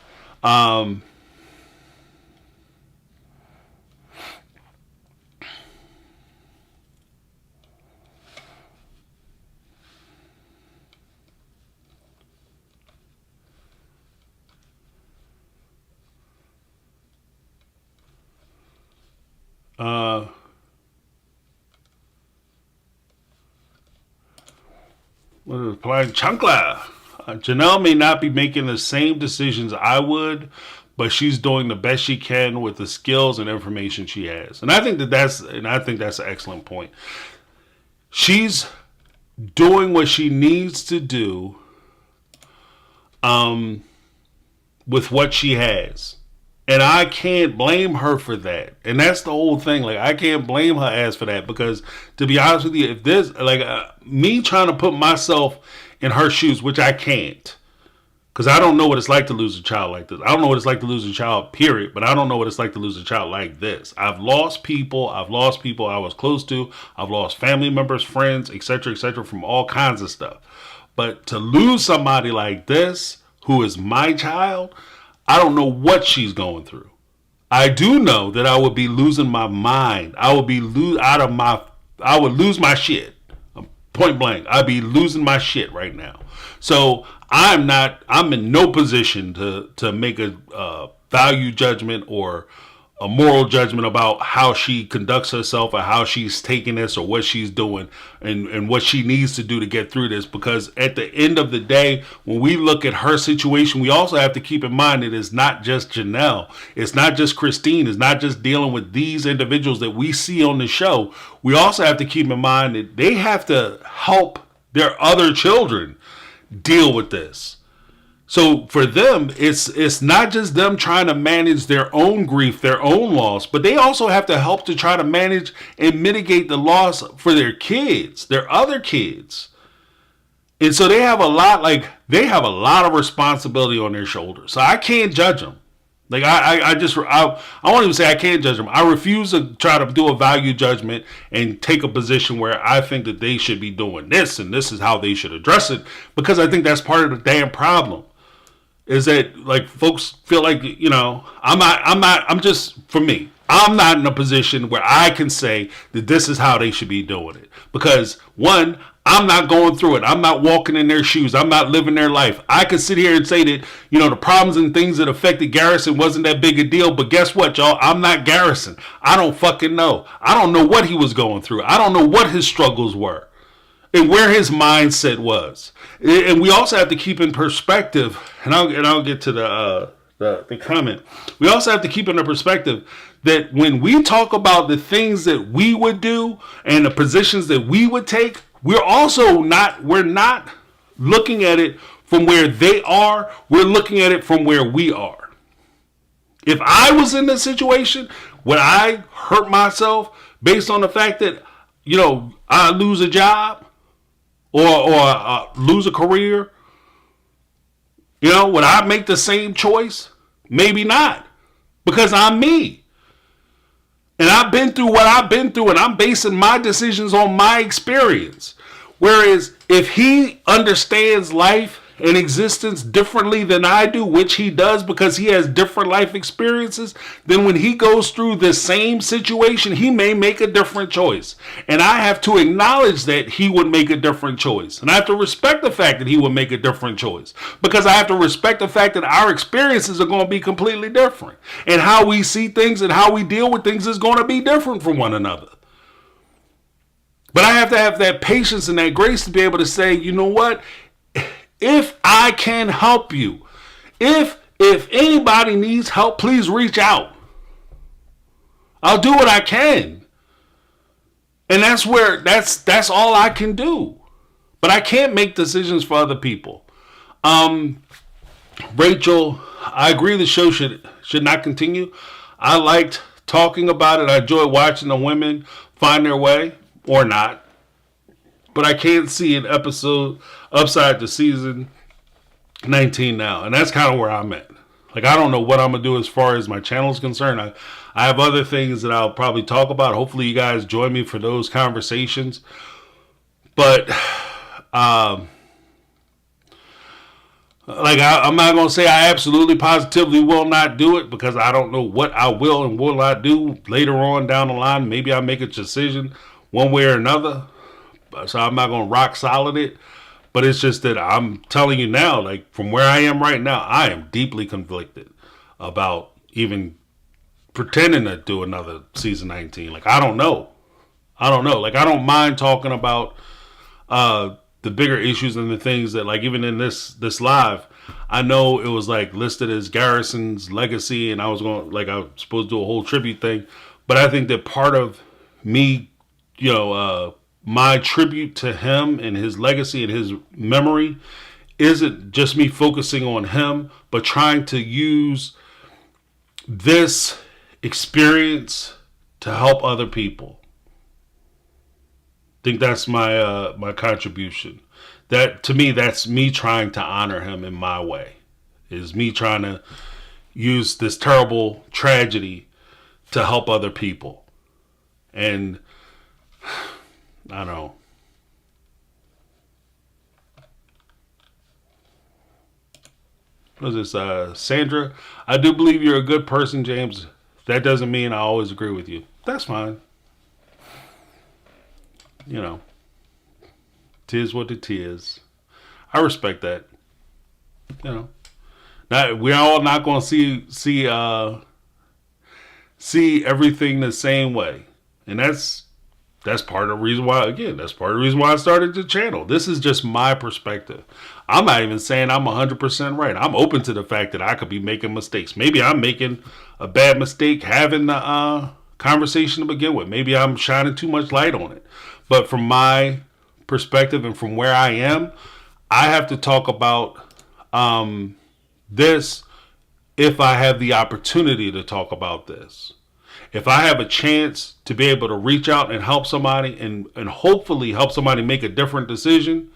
Applying Chancla. Janelle may not be making the same decisions I would, but she's doing the best she can with the skills and information she has. And I think that's an excellent point. She's doing what she needs to do with what she has. And I can't blame her for that. And that's the whole thing. Like, I can't blame her ass for that, because to be honest with you, if this, me trying to put myself in her shoes, which I can't, because I don't know what it's like to lose a child like this. I don't know what it's like to lose a child, period. But I don't know what it's like to lose a child like this. I've lost people I was close to. I've lost family members, friends, etc., from all kinds of stuff. But to lose somebody like this, who is my child, I don't know what she's going through. I do know that I would be losing my mind. I would lose my shit. Point blank. I'd be losing my shit right now. So I'm in no position to make a value judgment or a moral judgment about how she conducts herself or how she's taking this or what she's doing and what she needs to do to get through this. Because at the end of the day, when we look at her situation, we also have to keep in mind that it's not just Janelle. It's not just Christine. It's not just dealing with these individuals that we see on the show. We also have to keep in mind that they have to help their other children deal with this. So for them, it's not just them trying to manage their own grief, their own loss, but they also have to help to try to manage and mitigate the loss for their kids, their other kids. And so they have a lot of responsibility on their shoulders. So I can't judge them. Like I won't even say I can't judge them. I refuse to try to do a value judgment and take a position where I think that they should be doing this and this is how they should address it, because I think that's part of the damn problem. Is that, like, folks feel like, I'm not in a position where I can say that this is how they should be doing it. Because, one, I'm not going through it. I'm not walking in their shoes. I'm not living their life. I could sit here and say that, the problems and things that affected Garrison wasn't that big a deal. But guess what, y'all? I'm not Garrison. I don't fucking know. I don't know what he was going through. I don't know what his struggles were and where his mindset was. And we also have to keep in perspective, and I'll get to the comment. We also have to keep in the perspective that when we talk about the things that we would do and the positions that we would take, we're not looking at it from where they are. We're looking at it from where we are. If I was in this situation, would I hurt myself based on the fact that, I lose a job? Or lose a career? Would I make the same choice? Maybe not. Because I'm me. And I've been through what I've been through, and I'm basing my decisions on my experience. Whereas if he understands life and existence differently than I do, which he does because he has different life experiences, then when he goes through the same situation, he may make a different choice. And I have to acknowledge that he would make a different choice. And I have to respect the fact that he would make a different choice. Because I have to respect the fact that our experiences are going to be completely different. And how we see things and how we deal with things is going to be different from one another. But I have to have that patience and that grace to be able to say, you know what? If I can help you, if anybody needs help, please reach out. I'll do what I can. And that's all I can do. But I can't make decisions for other people. Rachel, I agree the show should not continue. I liked talking about it. I enjoyed watching the women find their way. Or not. But I can't see an episode upside to season 19 now. And that's kind of where I'm at. Like, I don't know what I'm going to do as far as my channel is concerned. I have other things that I'll probably talk about. Hopefully you guys join me for those conversations. But, I'm not going to say I absolutely positively will not do it, because I don't know what I will and will not do later on down the line. Maybe I'll make a decision one way or another, so I'm not going to rock solid it. But it's just that I'm telling you now, like, from where I am right now, I am deeply conflicted about even pretending to do another season 19. Like, I don't know. Like, I don't mind talking about the bigger issues and the things that, like, even in this live, I know it was like listed as Garrison's legacy, and I was supposed to do a whole tribute thing. But I think that part of me, my tribute to him and his legacy and his memory isn't just me focusing on him, but trying to use this experience to help other people. I think that's my contribution. That, to me, that's me trying to honor him in my way. Is me trying to use this terrible tragedy to help other people. And I don't know. What is this? Sandra, I do believe you're a good person, James. That doesn't mean I always agree with you. That's fine. Tis what it is. I respect that. We're all not going to see everything the same way, and that's part of the reason why. Again, that's part of the reason why I started the channel. This is just my perspective. I'm not even saying I'm 100% right. I'm open to the fact that I could be making mistakes. Maybe I'm making a bad mistake having the conversation to begin with. Maybe I'm shining too much light on it. But from my perspective and from where I am, I have to talk about this if I have the opportunity to talk about this. If I have a chance to be able to reach out and help somebody and hopefully help somebody make a different decision,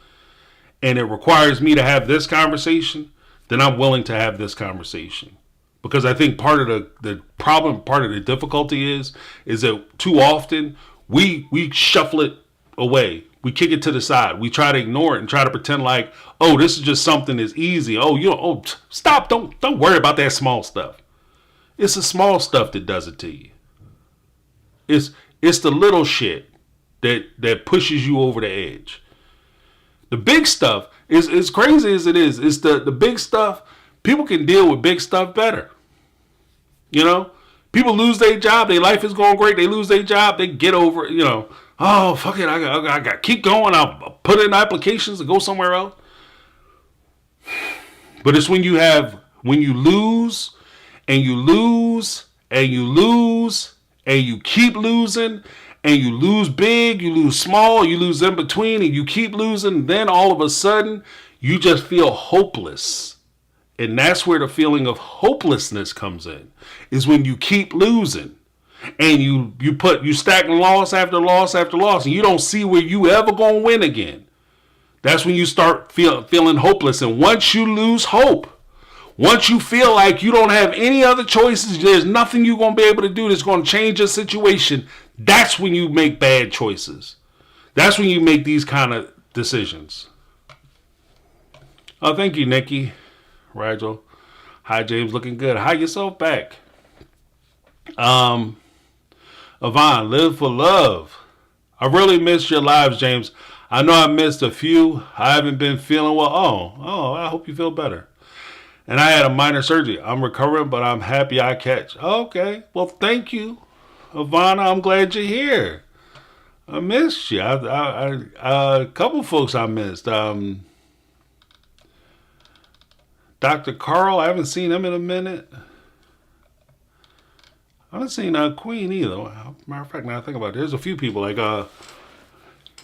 and it requires me to have this conversation, then I'm willing to have this conversation. Because I think part of the problem, part of the difficulty is that too often we shuffle it away. We kick it to the side. We try to ignore it and try to pretend like, oh, this is just something that's easy. Oh, stop. Don't worry about that small stuff. It's the small stuff that does it to you. It's the little shit that pushes you over the edge. The big stuff is as crazy as it is. It's the big stuff. People can deal with big stuff better. People lose their job. Their life is going great. They lose their job. They get over it. Oh, fuck it. I got to keep going. I'll put in applications to go somewhere else. But it's when you lose and you lose and you lose and you keep losing, and you lose big, you lose small, you lose in between, and you keep losing, then all of a sudden you just feel hopeless. And that's where the feeling of hopelessness comes in, is when you keep losing and you stack loss after loss after loss, and you don't see where you ever gonna win again. That's when you start feeling hopeless. And once you lose hope, once you feel like you don't have any other choices, there's nothing you're going to be able to do that's going to change your situation, that's when you make bad choices. That's when you make these kind of decisions. Oh, thank you, Nikki. Rigel. Hi, James. Looking good. Hi, yourself back. Yvonne, live for love. I really missed your lives, James. I know I missed a few. I haven't been feeling well. Oh, I hope you feel better. And I had a minor surgery. I'm recovering, but I'm happy I catch. Okay. Well, thank you, Yvonne. I'm glad you're here. I missed you. A couple folks I missed. Dr. Carl, I haven't seen him in a minute. I haven't seen Queen either. Matter of fact, now I think about it, there's a few people like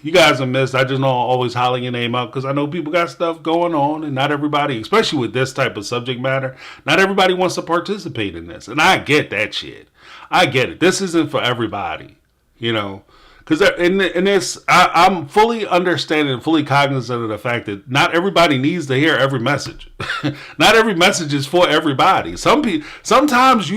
you guys are missed. I just know I'm always hollering your name out because I know people got stuff going on, and not everybody, especially with this type of subject matter, not everybody wants to participate in this. And I get that shit. I get it. This isn't for everybody, you know. Because in this, I'm fully understanding and fully cognizant of the fact that not everybody needs to hear every message. Not every message is for everybody. Sometimes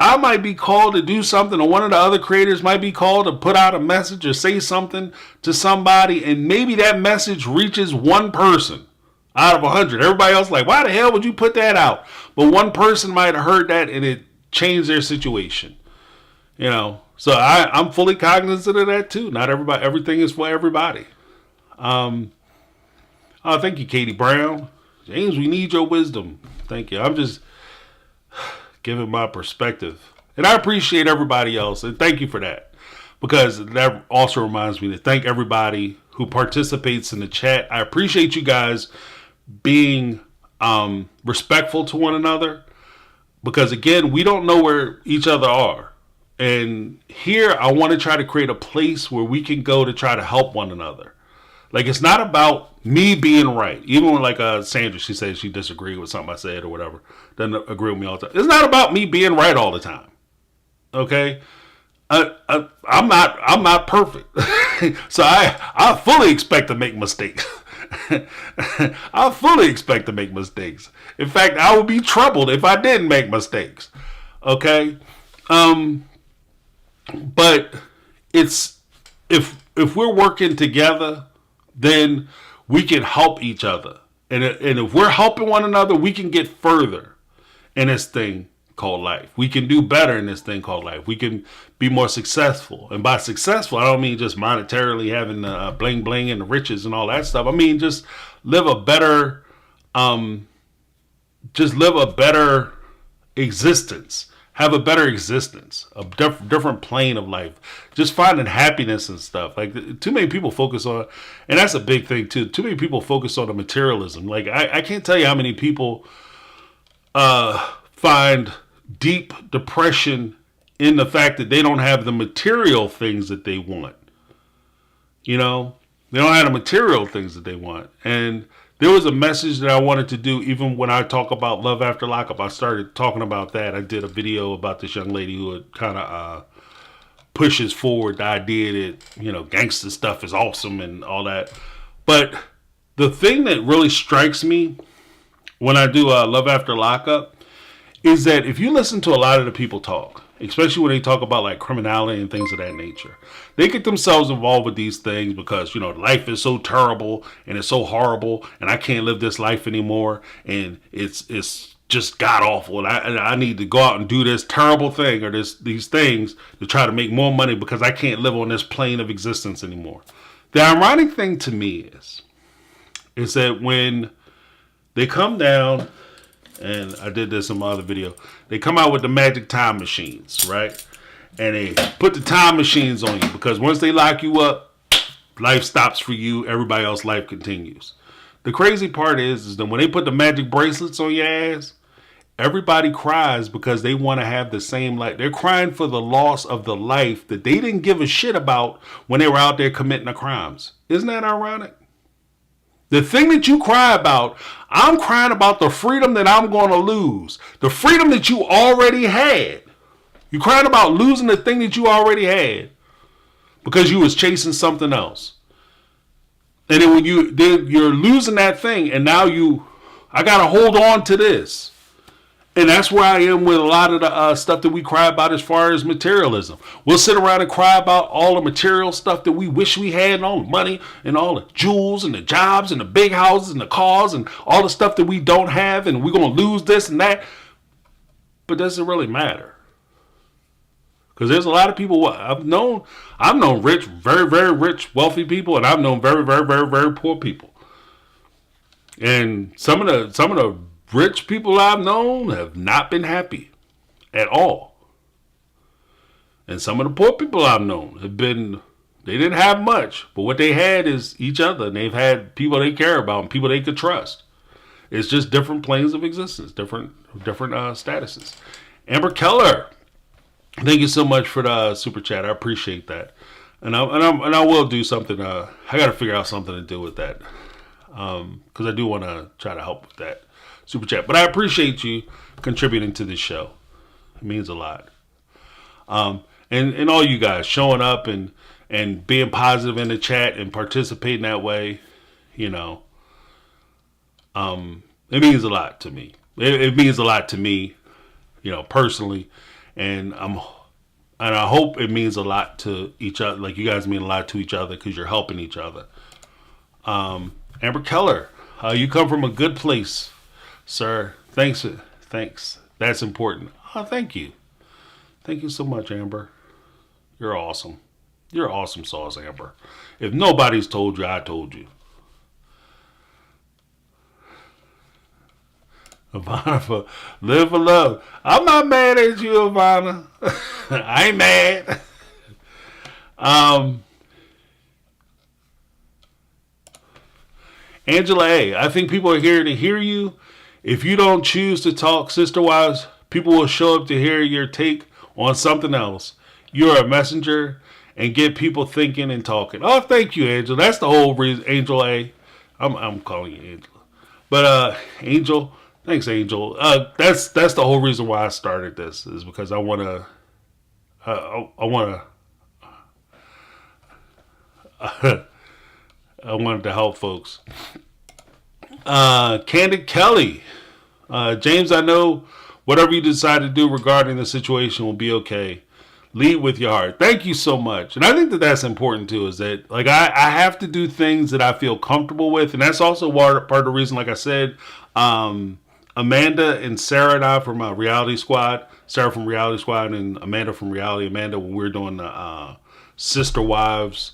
I might be called to do something, or one of the other creators might be called to put out a message or say something to somebody, and maybe that message reaches one person out of 100. Everybody else like, why the hell would you put that out? But one person might have heard that and it changed their situation. You know, so I'm fully cognizant of that too. Not everybody, everything is for everybody. Oh, thank you, Katie Brown. James, we need your wisdom. Thank you. I'm just giving my perspective. And I appreciate everybody else. And thank you for that. Because that also reminds me to thank everybody who participates in the chat. I appreciate you guys being respectful to one another. Because again, we don't know where each other are. And here, I want to try to create a place where we can go to try to help one another. Like, it's not about me being right. Even when, like, Sandra, she said she disagreed with something I said or whatever. Doesn't agree with me all the time. It's not about me being right all the time. Okay? I'm not perfect. So I fully expect to make mistakes. I fully expect to make mistakes. In fact, I would be troubled if I didn't make mistakes. Okay? But it's if we're working together, then we can help each other. And if we're helping one another, we can get further in this thing called life. We can do better in this thing called life. We can be more successful. And by successful, I don't mean just monetarily having the bling bling and the riches and all that stuff. I mean just live a better existence. Have a better existence, a different plane of life, just finding happiness and stuff. Like, too many people focus on, and that's a big thing too, too many people focus on the materialism. Like, I can't tell you how many people find deep depression in the fact that they don't have the material things that they want. You know, they don't have the material things that they want. And there was a message that I wanted to do even when I talk about love after lockup. I started talking about that. I did a video about this young lady who kind of pushes forward the idea that, you know, gangster stuff is awesome and all that. But the thing that really strikes me when I do love after lockup is that if you listen to a lot of the people talk, especially when they talk about like criminality and things of that nature, they get themselves involved with these things because, you know, life is so terrible and it's so horrible and I can't live this life anymore and it's just god awful and I need to go out and do this terrible thing or these things to try to make more money because I can't live on this plane of existence anymore. The ironic thing to me is that when they come down, and I did this in my other video, they come out with the magic time machines, right? And they put the time machines on you because once they lock you up, life stops for you. Everybody else's life continues. The crazy part is that when they put the magic bracelets on your ass, everybody cries because they want to have the same life. They're crying for the loss of the life that they didn't give a shit about when they were out there committing the crimes. Isn't that ironic? The thing that you cry about, I'm crying about the freedom that I'm going to lose. The freedom that you already had. You're crying about losing the thing that you already had because you was chasing something else. And then when you're losing that thing and now I got to hold on to this. And that's where I am with a lot of the stuff that we cry about as far as materialism. We'll sit around and cry about all the material stuff that we wish we had, and all the money and all the jewels and the jobs and the big houses and the cars and all the stuff that we don't have, and we're going to lose this and that. But does it really matter? Because there's a lot of people I've known rich, very, very rich, wealthy people, and I've known very, very, very, very poor people. And some of the rich people I've known have not been happy at all. And some of the poor people I've known they didn't have much, but what they had is each other. And they've had people they care about and people they could trust. It's just different planes of existence, different statuses. Amber Keller, thank you so much for the super chat. I appreciate that. And I will do something. I got to figure out something to do with that. Because I do want to try to help with that super chat. But I appreciate you contributing to this show. It means a lot. And all you guys showing up and being positive in the chat and participating that way, it means a lot to me. It means a lot to me, personally. And I hope it means a lot to each other. Like you guys mean a lot to each other because you're helping each other. Amber Keller, you come from a good place, sir. Thanks. That's important. Oh, thank you. Thank you so much, Amber. You're awesome. You're awesome sauce, Amber. If nobody's told you, I told you. Ivana, live for love. I'm not mad at you, Ivana. I ain't mad. Angela A., I think people are here to hear you. If you don't choose to talk sister wives, people will show up to hear your take on something else. You're a messenger and get people thinking and talking. Oh, thank you, Angela. That's the whole reason, Angel A. I'm calling you Angela. But Angel, thanks, Angel. That's the whole reason why I started this, is because I wanted to help folks. Candid Kelly. James, I know whatever you decide to do regarding the situation will be okay. Lead with your heart. Thank you so much. And I think that that's important too, is that like I have to do things that I feel comfortable with. And that's also part of the reason, like I said, Amanda and Sarah and I from Reality Squad, Sarah from Reality Squad and Amanda from Reality. Amanda, when we were doing the Sister Lives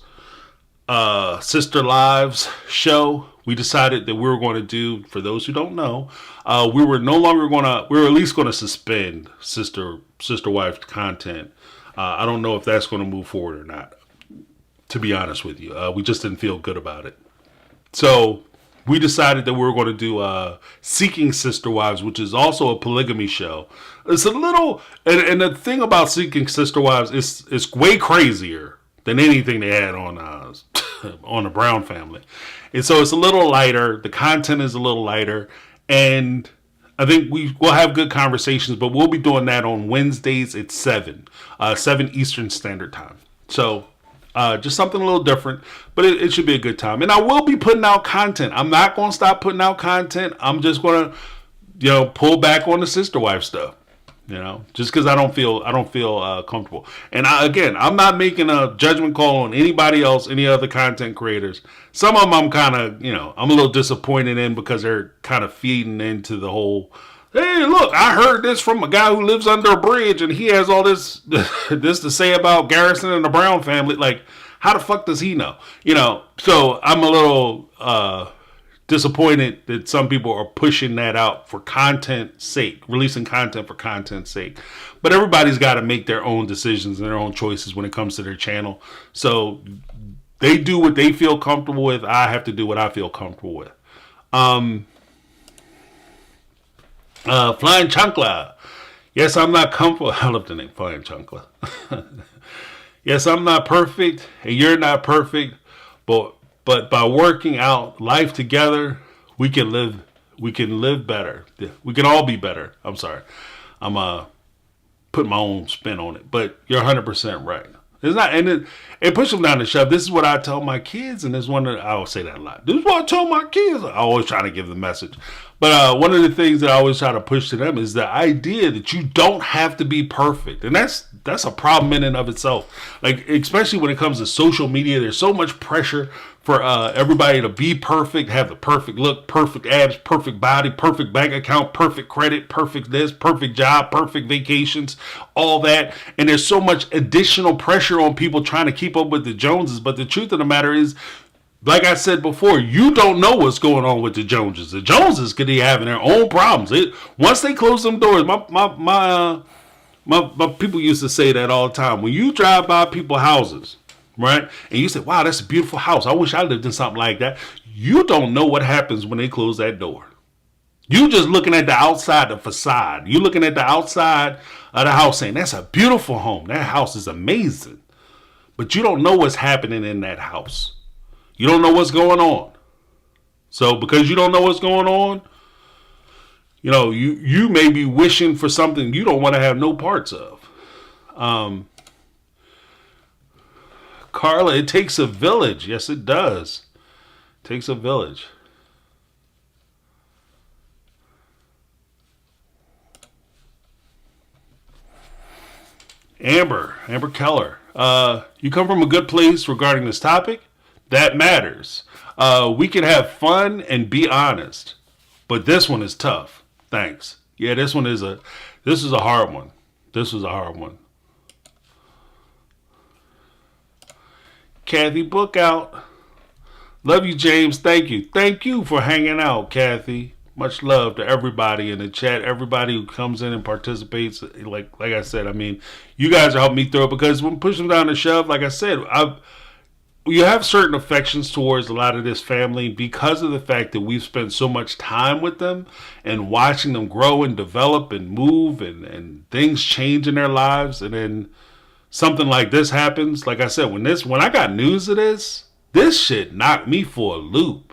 show, we decided that we were going to do, for those who don't know, we were at least going to suspend Sister Wives content. I don't know if that's going to move forward or not, to be honest with you. We just didn't feel good about it. So we decided that we were going to do Seeking Sister Wives, which is also a polygamy show. It's a little, and the thing about Seeking Sister Wives is it's way crazier than anything they had on on the Brown family. And so it's a little lighter. The content is a little lighter. And I think we'll have good conversations, but we'll be doing that on Wednesdays at 7 Eastern Standard Time. So just something a little different, but it should be a good time. And I will be putting out content. I'm not going to stop putting out content. I'm just going to, pull back on the sister wife stuff. Just because I don't feel comfortable. And I'm not making a judgment call on anybody else, any other content creators. Some of them I'm kind of, I'm a little disappointed in because they're kind of feeding into the whole, hey, look, I heard this from a guy who lives under a bridge and he has all this to say about Garrison and the Brown family. Like, how the fuck does he know? So I'm a little disappointed that some people are pushing that out for content's sake, releasing content for content's sake. But everybody's got to make their own decisions and their own choices when it comes to their channel. So they do what they feel comfortable with. I have to do what I feel comfortable with. Flying Chunkla. Yes, I'm not comfortable. I love the name Flying Chunkla. Yes, I'm not perfect and you're not perfect, but by working out life together, we can live better. We can all be better. I'm sorry. I'm putting my own spin on it, but you're 100% right. It's not, and it pushes them down the shove. This is what I tell my kids, and this one that I always say that a lot. This is what I tell my kids. I always try to give the message. But one of the things that I always try to push to them is the idea that you don't have to be perfect, and that's a problem in and of itself. Like, especially when it comes to social media, there's so much pressure for everybody to be perfect, have the perfect look, perfect abs, perfect body, perfect bank account, perfect credit, perfect this, perfect job, perfect vacations, all that. And there's so much additional pressure on people trying to keep up with the Joneses. But the truth of the matter is, like I said before, you don't know what's going on with the Joneses. The Joneses could be having their own problems. Once they close them doors, my people used to say that all the time. When you drive by people's houses, right, and you say, wow, that's a beautiful house, I wish I lived in something like that. You don't know what happens when they close that door. You just looking at the outside, the facade. You looking at the outside of the house saying, that's a beautiful home. That house is amazing. But you don't know what's happening in that house. You don't know what's going on. So because you don't know what's going on, you know, you may be wishing for something you don't want to have no parts of. Carla, it takes a village. Yes, it does. It takes a village. Amber Keller. You come from a good place regarding this topic. That matters. We can have fun and be honest, but this one is tough. Thanks. Yeah, this is a hard one. This was a hard one. Kathy, book out. Love you, James. Thank you. Thank you for hanging out, Kathy. Much love to everybody in the chat, everybody who comes in and participates. Like I said, I mean, you guys are helping me through it because when pushing down the shove, like I said, you have certain affections towards a lot of this family because of the fact that we've spent so much time with them and watching them grow and develop and move and things change in their lives. And then something like this happens. Like I said, when I got news of this shit knocked me for a loop.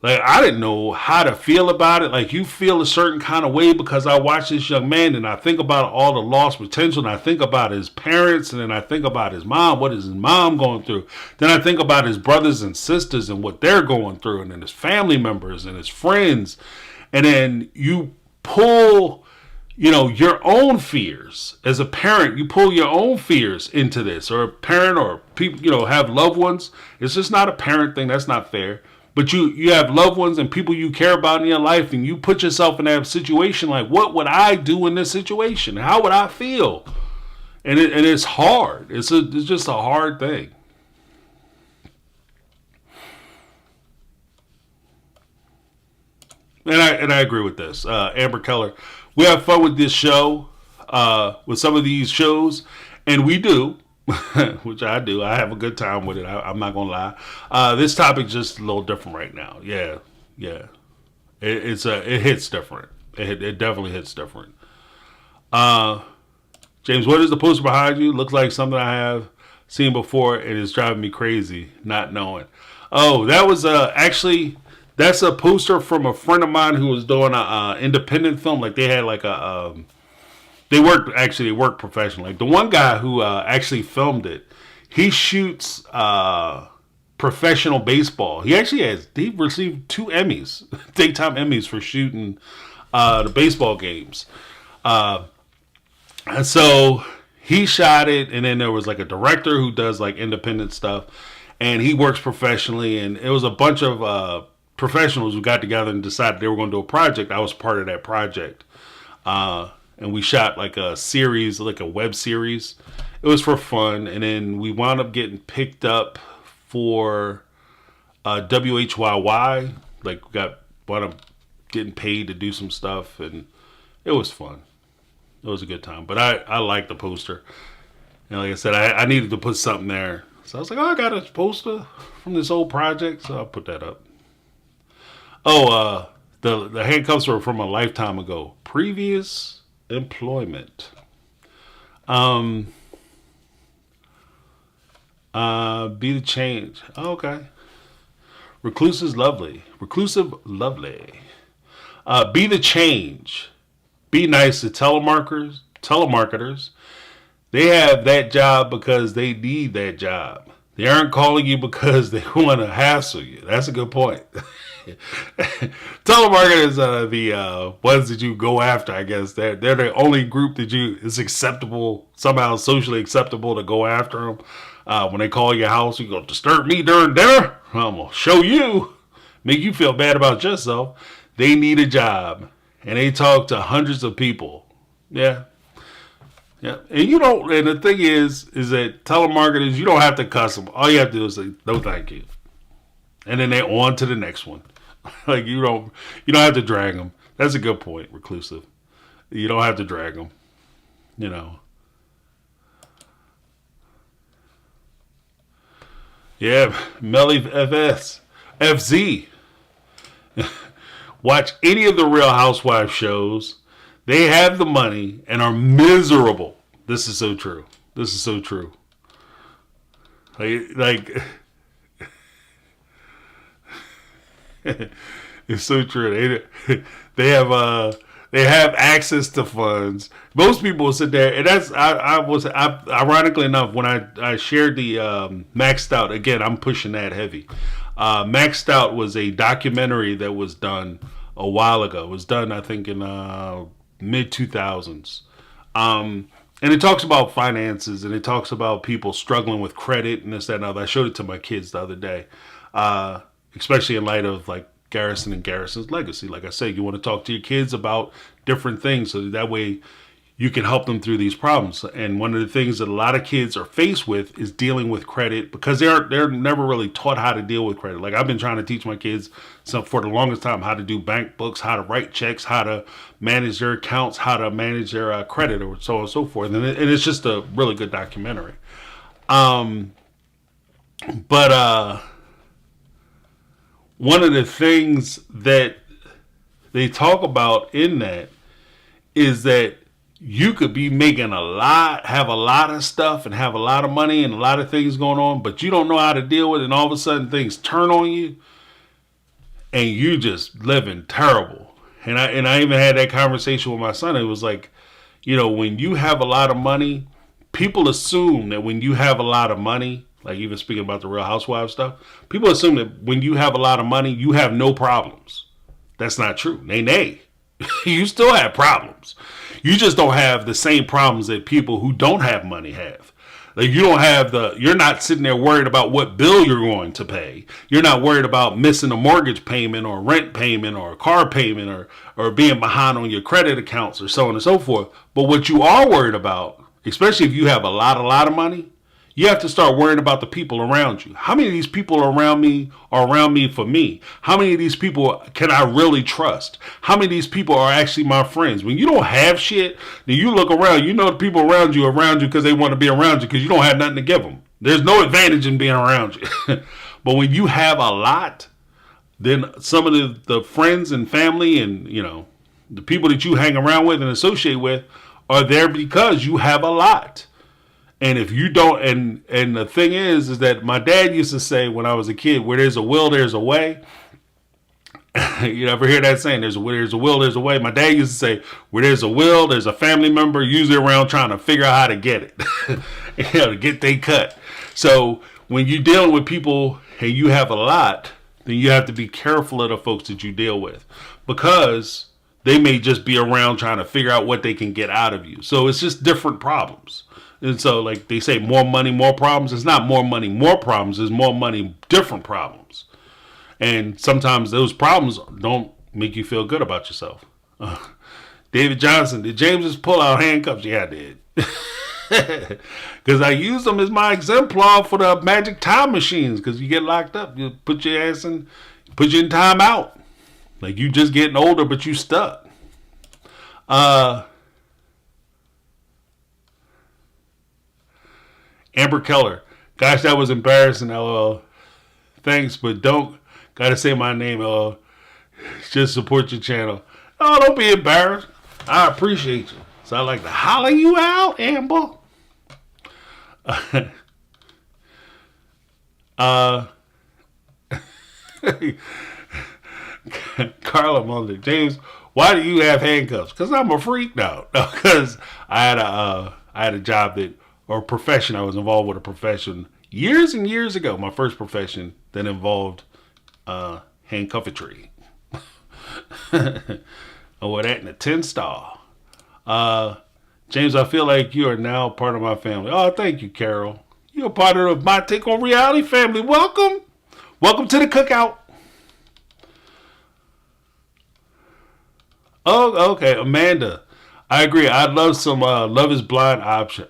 Like, I didn't know how to feel about it. Like, you feel a certain kind of way because I watch this young man and I think about all the lost potential and I think about his parents and then I think about his mom. What is his mom going through? Then I think about his brothers and sisters and what they're going through and then his family members and his friends. And then you pull, your own fears. As a parent, you pull your own fears into this. Or a parent or people, have loved ones. It's just not a parent thing. That's not fair. But you have loved ones and people you care about in your life, and you put yourself in that situation like, what would I do in this situation? How would I feel? And it's hard. It's just a hard thing. And I agree with this. Amber Keller, we have fun with this show, with some of these shows, and we do. Which I do. I have a good time with it. I'm not gonna lie. This topic's just a little different right now. Yeah. It hits different. It definitely hits different. James, what is the poster behind you? Looks like something I have seen before, and it's driving me crazy not knowing. Oh, that was actually that's a poster from a friend of mine who was doing a independent film. Like they had like a. They work professionally. Like the one guy who actually filmed it, he shoots professional baseball. He received 2 Emmys, daytime Emmys for shooting the baseball games. And so he shot it, and then there was like a director who does like independent stuff, and he works professionally. And it was a bunch of professionals who got together and decided they were going to do a project. I was part of that project. And we shot like a series, like a web series. It was for fun. And then we wound up getting picked up for WHYY. Like wound up getting paid to do some stuff. And it was fun. It was a good time. But I liked the poster. And like I said, I needed to put something there. So I was like, I got a poster from this old project. So I'll put that up. Oh, the handcuffs were from a lifetime ago. Previous employment. Be the change. Oh, okay. Reclusive lovely. Be the change. Be nice to telemarketers. They have that job because they need that job. They aren't calling you because they want to hassle you. That's a good point. Telemarketers are the ones that you go after, I guess. They're the only group that it's acceptable, somehow socially acceptable to go after them. When they call your house, you go, disturb me during dinner? I'm going to show you. Make you feel bad about yourself. They need a job. And they talk to hundreds of people. Yeah. Yeah. And you don't, and the thing is that telemarketers, you don't have to cuss them. All you have to do is say, no thank you. And then they're on to the next one. Like you don't have to drag them. That's a good point, reclusive. You don't have to drag them. You know. Yeah, Melly FZ. Watch any of the Real Housewives shows. They have the money and are miserable. This is so true. This is so true. Like it's so true. They have access to funds. Most people will sit there, and that's ironically enough, when I shared the Maxed Out again, I'm pushing that heavy. Maxed Out was a documentary that was done a while ago. It was done, I think, in mid 2000s. And it talks about finances, and it talks about people struggling with credit and this, that, and other. I showed it to my kids the other day, especially in light of like Garrison and Garrison's legacy. Like I said, you want to talk to your kids about different things so that way you can help them through these problems. And one of the things that a lot of kids are faced with is dealing with credit because they're never really taught how to deal with credit. Like I've been trying to teach my kids for the longest time how to do bank books, how to write checks, how to manage their accounts, how to manage their credit, or so on and so forth. And it's just a really good documentary. But one of the things that they talk about in that is that you could be making have a lot of stuff and have a lot of money and a lot of things going on, but you don't know how to deal with it, and all of a sudden things turn on you and you just living terrible. And I even had that conversation with my son. It was like, when you have a lot of money, people assume that when you have a lot of money, like even speaking about the Real Housewives stuff, people assume that when you have a lot of money, you have no problems. That's not true. Nay. You still have problems. You just don't have the same problems that people who don't have money have. Like you're not sitting there worried about what bill you're going to pay. You're not worried about missing a mortgage payment or rent payment or a car payment or being behind on your credit accounts or so on and so forth. But what you are worried about, especially if you have a lot of money, you have to start worrying about the people around you. How many of these people around me are around me for me? How many of these people can I really trust? How many of these people are actually my friends? When you don't have shit, then you look around, the people around you because they want to be around you because you don't have nothing to give them. There's no advantage in being around you. But when you have a lot, then some of the friends and family and, the people that you hang around with and associate with are there because you have a lot. And if you don't, and the thing is that my dad used to say when I was a kid, where there's a will, there's a way. You ever hear that saying? There's a will, there's a way. My dad used to say, where there's a will, there's a family member usually around trying to figure out how to get it, to get they cut. So when you're dealing with people and you have a lot, then you have to be careful of the folks that you deal with because they may just be around trying to figure out what they can get out of you. So it's just different problems. And so, like they say, more money, more problems. It's not more money, more problems. It's more money, different problems. And sometimes those problems don't make you feel good about yourself. David Johnson, did James just pull out handcuffs? Yeah, I did. Because I use them as my exemplar for the magic time machines. Because you get locked up, you put your ass in, put you in time out. Like you just getting older, but you stuck. Amber Keller. Gosh, that was embarrassing, LOL. Thanks, but gotta say my name, LOL. Just support your channel. Oh, don't be embarrassed. I appreciate you. So I like to holler you out, Amber. Carla Muller. James, why do you have handcuffs? Because I'm a freak now. Because I had a job that or profession. I was involved with a profession years and years ago. My first profession that involved handcuffetry. Or that in a 10-star. James, I feel like you are now part of my family. Oh, thank you, Carol. You're a part of my Take on Reality family. Welcome. Welcome to the cookout. Oh, okay. Amanda. I agree. I'd love some Love is Blind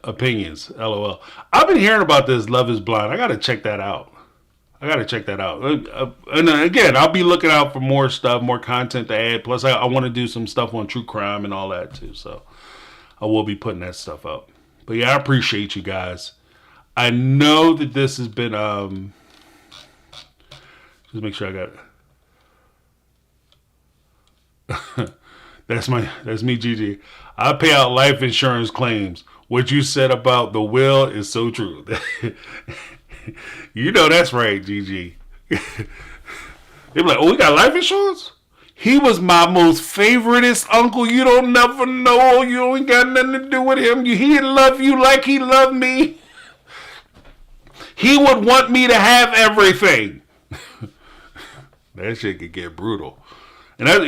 opinions. LOL. I've been hearing about this Love is Blind. I got to check that out. And again, I'll be looking out for more stuff, more content to add. Plus, I want to do some stuff on true crime and all that too. So I will be putting that stuff up. But yeah, I appreciate you guys. I know that this has been just make sure I got it. That's me, Gigi. I pay out life insurance claims. What you said about the will is so true. You know that's right, Gigi. They be like, oh, we got life insurance? He was my most favoriteest uncle. You don't never know. You ain't got nothing to do with him. He love you like he loved me. He would want me to have everything. That shit could get brutal. And that,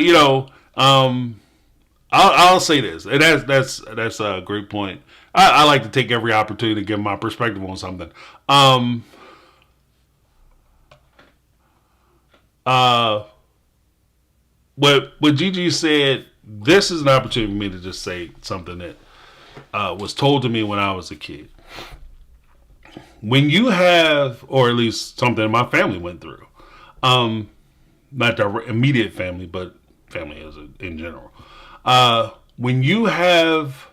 I'll say this, and that's a great point. I like to take every opportunity to give my perspective on something. What Gigi said, this is an opportunity for me to just say something that was told to me when I was a kid. When you have, or at least something my family went through, not the immediate family, but family as in general. When you have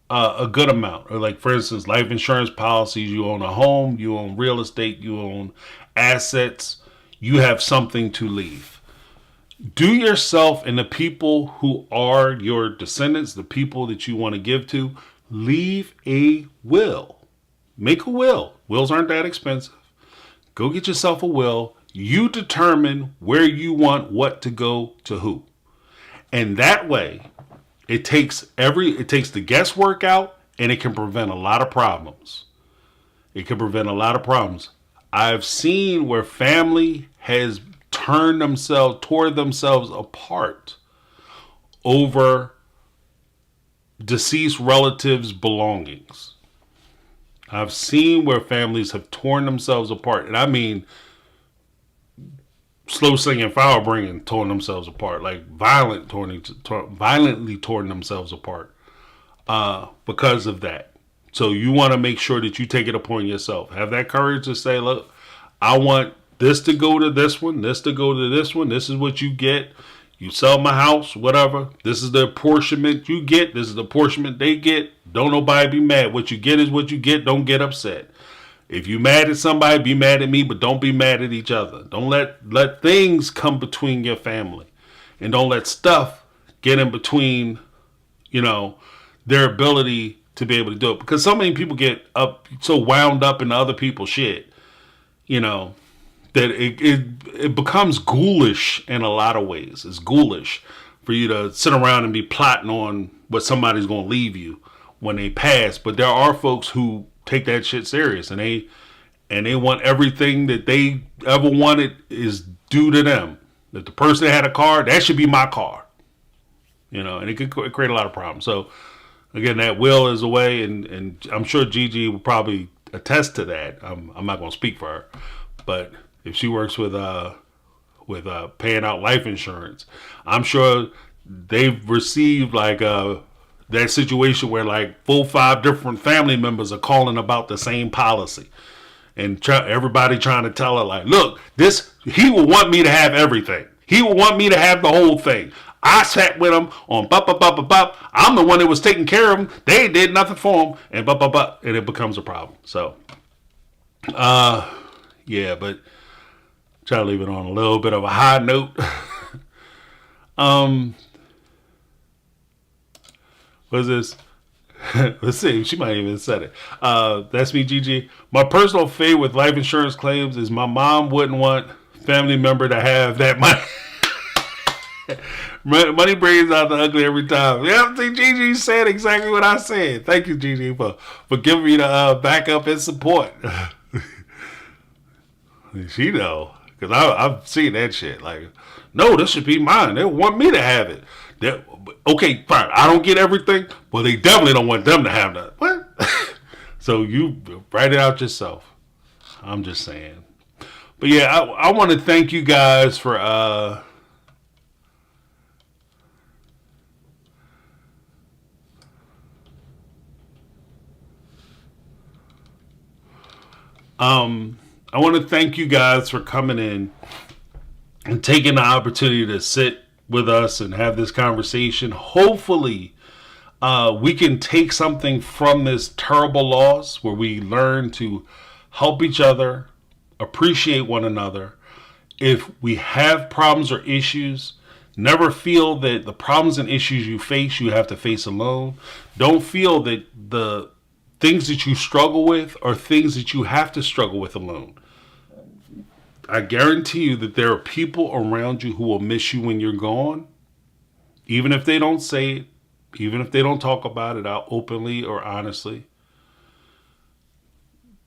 a good amount, or like for instance, life insurance policies, you own a home, you own real estate, you own assets, you have something to leave. Do yourself and the people who are your descendants, the people that you want to give to, leave a will. Make a will. Wills aren't that expensive. Go get yourself a will. You determine where you want what to go to who. And that way, it takes the guesswork out, and it can prevent a lot of problems. I've seen where family has tore themselves apart over deceased relatives' belongings. I've seen where families have torn themselves apart. And I mean, slow singing, foul bringing, torn themselves apart. Like violently torn themselves apart because of that. So you want to make sure that you take it upon yourself. Have that courage to say, look, I want this to go to this one, this to go to this one. This is what you get. You sell my house, whatever. This is the apportionment you get. This is the apportionment they get. Don't nobody be mad. What you get is what you get. Don't get upset. If you mad at somebody, be mad at me, but don't be mad at each other. Don't let things come between your family. And don't let stuff get in between, their ability to be able to do it. Because so many people get so wound up in other people's shit, that it becomes ghoulish in a lot of ways. It's ghoulish for you to sit around and be plotting on what somebody's going to leave you when they pass. But there are folks who take that shit serious, and they want everything that they ever wanted is due to them. If the person had a car, that should be my car. And it could create a lot of problems. So again, that will is a way, and I'm sure Gigi will probably attest to that. I'm not going to speak for her, but if she works with paying out life insurance, I'm sure they've received that situation where 4-5 different family members are calling about the same policy, and everybody trying to tell her look, he will want me to have everything. He will want me to have the whole thing. I sat with him on bop. I'm the one that was taking care of him. They did nothing for him, and and it becomes a problem. So, yeah, but try to leave it on a little bit of a high note. What's this? Let's see. She might even said it. That's me, Gigi. My personal fate with life insurance claims is my mom wouldn't want family member to have that money. Money brings out the ugly every time. Yeah, see, Gigi said exactly what I said. Thank you, Gigi, for giving me the backup and support. She know, because I've seen that shit. Like, no, this should be mine. They want me to have it. Okay, fine. I don't get everything, but they definitely don't want them to have that. What? So you write it out yourself. I'm just saying. But yeah, I want to thank you guys for I want to thank you guys for coming in and taking the opportunity to sit with us and have this conversation. Hopefully, we can take something from this terrible loss where we learn to help each other, appreciate one another. If we have problems or issues, never feel that the problems and issues you have to face alone. Don't feel that the things that you struggle with are things that you have to struggle with alone. I guarantee you that there are people around you who will miss you when you're gone, even if they don't say it, even if they don't talk about it out openly or honestly.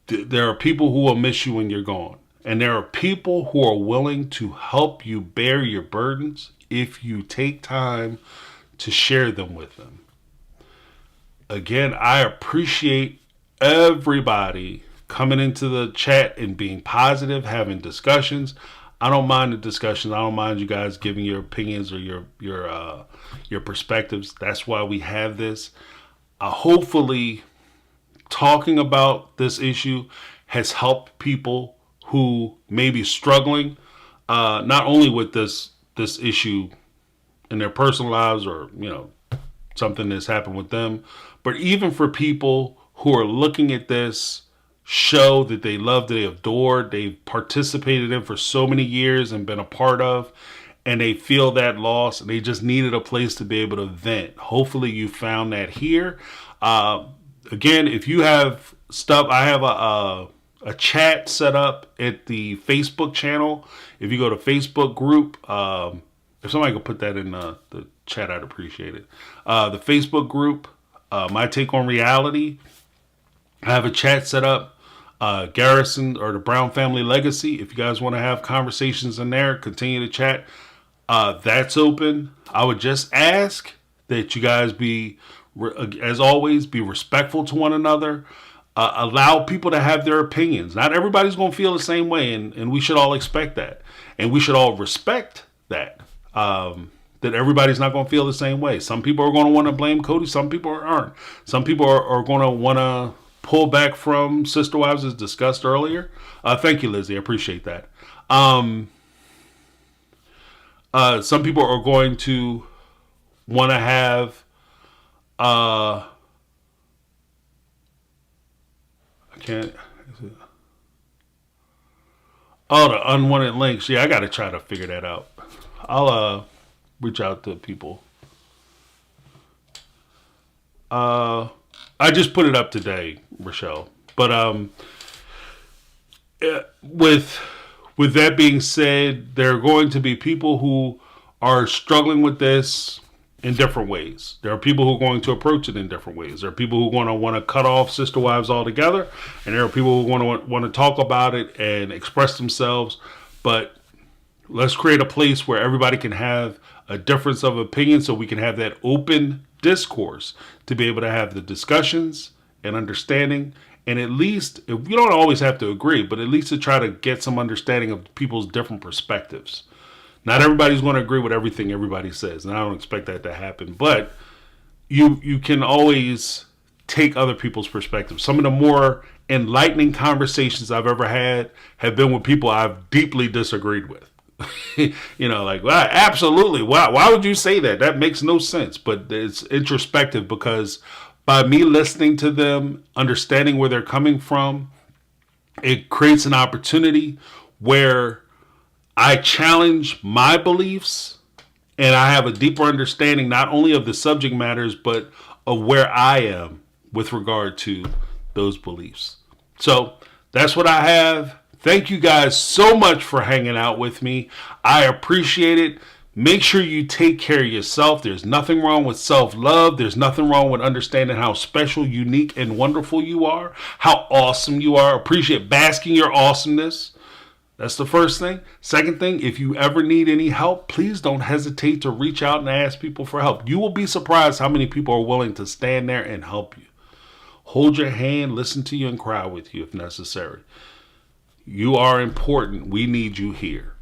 There are people who will miss you when you're gone. And there are people who are willing to help you bear your burdens if you take time to share them with them. Again, I appreciate everybody coming into the chat and being positive, having discussions. I don't mind the discussions. I don't mind you guys giving your opinions or your perspectives. That's why we have this. Hopefully, talking about this issue has helped people who may be struggling, not only with this issue in their personal lives or something that's happened with them, but even for people who are looking at this show that they love, they adored, they've participated in for so many years and been a part of, and they feel that loss and they just needed a place to be able to vent. Hopefully you found that here. Again, if you have stuff, I have a chat set up at the Facebook channel. If you go to Facebook group, if somebody could put that in the chat, I'd appreciate it. The Facebook group, MyTakeOnReality. I have a chat set up. Garrison or the Brown Family Legacy. If you guys want to have conversations in there, continue to chat. That's open. I would just ask that you guys be, as always, be respectful to one another. Allow people to have their opinions. Not everybody's going to feel the same way, and we should all expect that. And we should all respect that. That everybody's not going to feel the same way. Some people are going to want to blame Cody. Some people aren't. Some people are going to want to pull back from Sister Wives as discussed earlier. Thank you, Lizzie. I appreciate that. Some people are going to want to have I can't. Oh, the unwanted links. Yeah, I got to try to figure that out. I'll reach out to people. I just put it up today, Rochelle. But with that being said, there are going to be people who are struggling with this in different ways. There are people who are going to approach it in different ways. There are people who are going to want to cut off Sister Wives altogether, and there are people who are going to want to talk about it and express themselves. But let's create a place where everybody can have a difference of opinion so we can have that open discourse to be able to have the discussions and understanding. And at least, if you don't always have to agree, but at least to try to get some understanding of people's different perspectives. Not everybody's going to agree with everything everybody says, and I don't expect that to happen. But you can always take other people's perspectives. Some of the more enlightening conversations I've ever had have been with people I've deeply disagreed with. Like, well, absolutely. Why would you say that? That makes no sense. But it's introspective because by me listening to them, understanding where they're coming from, it creates an opportunity where I challenge my beliefs and I have a deeper understanding not only of the subject matters, but of where I am with regard to those beliefs. So that's what I have. Thank you guys so much for hanging out with me. I appreciate it. Make sure you take care of yourself. There's nothing wrong with self-love. There's nothing wrong with understanding how special, unique, and wonderful you are. How awesome you are. Appreciate basking your awesomeness. That's the first thing. Second thing, if you ever need any help, please don't hesitate to reach out and ask people for help. You will be surprised how many people are willing to stand there and help you. Hold your hand, listen to you, and cry with you if necessary. You are important. We need you here.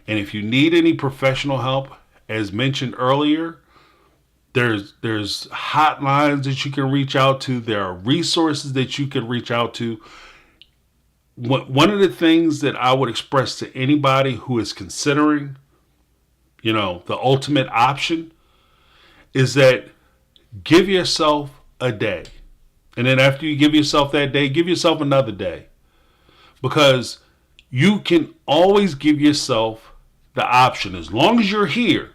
And if you need any professional help, as mentioned earlier, there's hotlines that you can reach out to. There are resources that you can reach out to. One of the things that I would express to anybody who is considering, the ultimate option is that give yourself a day. And then after you give yourself that day, give yourself another day. Because you can always give yourself the option. As long as you're here,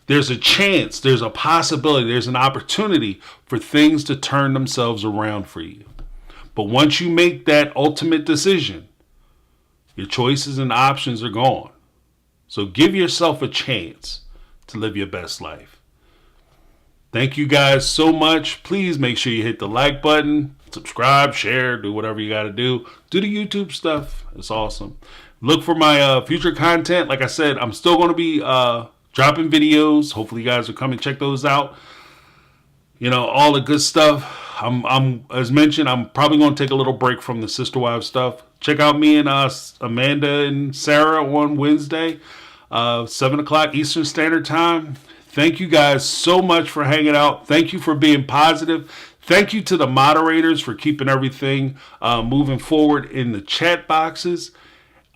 there's a chance, there's a possibility, there's an opportunity for things to turn themselves around for you. But once you make that ultimate decision, your choices and options are gone. So give yourself a chance to live your best life. Thank you guys so much. Please make sure you hit the like button, subscribe, share, do whatever you got to do. Do the YouTube stuff. It's awesome. Look for my future content. Like I said, I'm still going to be dropping videos. Hopefully you guys will come and check those out. All the good stuff. I'm as mentioned, I'm probably going to take a little break from the Sister Wives stuff. Check out me and Amanda and Sarah on Wednesday, 7 o'clock Eastern Standard Time. Thank you guys so much for hanging out. Thank you for being positive. Thank you to the moderators for keeping everything moving forward in the chat boxes.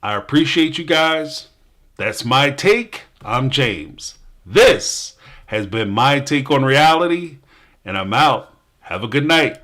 I appreciate you guys. That's my take. I'm James. This has been My Take on Reality, and I'm out. Have a good night.